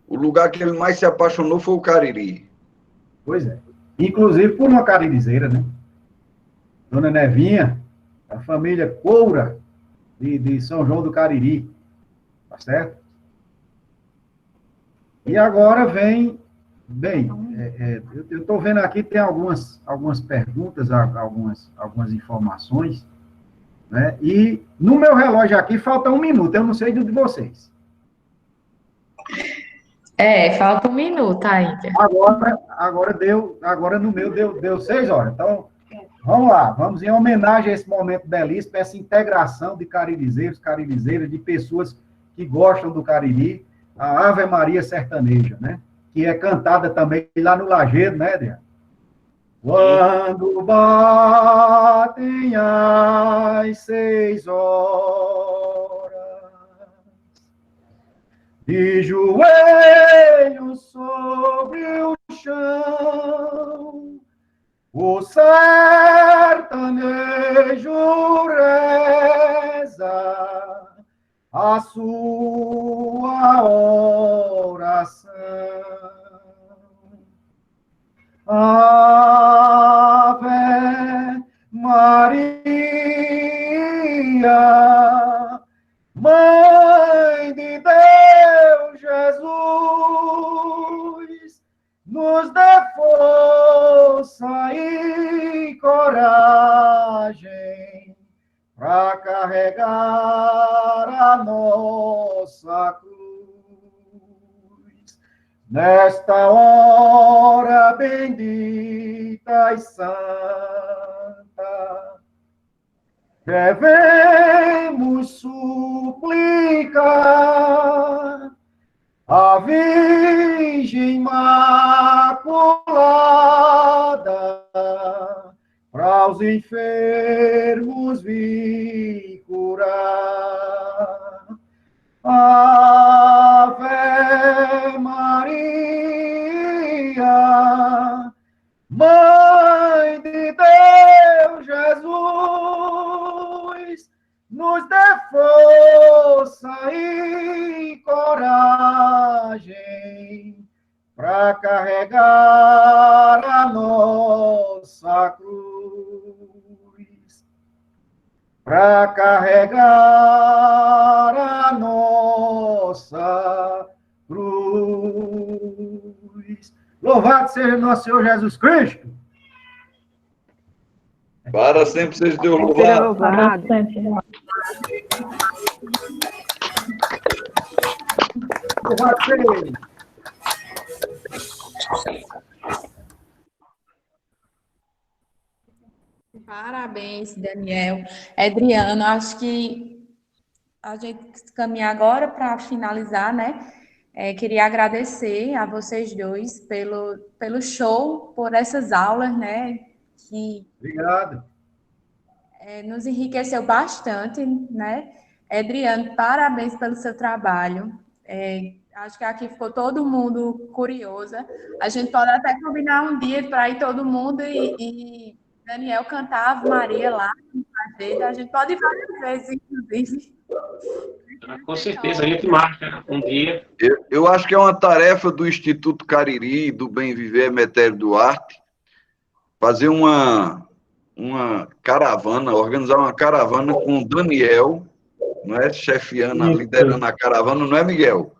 O lugar que ele mais se apaixonou foi o Cariri. Pois é. Inclusive por uma caririzeira, né? Dona Nevinha, a família Coura, de São João do Cariri. Tá certo? E agora vem... Bem, eu estou vendo aqui, tem algumas perguntas, algumas informações, né? E no meu relógio aqui falta 1 minuto, eu não sei do de vocês. Falta 1 minuto ainda. Agora no meu deu 6 horas. Então, vamos lá, vamos em homenagem a esse momento belíssimo, essa integração de caririzeiros, caririzeiras, de pessoas que gostam do Cariri, a Ave Maria Sertaneja, né? Que é cantada também lá no Lajedo, né, Adriano? Quando batem as 6 horas, de joelhos sobre o chão, o sertanejo reza a sua oração. Ave Maria, Mãe de Deus Jesus, nos dê força e coragem para carregar a nossa cruz. Nesta hora bendita e santa, devemos suplicar a Virgem Imaculada para os enfermos vir curar. Ave Maria, Mãe de Deus Jesus, nos dê força e coragem para carregar a nossa cruz, para carregar a nossa cruz. Louvado seja nosso Senhor Jesus Cristo! Para sempre seja Deus louvado. Para sempre. Louvado seja! Parabéns, Daniel. Adriano, acho que a gente caminha agora para finalizar, né? Queria agradecer a vocês dois pelo show, por essas aulas, né? Que Obrigado. Nos enriqueceu bastante, né? Adriano, parabéns pelo seu trabalho. Acho que aqui ficou todo mundo curiosa. A gente pode até combinar um dia para ir todo mundo e Daniel cantar Ave Maria lá no Lajedo. A gente pode ir várias vezes, inclusive. Com certeza, a gente marca um dia. Eu acho que é uma tarefa do Instituto Cariri, do Bem Viver Emetério Duarte, fazer uma caravana, organizar uma caravana com o Daniel, não é? Chefiando, liderando a caravana, não é, Miguel?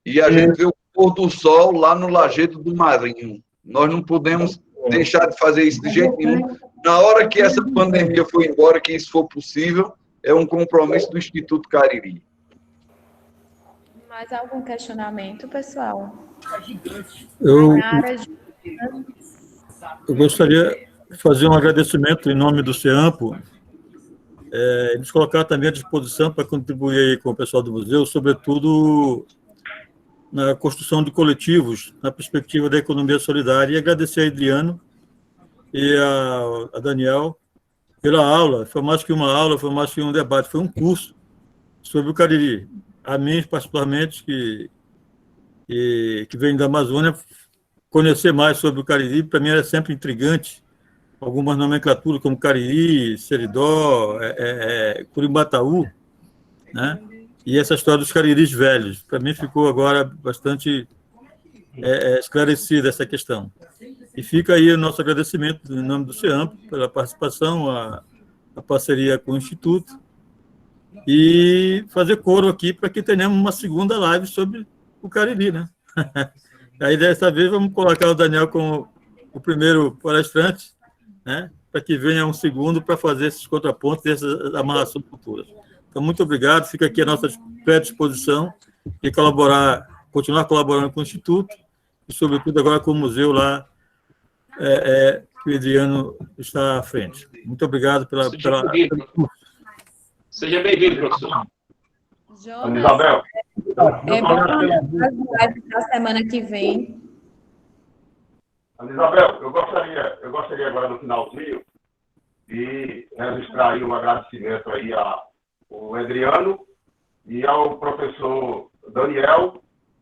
E a gente vê o pôr do sol lá no Lajedo do Marinho. Nós não podemos deixar de fazer isso de jeito nenhum. Na hora que essa pandemia for embora, que isso for possível, é um compromisso do Instituto Cariri. Mais algum questionamento, pessoal? Eu gostaria de fazer um agradecimento em nome do CEAMPO, nos colocar também à disposição para contribuir aí com o pessoal do museu, sobretudo na construção de coletivos, na perspectiva da economia solidária, e agradecer a Adriano e a Daniel pela aula. Foi mais que uma aula, foi mais que um debate, foi um curso sobre o Cariri. A mim, particularmente, que vem da Amazônia, conhecer mais sobre o Cariri, para mim era sempre intrigante, algumas nomenclaturas como Cariri, Seridó, Curimbataú, né? E essa história dos cariris velhos. Para mim ficou agora bastante esclarecida essa questão. E fica aí o nosso agradecimento em nome do CEAMPO pela participação, a parceria com o Instituto, e fazer coro aqui para que tenhamos uma segunda live sobre o Cariri, né? Aí, dessa vez, vamos colocar o Daniel como o primeiro palestrante, né? Para que venha um segundo para fazer esses contrapontos e essas amarrações futuras. Então, muito obrigado. Fica aqui a nossa predisposição e continuar colaborando com o Instituto e, sobretudo, agora com o museu lá, que o Adriano está à frente. Muito obrigado pela... Seja bem-vindo, professor. Jonas, Isabel. é bom as lives da semana que vem. Isabel, eu gostaria agora, no finalzinho, de registrar aí um agradecimento aí ao Adriano e ao professor Daniel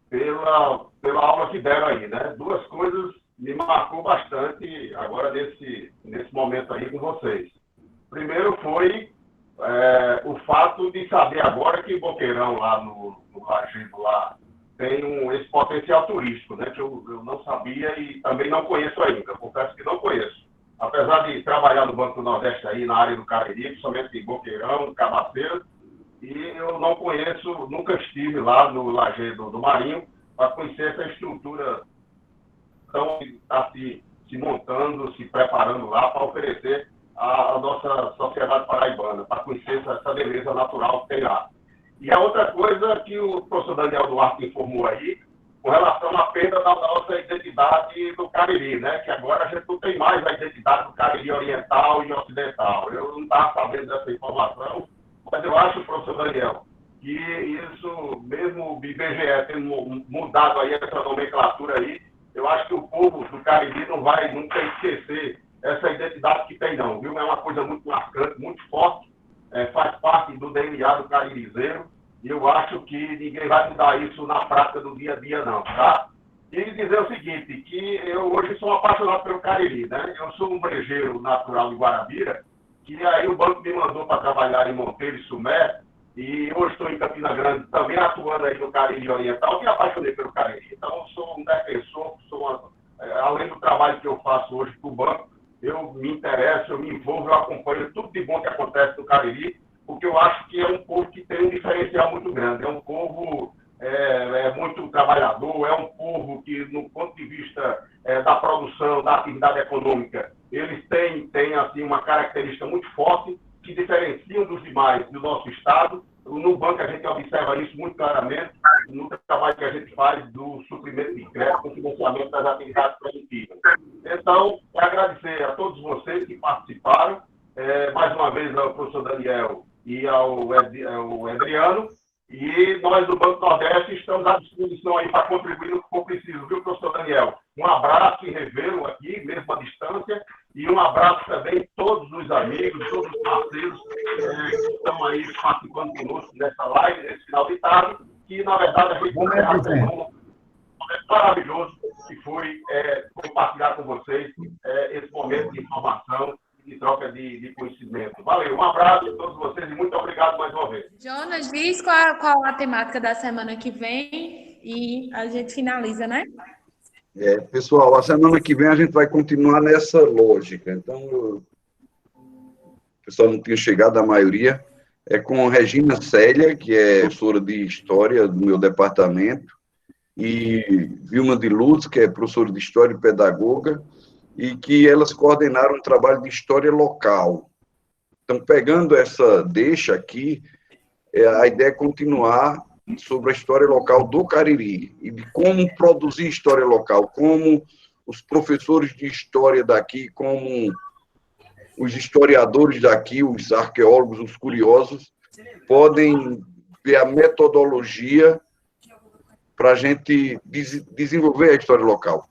pela aula que deram aí, né? Duas coisas me marcou bastante agora nesse momento aí com vocês. Primeiro foi o fato de saber agora que Boqueirão, lá no Lajedo, lá, tem esse potencial turístico, né, que eu não sabia e também não conheço ainda, confesso que não conheço. Apesar de trabalhar no Banco do Nordeste aí, na área do Cariri, principalmente em Boqueirão, Cabaceiro, e eu não conheço, nunca estive lá no Lajedo do Marinho para conhecer essa estrutura tão que está se montando, se preparando lá para oferecer a nossa sociedade paraibana, para conhecer essa beleza natural que tem lá. E a outra coisa que o professor Daniel Duarte informou aí, com relação à perda da nossa identidade do Cariri, né? Que agora a gente não tem mais a identidade do Cariri oriental e ocidental. Eu não estava sabendo dessa informação, mas eu acho, professor Daniel, que isso, mesmo o IBGE tendo mudado aí essa nomenclatura aí, eu acho que o povo do Cariri não vai nunca esquecer essa identidade que tem, não, viu? É uma coisa muito marcante, muito forte, faz parte do DNA do caririzeiro, e eu acho que ninguém vai mudar isso na prática do dia a dia, não, tá? E dizer o seguinte, que eu hoje sou apaixonado pelo Cariri, né? Eu sou um brejeiro natural de Guarabira, que aí o banco me mandou para trabalhar em Monteiro e Sumé, e hoje estou em Campina Grande, também atuando aí no Cariri Oriental, me apaixonei pelo Cariri. Então, eu sou um defensor, além do trabalho que eu faço hoje para o banco, eu me interesso, eu me envolvo, eu acompanho tudo de bom que acontece no Cariri, porque eu acho que é um povo que tem um diferencial muito grande. É um povo muito trabalhador, é um povo que, no ponto de vista da produção, da atividade econômica, eles têm assim, uma característica muito forte que diferenciam dos demais do nosso Estado. No banco a gente observa isso muito claramente, no trabalho que a gente faz do suprimento de crédito, com financiamento das atividades produtivas. Então, agradecer a todos vocês que participaram, mais uma vez ao professor Daniel e ao Adriano, e nós do Banco Nordeste estamos à disposição aí para contribuir no que for preciso, viu, professor Daniel? Um abraço e revê-lo aqui, mesmo à distância, e um abraço também a todos os amigos, todos os parceiros que estão aí participando conosco nessa live, nesse final de tarde, que, na verdade, a gente tem um momento maravilhoso que foi compartilhar com vocês esse momento de informação de troca de conhecimento. Valeu, um abraço a todos vocês e muito obrigado mais uma vez. Jonas, diz qual a temática da semana que vem e a gente finaliza, né? Pessoal, a semana que vem a gente vai continuar nessa lógica. Então, o pessoal não tinha chegado, a maioria. É com Regina Célia, que é professora de História do meu departamento, e Vilma de Luz, que é professora de História e pedagoga, e que elas coordenaram um trabalho de História local. Então, pegando essa deixa aqui, a ideia é continuar sobre a história local do Cariri, e de como produzir história local, como os professores de história daqui, como os historiadores daqui, os arqueólogos, os curiosos, podem ver a metodologia para a gente desenvolver a história local.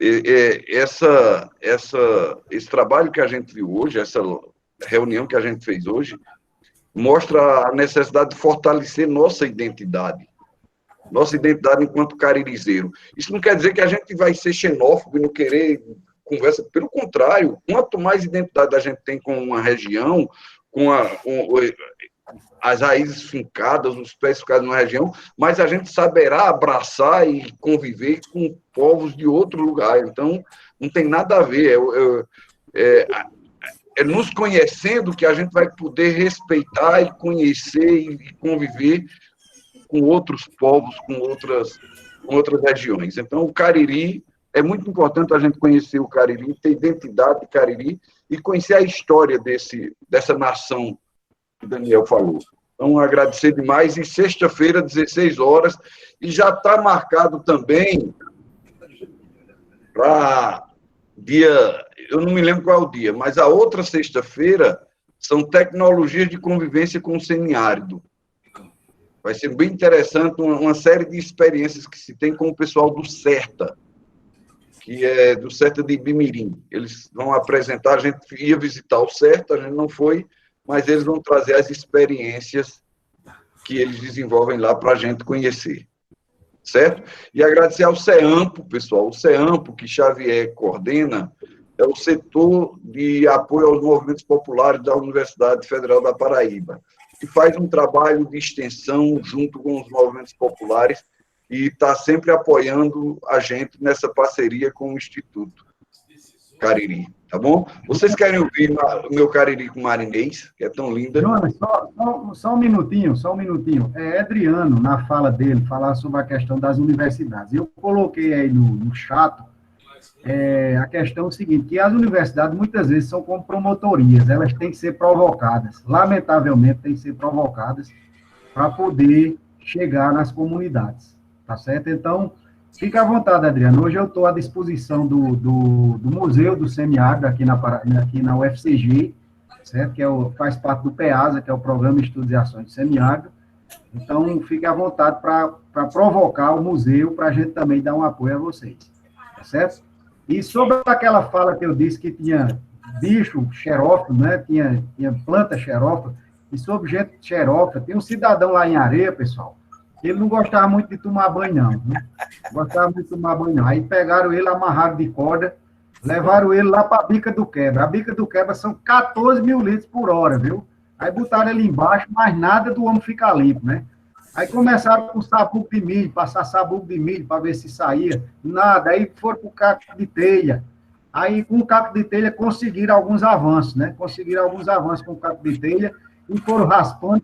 Esse trabalho que a gente viu hoje, essa reunião que a gente fez hoje, mostra a necessidade de fortalecer nossa identidade enquanto caririzeiro. Isso não quer dizer que a gente vai ser xenófobo e não querer conversa, pelo contrário, quanto mais identidade a gente tem com uma região, com as raízes fincadas, os pés fincados numa região, mais a gente saberá abraçar e conviver com povos de outro lugar. Então, não tem nada a ver. É nos conhecendo que a gente vai poder respeitar e conhecer e conviver com outros povos, com outras regiões. Então, o Cariri, é muito importante a gente conhecer o Cariri, ter identidade de Cariri e conhecer a história dessa nação que o Daniel falou. Então, agradecer demais. E sexta-feira, 16 horas, e já está marcado também para dia... Eu não me lembro qual é o dia, mas a outra sexta-feira são tecnologias de convivência com o semiárido. Vai ser bem interessante, uma série de experiências que se tem com o pessoal do CERTA, que é do CERTA de Ibimirim. Eles vão apresentar, a gente ia visitar o CERTA, a gente não foi, mas eles vão trazer as experiências que eles desenvolvem lá para a gente conhecer. Certo? E agradecer ao CEAMPO, pessoal. O CEAMPO, que Xavier coordena, é o setor de apoio aos movimentos populares da Universidade Federal da Paraíba, que faz um trabalho de extensão junto com os movimentos populares e está sempre apoiando a gente nessa parceria com o Instituto Cariri, tá bom? Vocês querem ouvir o meu Cariri com Marinês, que é tão linda? Jonas, só um minutinho. É Adriano, na fala dele, falar sobre a questão das universidades. Eu coloquei aí no chat a questão seguinte, que as universidades muitas vezes são como promotorias, elas têm que ser provocadas, lamentavelmente têm que ser provocadas para poder chegar nas comunidades, tá certo? Então, fica à vontade, Adriano. Hoje eu estou à disposição do Museu do Semiárido aqui na UFCG, certo? Que faz parte do PEASA, que é o Programa de Estudos e Ações de Semiárido. Então, fique à vontade para provocar o museu, para a gente também dar um apoio a vocês, tá certo? E sobre aquela fala que eu disse que tinha bicho xerófilo, né? Tinha planta xerófila, e sobre gente xerófila, tem um cidadão lá em Areia, pessoal, ele não gostava muito de tomar banho, não. Né? Gostava muito de tomar banho, não. Aí pegaram ele, amarraram de corda, levaram ele lá para a Bica do Quebra. A Bica do Quebra são 14 mil litros por hora, viu? Aí botaram ele embaixo, mas nada do homem ficar limpo, né? Aí começaram com sabugo de milho, passar sabugo de milho para ver se saía. Nada. Aí foram para o caco de telha. Aí, com o caco de telha, conseguiram alguns avanços, né? Conseguiram alguns avanços com o caco de telha e foram raspando,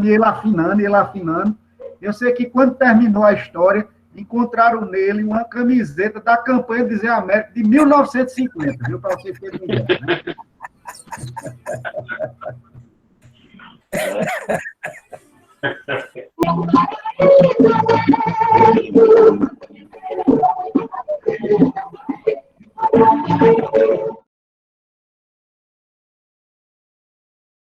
e ele afinando. Eu sei que quando terminou a história, encontraram nele uma camiseta da campanha de Zé Américo de 1950, viu? Para vocês terem ideia, né?